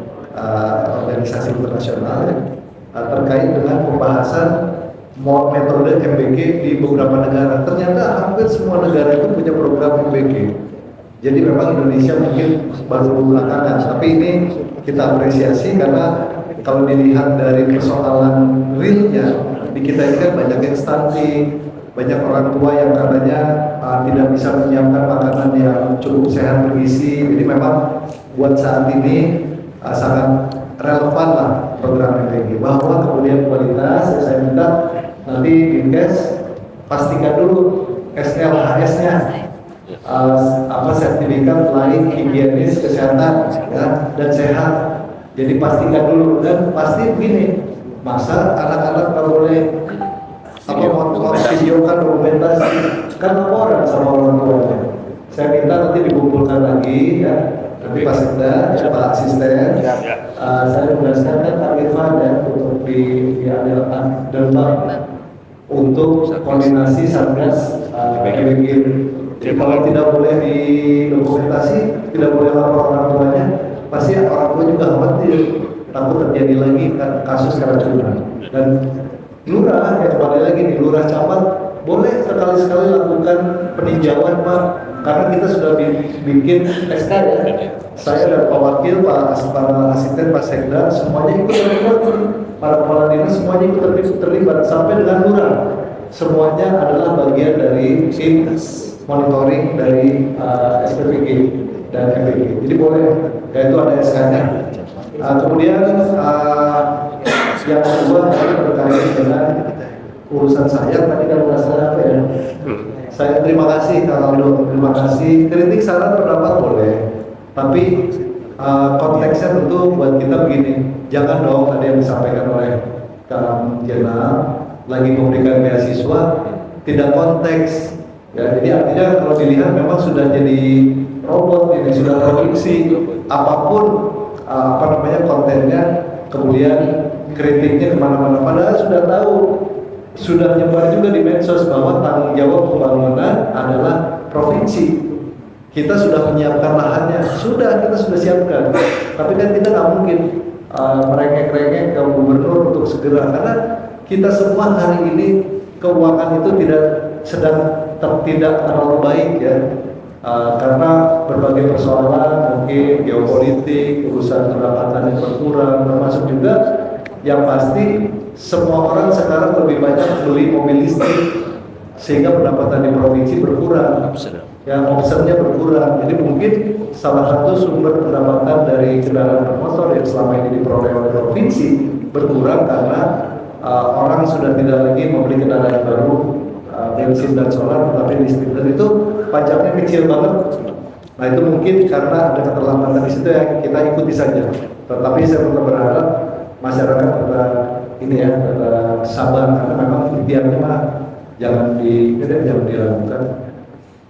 organisasi internasional ya, terkait dengan pembahasan metode MBG di beberapa negara. Ternyata hampir semua negara itu punya program MBG. Jadi memang Indonesia mungkin baru belakangan, tapi ini kita apresiasi karena kalau dilihat dari persoalan realnya di kita ini kan banyak yang stunting, banyak orang tua yang katanya tidak bisa menyiapkan makanan yang cukup sehat bergizi. Jadi memang buat saat ini sangat relevan lah program MBG. Bahwa kemudian kualitas, saya minta nanti Dinkes pastikan dulu SLHS-nya. sertifikat lain higienis kesehatan ya, dan sehat. Jadi pastikan dulu, dan pasti begini, masa anak-anak nggak boleh mau videokan dokumentasi, kan laporan sama orang tuanya. Saya minta nanti dikumpulkan lagi ya, nanti Pak Sekda, ya, Pak Asisten, saya menjelaskan kan Pak Irfan ya, untuk di Demak untuk koordinasi Satgas GBG. Jadi kalau tidak boleh didokumentasi, tidak boleh lapor orang tuanya, pasti orang tua juga khawatir takut terjadi lagi kasus keracunan. Dan lurah, ya kembali lagi nih, lurah camat boleh sekali-sekali lakukan peninjauan Pak, karena kita sudah bikin SK ya. Saya dan Pak Wakil, para asisten, Pak Sekda, semuanya ikut terlibat. Para kepala dinas semuanya ikut terlibat sampai dengan lurah. Semuanya adalah bagian dari tim monitoring dari SPPG dan MPG. Jadi boleh, yaitu ada SK-nya. Kemudian yang kedua tadi berkaitan dengan urusan saya, tadi kan masalah apa ya? Saya terima kasih Kak Aldo, terima kasih. Kritik, saran, pendapat boleh, tapi konteksnya tentu buat kita begini, jangan dong tadi yang disampaikan oleh Kang Jenal lagi memberikan beasiswa tidak konteks. Ya, jadi artinya kalau dilihat memang sudah jadi robot ini, sudah produksi apapun kontennya, kemudian kritiknya kemana-mana. Padahal sudah tahu, sudah nyebar juga di medsos bahwa tanggung jawab pembangunan adalah provinsi. Kita sudah menyiapkan lahannya, kita sudah siapkan. Tapi kan kita nggak mungkin merengek-rengek ke gubernur untuk segera, karena kita semua hari ini keuangan itu tidak terlalu baik ya. Karena berbagai persoalan, mungkin geopolitik, urusan pendapatan yang berkurang, termasuk juga yang pasti semua orang sekarang lebih banyak beli mobil listrik, sehingga pendapatan di provinsi berkurang, ya optionnya berkurang. Jadi mungkin salah satu sumber pendapatan dari kendaraan bermotor yang selama ini diperoleh oleh provinsi berkurang karena orang sudah tidak lagi membeli kendaraan baru bensin dan solar, tetapi listrik, dan itu pajaknya kecil banget. Nah itu mungkin karena ada keterlambatan di situ ya, kita ikuti saja. Tetapi saya tetap berharap masyarakat tetap sabar, karena memang ikhtiarnya mah jangan dilakukan.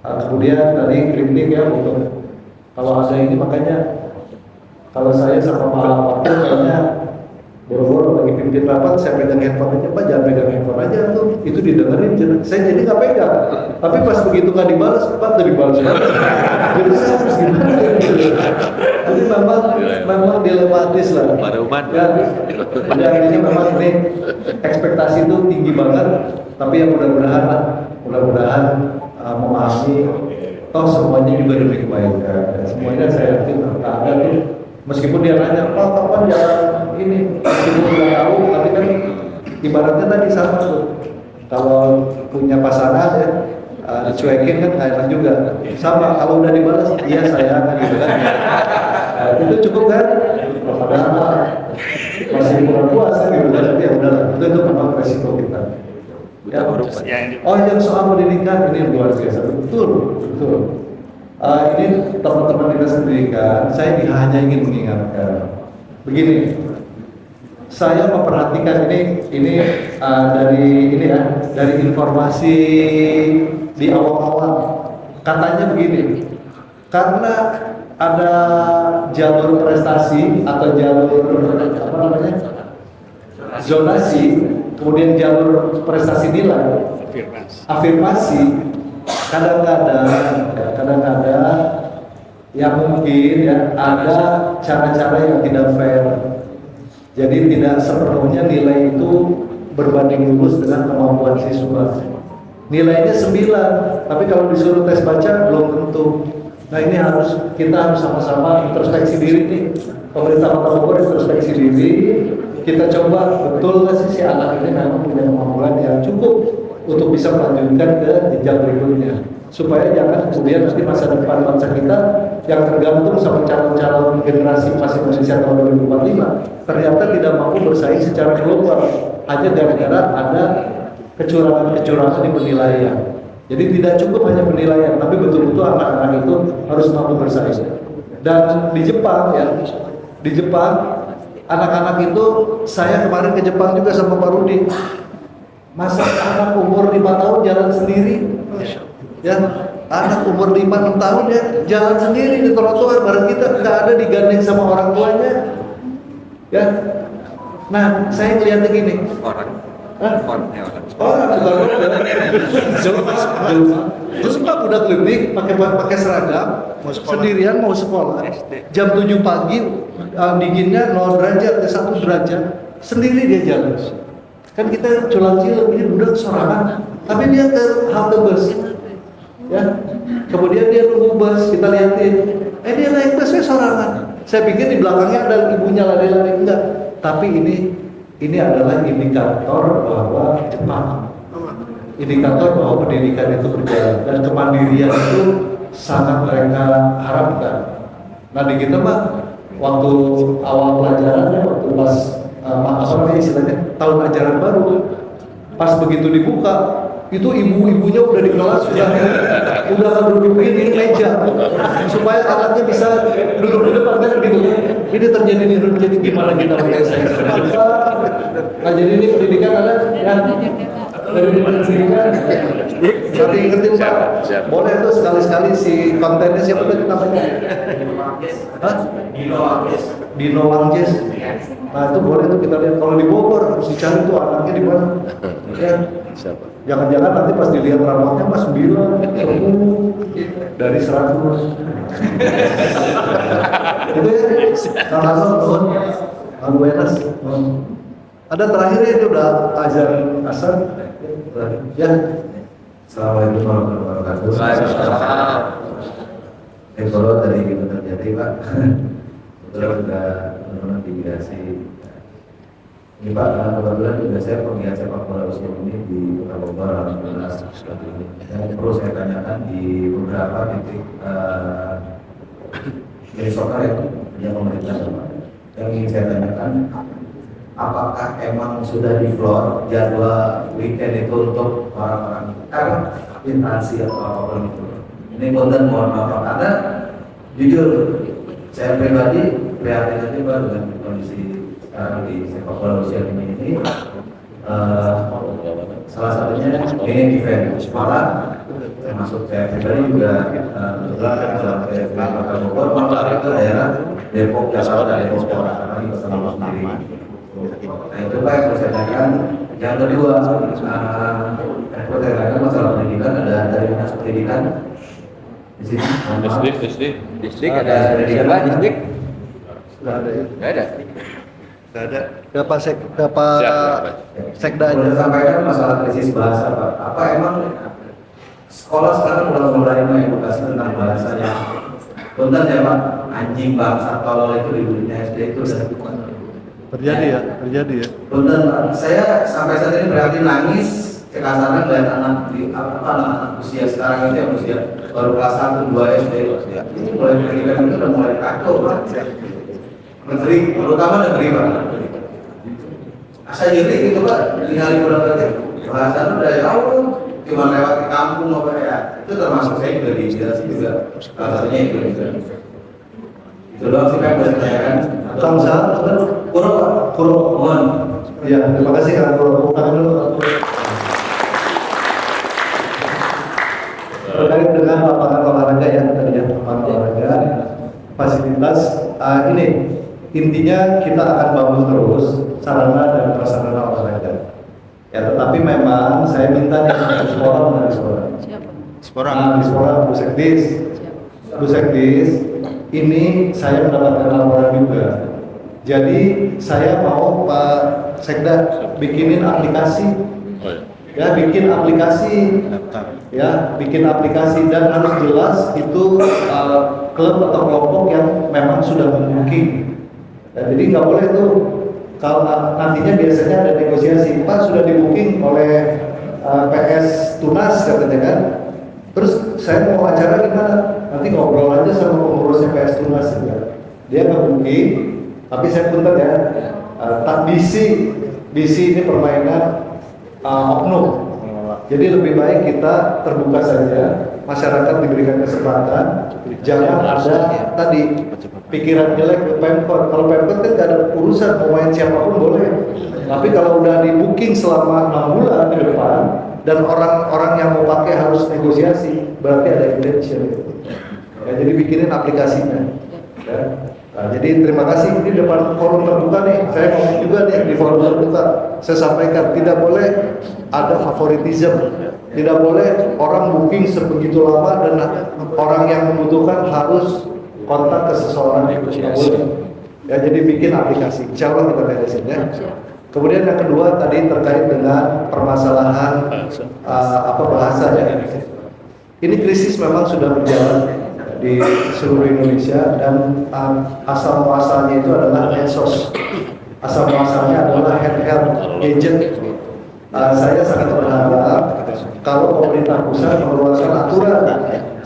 Kemudian tadi kritik ya, untuk kalau ada ini, makanya kalau saya sama Pak Wakil kayaknya boro-boro lagi pimpin rapat, saya pegang handphone aja, Pak jangan pegang handphone aja tuh, itu didengerin, saya jadi nggak pegang. Tapi pas begitu nggak dibalas, Pak udah dibalas. Jadi saya harus gimana gitu. Jadi memang dilematis lah. Ya, artinya memang ini ekspektasi itu tinggi banget, tapi ya mudah-mudahan memahami, toh semuanya juga demi kebaikan. Semuanya saya yakin ada tuh, meskipun dia nanya, Pak kapan jalan ini, meskipun udah tahu, tapi kan ibaratnya tadi sama tuh, kalau punya pasangan ya dicuekin kan nggak enak juga. Sama kalau udah dibalas, iya sayang gitu kan. Itu cukup kan? Padahal masih kurang puasa gitu kan, tapi ya udahlah, itu memang resiko kita. Ya, yang soal pendidikan ini luar biasa, betul. Ini teman-teman dinas pendidikan, saya hanya ingin mengingatkan begini. Saya memperhatikan ini dari informasi di awal-awal, katanya begini, karena ada jalur prestasi atau jalur zonasi, kemudian jalur prestasi nilai, afirmasi, kadang-kadang yang mungkin ya ada cara-cara yang tidak fair. Jadi tidak sepenuhnya nilai itu berbanding lurus dengan kemampuan siswa. Nilainya 9, tapi kalau disuruh tes baca belum tentu. Nah ini kita harus sama-sama introspeksi diri nih. Pemerintah Kota Bogor introspeksi diri. Kita coba betul nggak sih si anak ini memang punya kemampuan yang cukup untuk bisa melanjutkan ke jenjang berikutnya. Supaya jangan kemudian nanti masa depan bangsa kita yang tergantung sama calon-calon generasi Mas Indonesia tahun 2045 ternyata tidak mampu bersaing secara global hanya gara-gara ada kecurangan di penilaian. Jadi tidak cukup hanya penilaian, tapi betul-betul anak-anak itu harus mampu bersaing. Dan di Jepang ya, di Jepang anak-anak itu, saya kemarin ke Jepang juga sama Pak Rudi. Masa anak umur 5 tahun jalan sendiri? Ya, anak umur 5-6 tahun ya jalan sendiri di trotoar bareng kita, nggak ada digandeng sama orang tuanya. Ya, nah saya ngeliatnya gini. Orang terus Pak udah klinik pakai seragam sendirian mau sekolah jam 7 pagi, dinginnya 0 derajat ke 1 derajat sendiri dia jalan. Kan kita culang cilok ini duduk sorangan, tapi dia ke halte bus ya, kemudian dia nunggu bus, kita liatin dia naik busnya sorangan. Saya pikir di belakangnya ada ibunya lari-lari, enggak, tapi ini adalah indikator bahwa Jepang, indikator bahwa pendidikan itu berjalan dan kemandirian itu sangat mereka harapkan. Nah di kita mah waktu awal pelajaran, waktu pas apa namanya istilahnya tahun ajaran baru, pas begitu dibuka itu ibu-ibunya udah di kelas udah dudukin ini meja supaya anaknya bisa duduk di depan kan gitu. Ini terjadi gimana kita menyelesaikan? Nah jadi ini pendidikan ada ya dari pendidikan. Ngerti Pak? Boleh tuh sekali-sekali si kontennya siapa tadi namanya? Hah? Dino Wangjes. Nah itu boleh tuh kita lihat. Kalau di Bogor harus dicari tuh anaknya di mana. Ya. Jangan-jangan nanti pas dilihat rapotnya Mas 9 dari 100. Itu ya. Tahun Buenas. Ada terakhir ini udah azan asar. Ya. Assalamualaikum warahmatullahi wabarakatuh. Waalaikumsalam. Kalau dari kita terjadi Pak, kebetulan sudah teman-teman digrasi. Ini Pak, kebetulan juga saya penggiat sepak bola usia ini di Kota Bogor, alhamdulillah seperti ini. Dan perlu saya tanyakan di beberapa titik dari soccer yang pemerintah Pak. Yang ingin saya tanyakan, apakah emang sudah di floor jadwal weekend itu untuk orang-orang instansi atau apapun itu? Ini konten mohon maaf karena jujur saya pribadi prihatin juga dengan kondisi sekarang di sepak bola usia ini. Salah satunya ini event malah termasuk saya pribadi juga dalam Kota Bogor malah itu daerah Depok, Jakarta, Depok, Jakarta di Kota Bogor sendiri. Nah itu Pak yang saya tanyakan. Yang kedua, saya tanyakan masalah pendidikan, ada dari dinas pendidikan di sini. Distrik ada siapa? Distrik? Nggak ada ya? Nggak ada. Nggak ada. Berapa sekda Sudah aja. sampaikan masalah krisis bahasa Pak. Apa emang sekolah sekarang mulai mengedukasi tentang bahasanya? Punten ya Pak, anjing bangsa tolol itu di dunia SD itu sudah Terjadi ya. Punten Pak, saya sampai saat ini berarti nangis kekasaran dan anak usia sekarang itu yang usia baru kelas 1, 2 SD ini mulai pendidikan itu udah mulai kacau Pak. Menteri, terutama negeri Pak. Asal jadi gitu Pak, tinggal di berbagai bahasa itu dari awal cuma lewat di kampung apa ya, itu termasuk saya juga di inspirasi juga salah satunya itu doang sih Pak yang boleh ditanyakan. Kang Saan, Kuro Pak, mohon. Iya, terima kasih Kang Kuro. Terkait dengan lapangan olahraga ya, tadi ya, lapangan olahraga, fasilitas ini intinya kita akan bangun terus sarana dan prasarana olahraga. Ya, tetapi memang saya minta nih sekolah di sekolah Bu Sekdis, ini saya mendapatkan laporan juga. Jadi saya mau Pak Sekda bikinin aplikasi, ya bikin aplikasi, dan harus jelas itu klub atau kelompok yang memang sudah membooking. Ya, jadi nggak boleh tuh kalau nantinya biasanya ada negosiasi, Pak sudah di booking oleh PS Tunas katanya kan. Terus saya mau acara gimana? Nanti ngobrol aja sama pengurusnya PS Tunas ya. Dia nggak booking, tapi saya punten ya. BC ini permainan oknum. Jadi lebih baik kita terbuka saja, masyarakat diberikan kesempatan, jangan ada tadi pikiran jelek ke Pemkot. Kalau Pemkot kan gak ada urusan, mau main siapapun boleh. Tapi kalau udah di booking selama 6 bulan ke depan dan orang-orang yang mau pakai harus negosiasi, berarti ada intention. Ya, jadi bikinin aplikasinya. Ya. Nah, jadi terima kasih, ini depan forum terbuka nih, saya ngomong juga nih di forum terbuka, saya sampaikan tidak boleh ada favoritism, tidak boleh orang booking sebegitu lama dan orang yang membutuhkan harus kontak ke seseorang yang boleh. Ya, jadi bikin aplikasi, insya Allah kita beresin ya. Kemudian yang kedua tadi terkait dengan permasalahan bahasa ya. Ini krisis memang sudah berjalan di seluruh Indonesia dan asal muasalnya itu adalah medsos. Asal muasalnya adalah handheld gadget. Saya sangat berharap kalau pemerintah pusat mengeluarkan aturan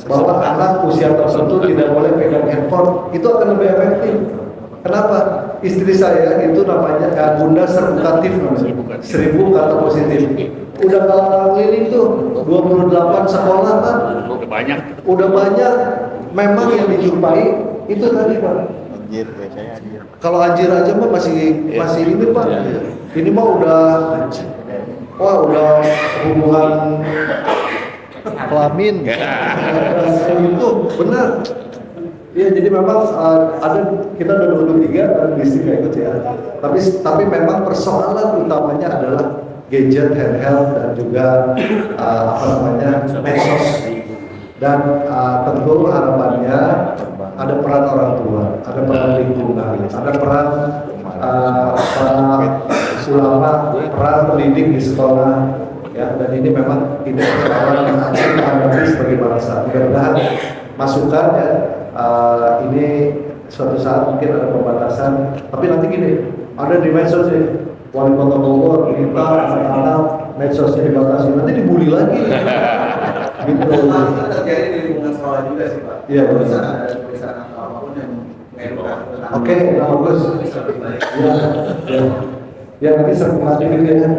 bahwa anak usia tertentu tidak boleh pegang handphone, itu akan lebih efektif. Kenapa? Istri saya itu namanya Bunda Serbukatif, 1000 kata positif. Udah kalangan keliling tuh 28 sekolah kan? Udah banyak. Memang yang dijumpai itu tadi Pak. Anjir, biasanya anjir. Kalau anjir aja mah masih ini Pak. Ini mah udah hubungan kelamin. Itu benar. Iya, jadi memang ada kita udah 23 dan listrik nggak ikut ya. Tapi memang persoalan utamanya adalah gadget, handheld dan juga medsos. Dan tentu harapannya ada peran orang tua, ada peran lingkungan, ada peran para ulama, peran pendidik di sekolah, ya. Dan ini memang tidak persoalan yang harus kita hadapi sebagai bangsa. Mudah-mudahan masukan ya, ini suatu saat mungkin ada pembatasan, tapi nanti gini, ada di medsos ya, wali kota Bogor minta anak-anak medsosnya dibatasi, nanti dibully lagi. Gitu. Terjadi di lingkungan sekolah juga sih Pak. Iya, benar. Ada tulisan atau apapun yang mengedukasi. Oke, bagus. Ya, nanti sertifikat itu ya.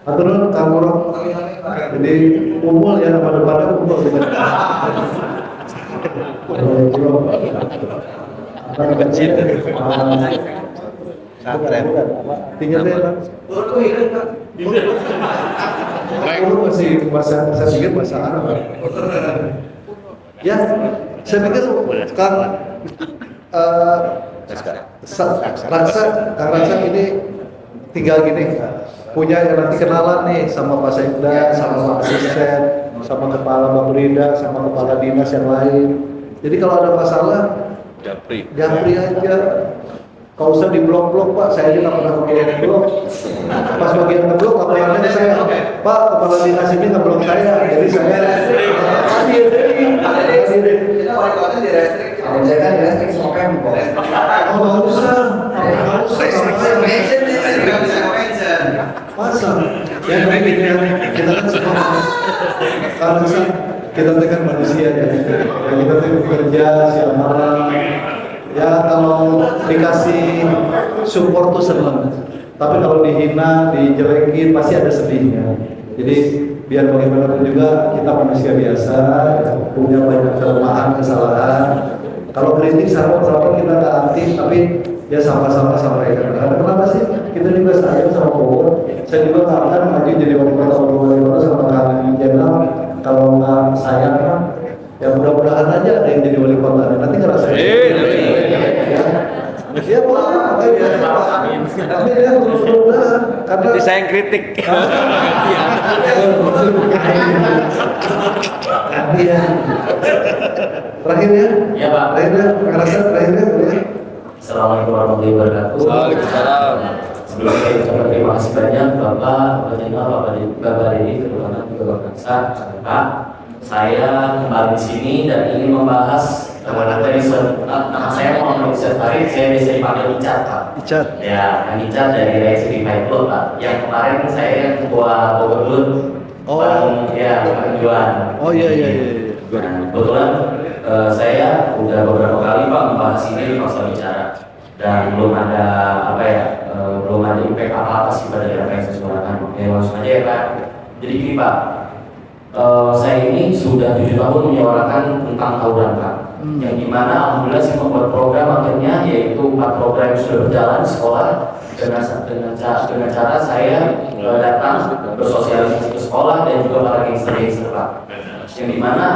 Atau dulu Kangurok. Jadi kumpul ya, pada kumpul. Kecil. Tinggal deh. Aku masih saya pikir bahasa Arab. Ya, saya pikir Kang Raksa ini tinggal gini, punya nanti kenalan nih sama Pak Sekda, sama Pak Asisten, sama Kepala Bapeda, sama Kepala Dinas yang lain. Jadi kalau ada masalah, japri aja. Kalau usah di blok-blok Pak, saya juga nggak pernah pakai blok. Pas bagian ngeblok, laporannya saya, Pak Kepala Dinas ini ngeblok saya, jadi saya hadir. Kita wali kota di restrik. Kalau saya kan listrik semua Pemkot. Nggak usah. Masa? Ya tapi kita kan semua karena kita kan manusia ya. Kita tuh bekerja siang malam. Ya kalau dikasih support tuh seneng. Tapi kalau dihina, dijelekin pasti ada sedihnya. Jadi biar bagaimanapun juga kita manusia biasa, punya banyak kelemahan, kesalahan. Kalau kritik saran kita nggak anti, tapi ya sama-sama sampaikan. Karena kenapa sih? Kita juga sayang sama Bogor. Saya juga nggak akan maju jadi wali kota Bogor sama Kang Jenderal kalau nggak sayang kan. Ya mudah-mudahan aja ada yang jadi wali kota. Nanti ngerasain. Ya boleh, tapi dia mudah-mudahan karena Nanti saya yang kritik. Iya. Terakhir ya? Iya Pak. Terakhirnya boleh. Assalamualaikum warahmatullahi wabarakatuh. Waalaikumsalam. Sebelumnya saya ucapkan terima kasih banyak Bapak Jenderal, Bapak Dedi, Ketua juga Bapak Besar, Pak. Saya kembali di sini dan ingin membahas nama saya Muhammad Icat Farid, saya bisa dipanggil Icat Pak. Icat. Ya, Kang Icat dari Reaksi Club Pak. Yang kemarin saya ketua Bogor Dut. Ya, Bang Juan. Oh iya. Nah, kebetulan saya udah beberapa kali Pak membahas ini di masa bicara dan belum ada ada impact apa sih pada apa yang saya suarakan. Oke, langsung aja ya Pak. Jadi gini Pak, saya ini sudah 7 tahun menyuarakan tentang tawuran Pak. Yang dimana alhamdulillah saya membuat program akhirnya, yaitu 4 program yang sudah berjalan di sekolah dengan cara saya datang bersosialisasi ke sekolah dan juga para gangster-gangster Pak. Yang dimana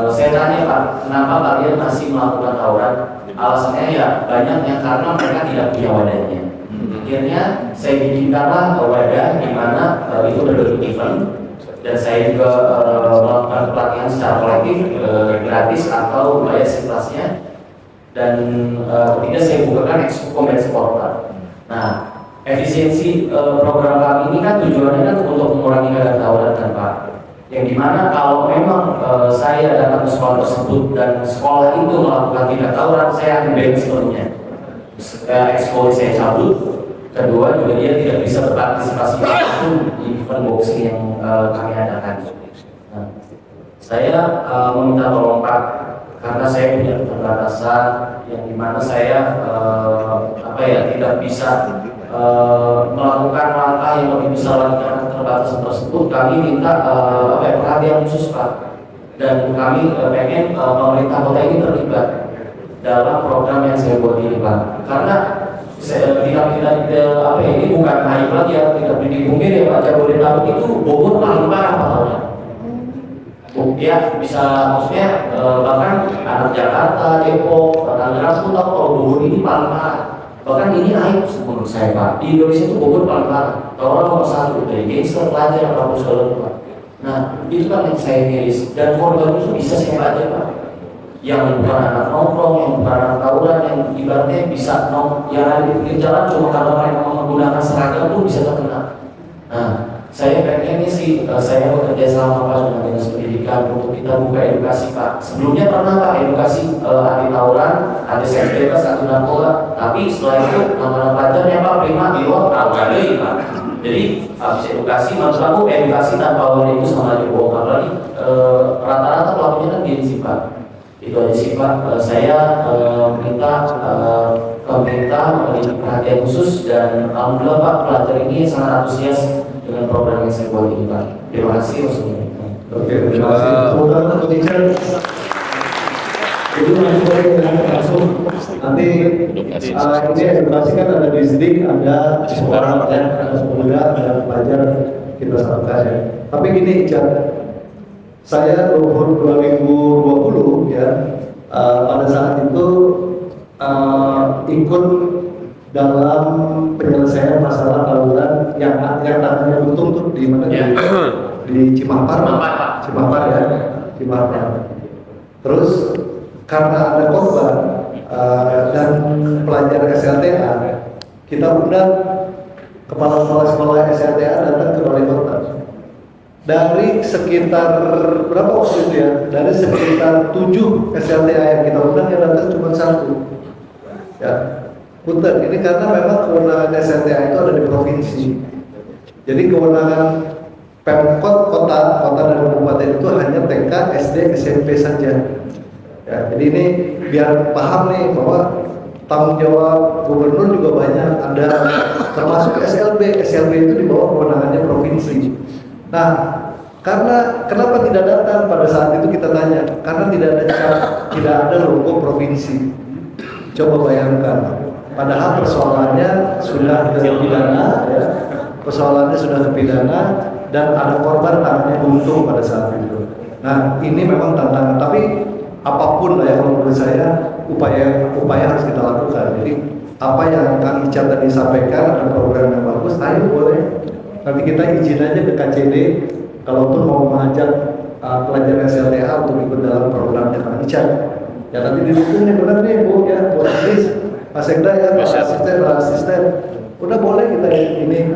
saya tanya Pak, kenapa kalian masih melakukan tawuran? Alasannya ya banyaknya, karena mereka tidak punya wadahnya. Akhirnya saya bikinkanlah wadah di mana itu berbentuk event, dan saya juga melakukan pelatihan secara kolektif gratis atau bayar sekelasnya. Dan ketiga saya bukakan Expo Combat Sport Pak. Nah, efisiensi program kami ini kan tujuannya kan untuk mengurangi keadaan tawuran kan Pak. Yang dimana kalau memang saya datang ke sekolah tersebut dan sekolah itu melakukan tindak tawuran, saya akan ban sepenuhnya. Expo saya cabut. Kedua juga dia tidak bisa berpartisipasi di event boxing yang kami adakan. Nah, saya meminta tolong Pak, karena saya punya keterbatasan yang dimana saya tidak bisa melakukan langkah yang lebih besar lagi karena keterbatasan tersebut. Kami minta perhatian khusus Pak, dan kami pengen pemerintah kota ini terlibat dalam program yang saya buat ini Pak. Karena ini bukan hanya lagi ya, tidak dipungkir ya Pak, Jabodetabek itu Bogor paling parah Pak tahunnya. Ya bisa maksudnya bahkan anak Jakarta, Depok, Tangerang pun tahu kalau Bogor ini paling parah. Bahkan ini aib menurut saya Pak, di Indonesia itu Bogor paling parah. Orang nomor 1 dari gangster, pelajar, apapun segala Pak. Nah itu kan yang saya miris, dan korban itu bisa saya baca Pak. Yang bukan anak nongkrong, yang bukan anak tawuran, yang ibaratnya bisa yang ada di pinggir jalan cuma karena mereka menggunakan seragam pun bisa terkena. Nah, saya pengen ini sih, saya bekerja sama Pak dengan Dinas Pendidikan untuk kita buka edukasi Pak. Sebelumnya pernah Pak edukasi anti tawuran, anti seks bebas, anti narkoba, tapi setelah itu nama-nama pelajarnya Pak prima di luar tawuran lagi Pak. Jadi habis edukasi, maksud aku edukasi tanpa tawuran itu sama aja bohong. Apalagi rata-rata pelakunya kan gengsi Pak. Itu aja sih Pak, saya minta pemerintah memiliki perhatian khusus, dan alhamdulillah Pak pelajar ini sangat antusias dengan program yang saya buat ini Pak. Terima kasih. Oke, terima kasih. Semoga untuk teacher itu masih boleh langsung nanti ini edukasi kan ada distrik, ada sekolah, ada pemuda, ada pelajar kita satukan ya. Tapi gini Ica, saya 2020 ya pada saat itu ikut dalam penyelesaian masalah tawuran yang namanya untung tuh di mana di Cimampar ya, Cimampar. Terus karena ada korban dan pelajar SLTA, kita undang kepala sekolah SLTA datang ke Balai Kota. Dari sekitar berapa waktu itu ya? Dari sekitar 7 SLTA yang kita undang, yang datang cuma 1. Ya, punten. Ini karena memang kewenangan SLTA itu ada di provinsi. Jadi kewenangan Pemkot kota dan kabupaten itu hanya TK, SD, SMP saja. Ya, jadi ini biar paham nih bahwa tanggung jawab gubernur juga banyak, ada termasuk SLB itu di bawah kewenangannya provinsi. Nah, karena kenapa tidak datang pada saat itu kita tanya, karena tidak ada logo provinsi. Coba bayangkan, padahal persoalannya sudah terpidana, ya, persoalannya sudah terpidana dan ada korban tangannya buntung pada saat itu. Nah, ini memang tantangan. Tapi apapun lah ya, kalau menurut saya upaya harus kita lakukan. Jadi apa yang kami tadi sampaikan, ada program yang bagus, ayo boleh. Nanti kita izin aja ke KCD, kalaupun mau mengajak pelajar SLTA untuk ikut dalam programnya Kang Ican. Ya nanti didukung nih, benar nih Bu ya, Bu Andris, Pak Sekda ya, Pak Asisten. Udah boleh kita ini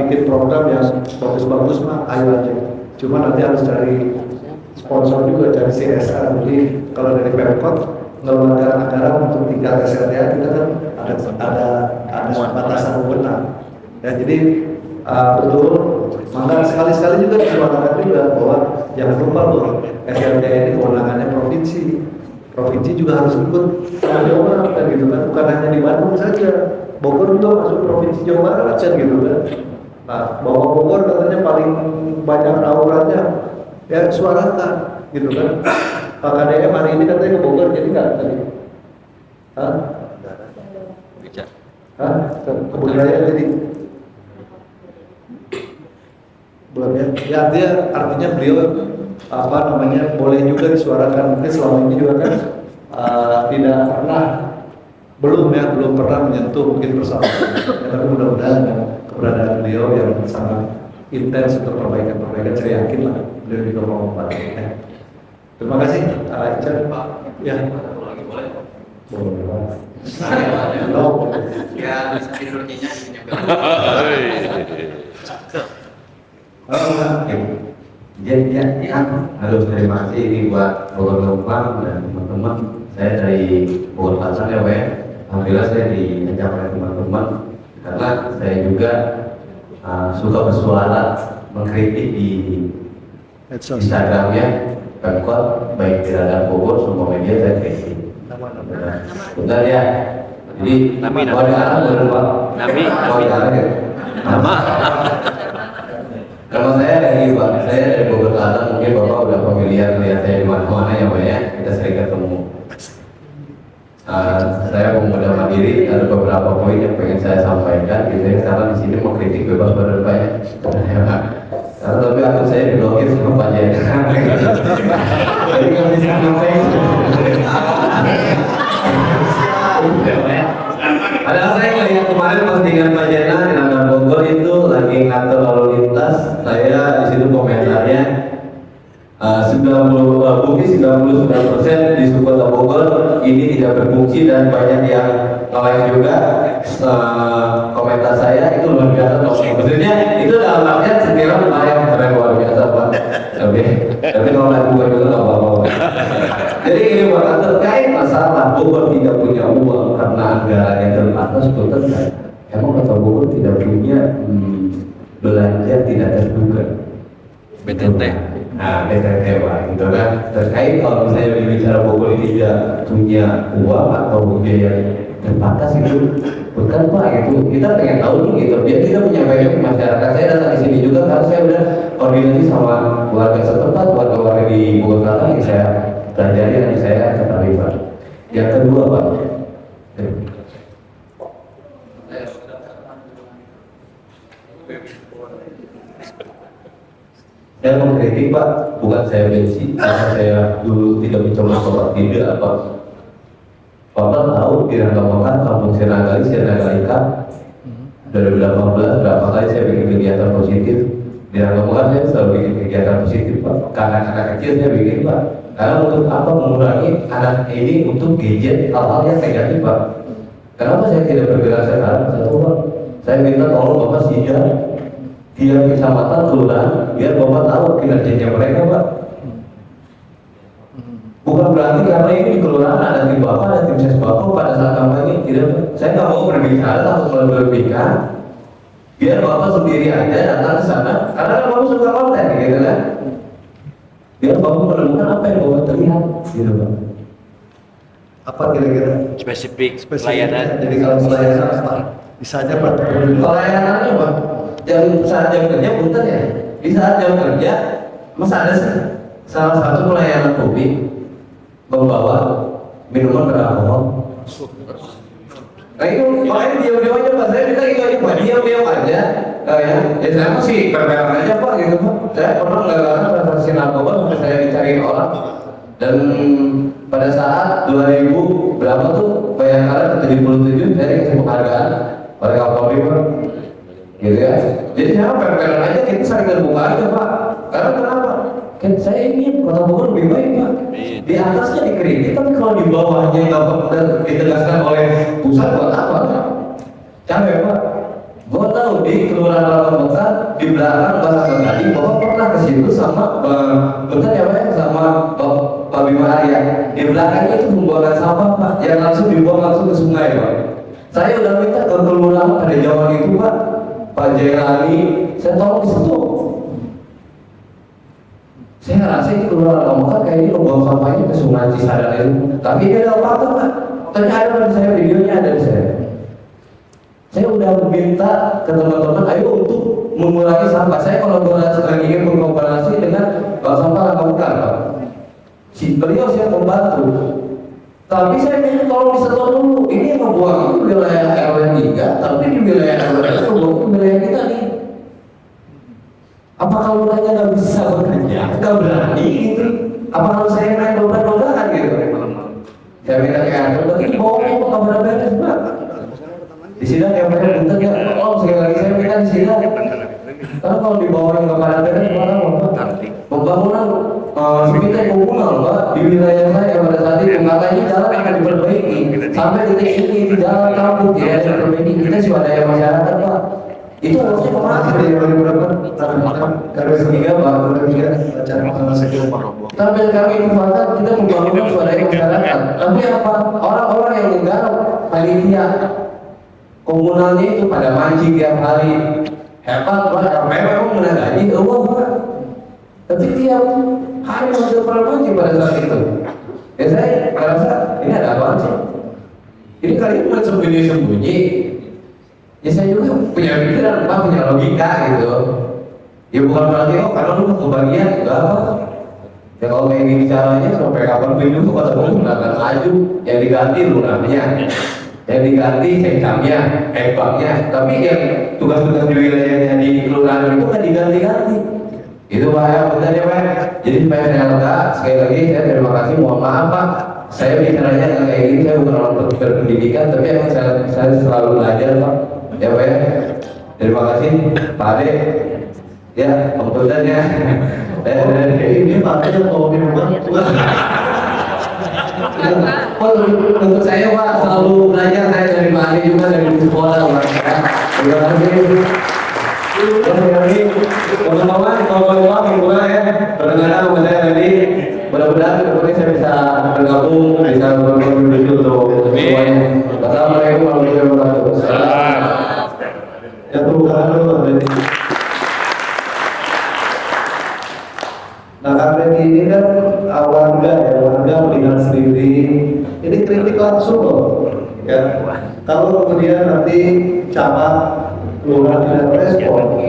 bikin program yang bagus-bagus mah, ayo aja. Cuma nanti harus cari sponsor juga, cari CSR. Jadi kalau dari Pemkot ngeluarkan anggaran untuk tingkat SLTA, kita kan ada batasan wewenang. Ya jadi betul, maka sekali-sekali juga disuarakan juga bahwa jangan lupa loh, SLTA ini kewenangannya provinsi. Provinsi juga harus ikut tanggung jawab kan gitu kan, bukan hanya di Bandung saja. Bogor itu masuk provinsi Jawa Barat kan gitu kan. Nah, bahwa Bogor katanya paling banyak tawurannya, ya suarakan gitu kan. Pak KDM hari ini katanya ke Bogor, jadi nggak tadi? Hah? Hah? Kebudayaan jadi? Belum ya? Ya artinya beliau apa namanya boleh juga disuarakan, mungkin selama ini juga kan tidak pernah belum pernah menyentuh mungkin persoalan. Ya, tapi mudah-mudahan dengan keberadaan beliau yang sangat intens untuk perbaikan, saya yakin lah beliau juga mau membantu. Ya. Terima kasih, Ica. Ya. Boleh. Ya, intronya ini Ya, halo, terima kasih ini buat Bogor Numpang dan teman-teman. Saya dari Bogor Selatan ya Pak ya. Alhamdulillah saya diajak oleh teman-teman karena saya juga suka bersuara mengkritik di Instagramnya Pemkot, baik di Radar Bogor semua media saya kritik. Benar ya. Jadi Nami. Nama saya dari Pak, saya dari Bogor Selatan, mungkin Bapak udah familiar lihat saya di mana-mana ya Pak ya, kita sering ketemu. Saya pemuda mandiri, ada beberapa poin yang pengen saya sampaikan, gitu ya, karena di sini mau kritik bebas pada Pak ya. Karena tapi akun saya diblokir sama Pak Jaya. Jadi kalau bisa ngapain? Padahal saya ngelihat kemarin postingan Pak Jena di Radar Bogor itu lagi ngatur lalu lintas, saya di situ komentarnya 99% di Kota Bogor ini tidak berfungsi dan banyak yang nge-like juga. Komentar saya itu luar biasa. Maksudnya itu dalam artian sekiranya yang keren luar biasa Pak. Tapi kalau like bukan juga nggak apa-apa. Jadi ini Pak, terkait masalah Bogor tidak punya uang karena anggaran yang terbatas, betul kan? Emang Kota Bogor tidak punya belanja tidak terduga. BTT. Nah, BTT Pak, gitu kan. Terkait kalau misalnya berbicara Bogor ini tidak punya uang atau biaya terbatas itu, bukan Pak gitu. Kita pengen tahu nih gitu. Biar kita menyampaikan ke masyarakat. Saya datang di sini juga karena saya udah koordinasi sama warga setempat, warga-warga di Bogor Selatan yang saya pelajari dan saya ketahui Pak. Yang kedua Pak, saya mengkritik Pak, bukan saya benci, karena saya dulu tidak mencoba sholat tidak apa. Bapak tahu di Rangkamangan, Kampung Sirnagali, Sirnagali Cup 2018 berapa kali saya bikin kegiatan positif. Di Rangkamangan saya selalu bikin kegiatan positif Pak. Karena anak kecil saya bikin Pak. Karena untuk apa mengurangi anak ini untuk gadget hal-hal yang negatif Pak. Kenapa saya tidak bergerak sekarang? Satu Pak, saya minta tolong Bapak sidang tiap kecamatan kelurahan biar Bapak tahu kinerjanya mereka Pak. Bukan berarti karena ini di kelurahan ada tim Bapak, ada tim ses Bapak pada saat kampanye tidak. Saya nggak mau berbicara atau berbicara. Biar Bapak sendiri aja datang ke sana karena kan Bapak suka konten gitu kan. Biar Bapak menemukan apa yang Bapak terlihat gitu Pak. Apa kira-kira Spesifik pelayanan. Jadi kalau pelayanan apa? Bisa aja Pak. Pelayanannya Pak, saat jam kerja punten ya. Di saat jam kerja, masa ada salah satu pelayanan publik membawa minuman beralkohol. Nah itu makanya diam-diam aja Pak, saya minta itu aja Pak, diam-diam aja. Ya saya masih berperan aja Pak gitu Pak. Saya pernah melakukan transaksi narkoba sampai saya dicariin orang. Dan pada saat 2000 berapa tuh Bayangkara 77 saya dikasih penghargaan oleh Kapolri Pak. Gitu ya. Jadi saya berperan aja, kita saling terbuka aja Pak. Karena kenapa? Kan saya ingin Kota Bogor lebih baik Pak. Di atasnya dikritik, tapi kalau di bawahnya nggak ditegaskan oleh pusat buat apa Pak? Capek Pak. Gua tahu di Kelurahan Rangkamangan di belakang Pasar tadi Bapak pernah ke situ sama bentar ya Pak sama Pak Bima Arya. Di belakangnya itu pembuangan sampah Pak, yang langsung dibuang langsung ke sungai Pak. Saya udah minta ke kelurahan pada zaman itu Pak, Pak Jailani, saya tolong di situ. Saya rasa itu Kelurahan Rangkamangan kayak ini buang sampahnya ke sungai Cisadane itu. Tapi ini ada apa Pak? Tanya ada di saya, videonya ada di saya. Saya udah minta ke teman-teman, ayo untuk mengurangi sampah. Saya kolaborasi lagi ingin berkolaborasi dengan Bank Sampah Lamongan, Pak. Beliau siap membantu. Tapi saya minta tolong disetor dulu. Ini yang membuang itu wilayah RW 3, tapi di wilayah RW 3 itu wilayah kita nih. Apa kalau mereka nggak bisa bekerja, nggak berani gitu? Apa harus saya main dobrak-dobrakan gitu? Saya minta ke RW, tapi di bawah itu nggak beres Pak. Di sini yang mereka minta ya, oh sekali lagi saya minta di sini. Karena kalau di bawah yang nggak pada beres, pembangunan sekitar komunal Pak di wilayah saya pada saat itu katanya jalan akan diperbaiki sampai detik ini di jalan kampung tidak ada diperbaiki. Kita swadaya masyarakat Pak, itu harusnya pemakai Dari yang berapa? RW 3 Pak. Sampai kami infakkan kita membangun swadaya masyarakat, tapi apa orang-orang yang menggarap panitia komunalnya itu pada mancing tiap hari hebat Pak, memang menangani uang Pak, tapi tiap hari masih pernah mancing pada saat itu. Ya saya merasa ini ada apa sih? Ini kali ini sembunyi-sembunyi. Ya saya juga punya pikiran, Pak, punya logika gitu. Ya bukan berarti oh karena lu kebagian, enggak apa. Ya kalau kayak gini caranya sampai kapan pun juga kota Bogor nggak akan maju. Yang diganti lunarnya, yang diganti sekcamnya, ekbangnya. Tapi yang tugas-tugas di wilayahnya di kelurahan itu nggak diganti-ganti. Itu Pak ya, benar ya Pak. Jadi supaya saya lega, sekali lagi saya terima kasih, mohon maaf Pak. Saya bicaranya nggak kayak gini, saya bukan orang berpendidikan, tapi emang saya selalu belajar Pak. Ya Pak ya. Terima kasih Pak Ade. Ya, kemudian ya. Ini Pak Ade mau minuman. Oh, untuk saya Pak selalu belajar, saya dari Pak Ade juga dari sekolah Pak. Terima kasih. Teman-teman, kalau himpunan ya, berdengaran sama saya tadi. Mudah-mudahan kedepannya saya bisa bergabung, bisa berkontribusi untuk semuanya. Assalamualaikum warahmatullahi wabarakatuh. Ya perubahan dulu Pak. Nah karena ini kan warga melihat sendiri, ini kritik langsung loh. Ya, kalau kemudian nanti camat lurah tidak respon,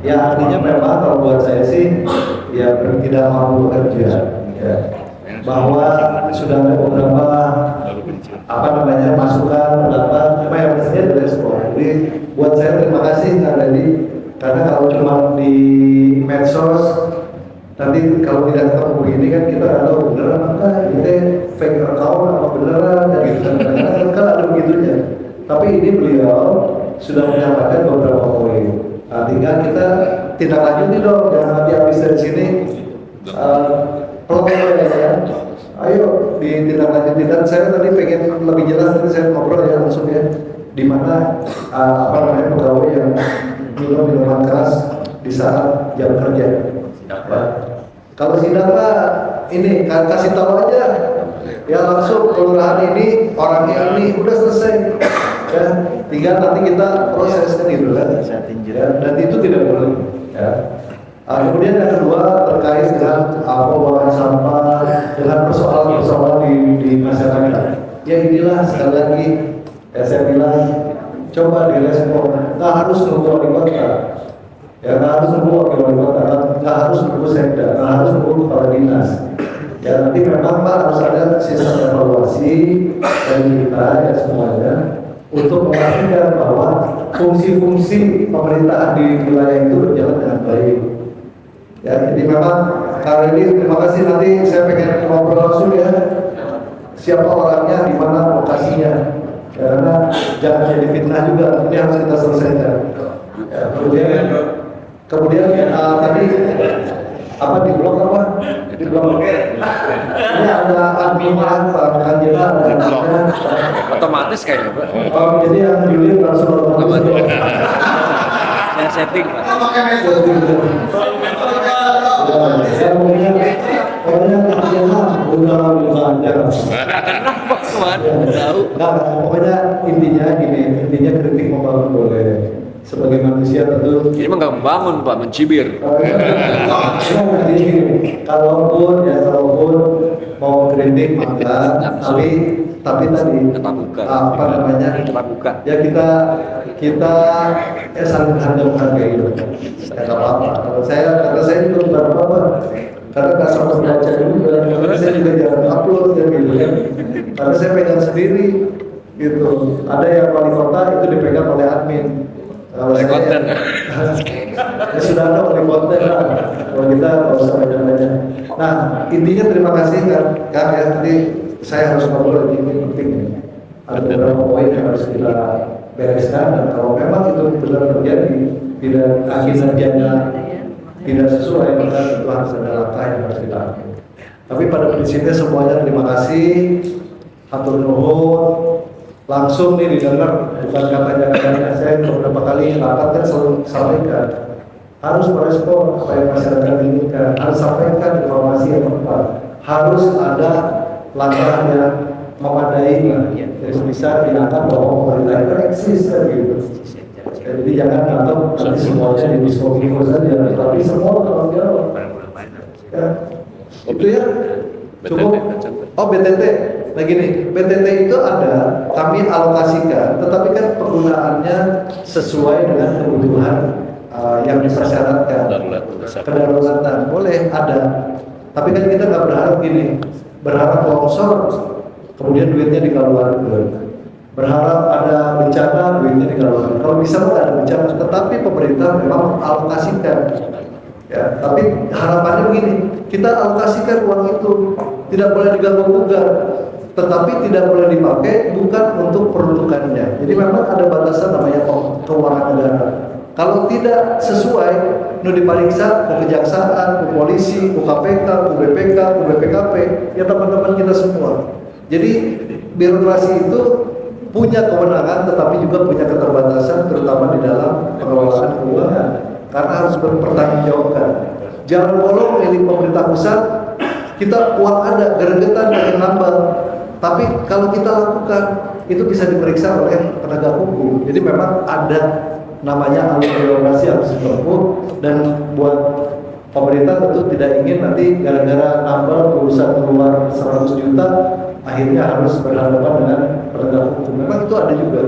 ya artinya memang kalau buat saya sih ya tidak mau bekerja. Ya. Bahwa sudah ada beberapa masukan pendapat, memang yang mestinya direspon. Jadi buat saya terima kasih Kak Dedi, karena kalau cuma di medsos nanti kalau tidak ketemu begini kan kita nggak tahu beneran apa ini fake account apa beneran gitu kan ada begitunya. Tapi ini beliau sudah menyampaikan beberapa poin. Nah, tinggal kita tindak lanjuti dong, jangan nanti habis dari sini pelopor ya. Ayo ditindaklanjuti. Dan saya tadi pengen lebih jelas, tadi saya ngobrol ya langsung ya, di mana pegawai yang minum minuman keras di saat jam kerja. Kalau sidak Pak, ini kasih tahu aja ya langsung kelurahan ini orangnya ini udah selesai ya, tinggal nanti kita proses kan gitu kan ya, dan itu tidak boleh ya. Kemudian yang kedua terkait dengan pembuangan sampah, dengan persoalan-persoalan di masyarakat. Ya inilah sekali lagi ya saya bilang coba direspon, nggak harus nunggu wali kota. Ya nggak harus nunggu wakil wali kota, nggak harus nunggu sekda, nggak harus nunggu kepala dinas. Ya nanti memang Pak harus ada sistem evaluasi dari kita ya semuanya untuk memastikan bahwa fungsi-fungsi pemerintahan di wilayah itu berjalan dengan baik. Ya jadi memang kali ini terima kasih, nanti saya pengen ngobrol langsung ya siapa orangnya, di mana lokasinya. Ya, karena jangan jadi fitnah juga, ini harus kita selesaikan. Ya, kemudian tadi apa di blog apa? Di blog. Ini ada adminan Pak Kanjela, ada Otomatis kayaknya Pak. jadi yang Juli langsung otomatis. Saya setting Pak. Saya maunya Kanjela udah belajar. Nah, pokoknya intinya gini, intinya kritik membangun boleh. Sebagai manusia tentu Ini mah nggak membangun Pak, mencibir. kalaupun mau kritik maka tapi tadi apa namanya ya kita saling menghargai itu nggak apa-apa. Karena saya juga bukan apa-apa, karena nggak sempat baca juga, karena saya juga jarang upload ya gitu kan, karena saya pegang sendiri gitu. Ada yang wali kota itu dipegang oleh admin. Kalau saya konten. Ya sudah ada wali konten lah. Kalau kita nggak usah banyak-banyak. Nah intinya terima kasih kan ya, nanti saya harus ngobrol ini penting. Ada beberapa poin yang harus kita bereskan, dan kalau memang itu benar terjadi tidak kinerjanya tidak sesuai, maka itu harus ada langkah yang harus kita ambil. Tapi pada prinsipnya semuanya terima kasih, atur nuhun, langsung nih didengar, bukan katanya saya beberapa kali rapat kan selalu sampaikan harus merespon apa yang masyarakat inginkan, harus sampaikan informasi yang tepat, harus ada langkah yang memadai lah, jadi bisa diangkat bahwa pemerintah itu eksis kan gitu. Jadi jangan anggap nanti semuanya di diskominfo saja, tapi semua tanggung jawab. Ya. Itu ya cukup. Oh BTT, nah gini, BTT itu ada, kami alokasikan, tetapi kan penggunaannya sesuai dengan kebutuhan yang dipersyaratkan. Kedaruratan boleh ada, tapi kan kita nggak berharap gini, berharap longsor, kemudian duitnya dikeluarkan. Berharap ada bencana, duitnya dikeluarkan. Kalau bisa nggak ada bencana, tetapi pemerintah memang alokasikan. Ya, tapi harapannya begini, kita alokasikan uang itu, tidak boleh diganggu-gugat, tetapi tidak boleh dipakai bukan untuk peruntukannya. Jadi memang ada batasan namanya keuangan negara. Kalau tidak sesuai, nu diperiksa ke kejaksaan, ke polisi, ke KPK, ke BPK, ke BPKP, ya teman-teman kita semua. Jadi birokrasi itu punya kewenangan, tetapi juga punya keterbatasan, terutama di dalam pengelolaan keuangan, karena harus berpertanggungjawabkan. Jangan bolong milik pemerintah pusat, kita uang ada, geregetan dari nambah, tapi kalau kita lakukan itu bisa diperiksa oleh penegak hukum. Jadi memang ada namanya alur birokrasi harus ditempuh, dan buat pemerintah tentu tidak ingin nanti gara-gara nambah perusahaan keluar 100 juta akhirnya harus berhadapan dengan penegak hukum. Memang itu ada juga.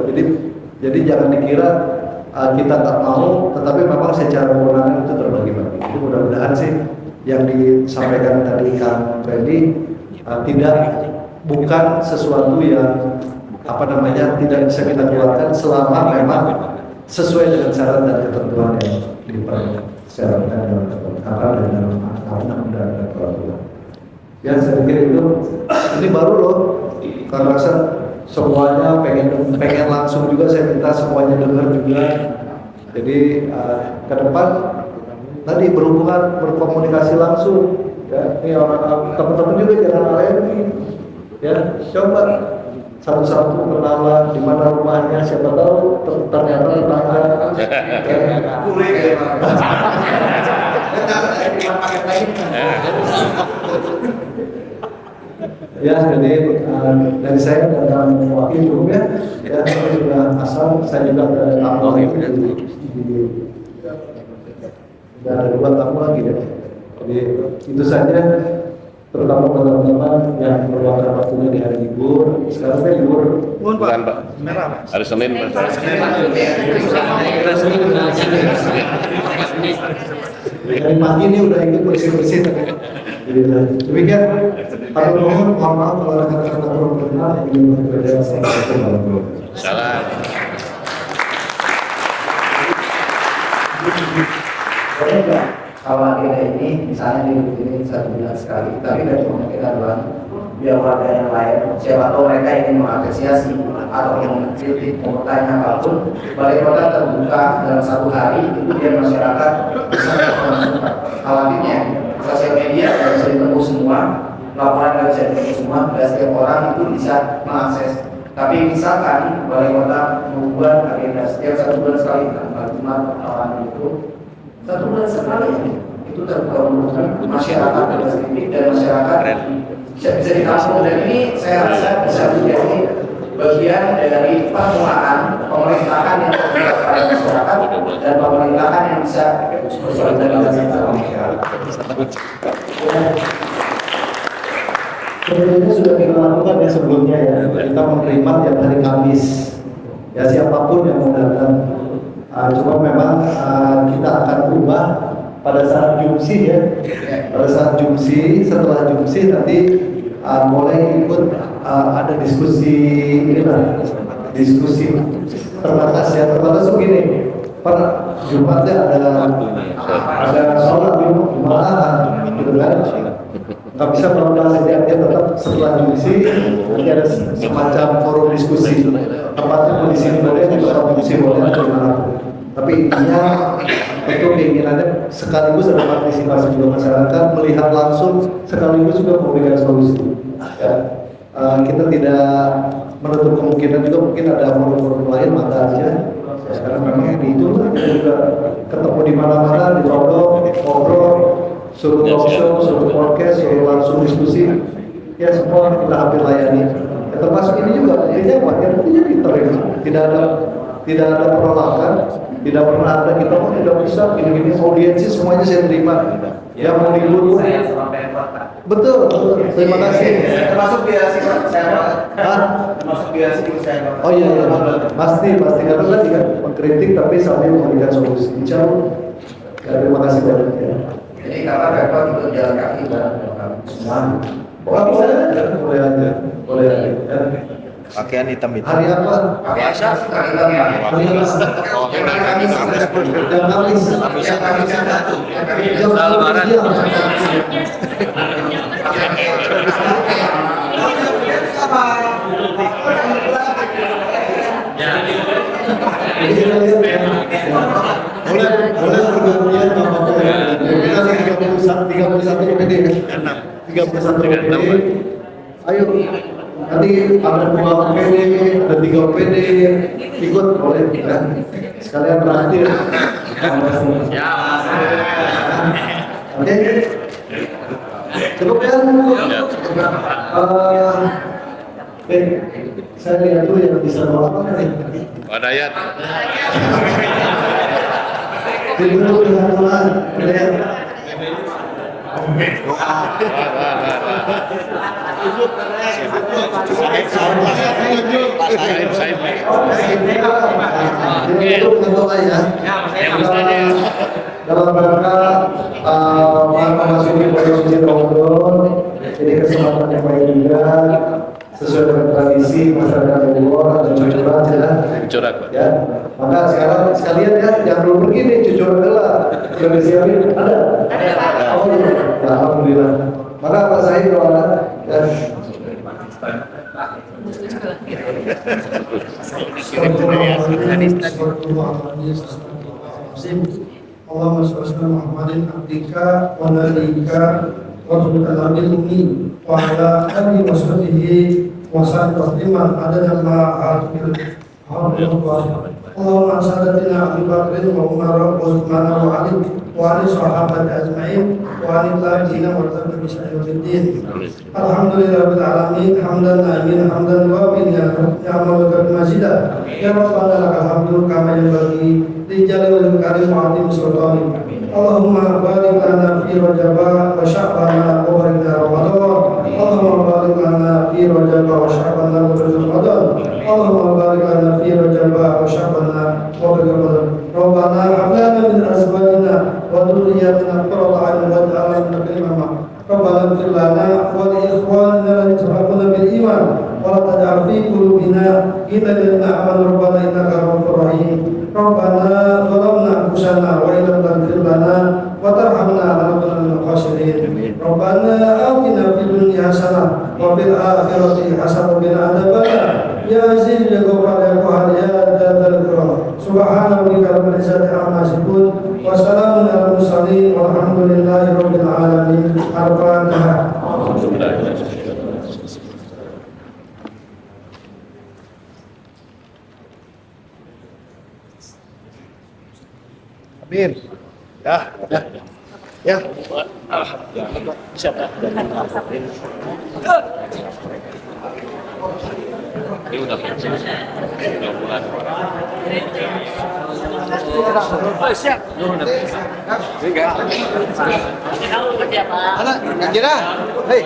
Jadi jangan dikira kita tak mau, tetapi memang secara kewenangan itu terbagi-bagi. Jadi mudah-mudahan sih yang disampaikan tadi Kang Randy bukan sesuatu yang tidak bisa kita keluarkan selama memang sesuai dengan syarat dan ketentuan yang dipersyaratkan dalam undang-undang dan peraturan. Ya saya pikir itu, ini baru loh, karena semuanya pengen langsung juga, saya minta semuanya dengar juga. Jadi ke depan tadi berkomunikasi langsung. Ya, ini orang teman-teman juga jangan alergi. Ya, coba satu-satu kenalan di mana rumahnya, siapa tahu ternyata tetangga. Ya, jadi dari saya dan wakil cukup ya. Ya, saya sudah asal, saya juga ada tamu lagi. Sudah ada 2 tamu lagi ya. Jadi itu saja, terutama teman-teman yang meluangkan waktunya di hari libur. Sekarang saya libur. Bukan Pak. Hari Senin Pak. Dari pagi ini udah ikut bersih-bersih. Demikian, Pak mohon maaf kalau ada kata-kata kurang berkenan yang ingin berbeda. Salam. Kalau kita ini misalnya dibikin 1 bulan sekali, tapi dari kita doang, biar warga yang lain, siapa tahu mereka ingin mengapresiasi atau ingin mengkritik, mau bertanya apapun, balai kota terbuka dalam 1 hari itu biar masyarakat bisa melakukan. Khawatirnya sosial media tidak bisa ditempuh semua, laporan tidak bisa ditempuh semua, dan setiap orang itu bisa mengakses. Tapi misalkan balai kota membuat agenda setiap 1 bulan sekali, tanggal Jumat atau itu 1 bulan sekali itu terbuka untuk masyarakat dan sedikit, dan masyarakat bisa ditampung. Dan ini saya rasa bisa menjadi bagian dari pengelolaan pemerintahan yang terbuka pada masyarakat dan pemerintahan yang bisa bersolidaritas dengan masyarakat. Sebenarnya sudah kita lakukan ya sebelumnya ya. Kita menerima tiap hari Kamis. Ya siapapun yang mau datang. Cuma memang kita akan ubah pada saat Jumsi ya. Pada saat Jumsi, setelah Jumsi nanti mulai ikut ada diskusi inilah, diskusi terbatas ya. Terbatas begini, per Jumatnya ada sholat Jumatan, gitu kan? Nggak bisa membahas dia tetap setelah Jumsi nanti ada semacam forum diskusi. Tempatnya di sini boleh, di forum diskusi boleh, tapi intinya tentu keinginannya sekaligus ada partisipasi juga masyarakat melihat langsung sekaligus juga memberikan solusi. Ya. Kita tidak menutup kemungkinan juga mungkin ada forum-forum lain mata aja. Sekarang memang itu kita juga ketemu di mana-mana, di ngobrol, suruh talk show, suruh podcast, suruh langsung diskusi, ya semua kita hampir layani. Ya, termasuk ini juga, intinya apa? Ya intinya diterima, tidak ada penolakan, tidak pernah ada kita tidak bisa gini-gini audiensi semuanya saya terima. Ya mau libur, betul. Terima kasih. Termasuk biaya sih Pak, termasuk biaya sih saya. Oh iya, pasti karena tadi kan mengkritik tapi sambil memberikan solusi. Insya Allah. Ya, terima kasih banyak ya. Jadi kakak repot ikut jalan kaki bareng semua. Boleh aja. Ya. Pakaian hitam itu. Hari apa? Biasa kali Pak. Hari Kamis. Jam 1 siang. Boleh pergantian apa-apa. Kita 31 OPD. 31 OPD. Ayo. Nanti ada 2 OPD, ada 3 OPD, ikut boleh kan? Sekalian terakhir. Oke. Cukup kan? Saya lihat dulu yang bisa bawa apa nih. Wadayat. Dulu dengan Tuhan. Dalam rangka memasuki bulan suci Ramadan, jadi kesempatan yang baik juga sesuai dengan tradisi masyarakat luar dan cucuran ya. Maka sekarang sekalian ya jangan belum pergi nih cucuran dulu sudah disiapin ada. Oh iya, alhamdulillah. Maka Pak Sahid doa dan Allahumma shalli ala Muhammadin abdika wa nabiyyika wa rasulika nabiyyil wa ala alihi wa sahbihi wa sallam tasliman adada ma a'til Allahumma sadatina Abu Bakr wa Umar wa Utsman wa Ali wa ali sahabat ajma'in wa ali tabi'in wa tabi'in bi syai'uddin. Alhamdulillahirabbil alamin hamdan na'imin hamdan wa bi ni'mal mazidah. Ya Rabbana lakal hamdu kama yanbaghi li jalali karim wa atim sultanik. Allahumma barik lana fi Rajab wa Sya'ban wa barik lana Ramadan. Allahumma barik lana fi Rajab wa Sya'ban wa barik Ramadan. Allahumma barik lana fi Rajab wa Sya'ban wa barik Ramadan. Rabbana hab lana min azwajina wa dhurriyyatina qurrata a'yun waj'alna lil muttaqina imama. Rabbana ighfir lana wa li ikhwanina alladhina sabaquna bil iman wa la taj'al fi qulubina ghillan lil ladzina amanu rabbana innaka ra'ufur rahim. Rabbana zalamna anfusana wa illam taghfir lana wa tarhamna lanakunanna minal khasirin. Rabbana atina fid dunya hasanah wa fil akhirati hasanah wa qina adzabannar. Ya Aziz ya Ghaffar ya Qahhar ya Dzal Jalali. Subhana rabbika rabbil izzati amma yasifun wa salamun alal mursalin walhamdulillahi rabbil alamin. Al-Fatihah. Amin. Ya. Siapa? Ini udah pensiun. 2 bulan. Siap. Anak, ganjil dah. Hei.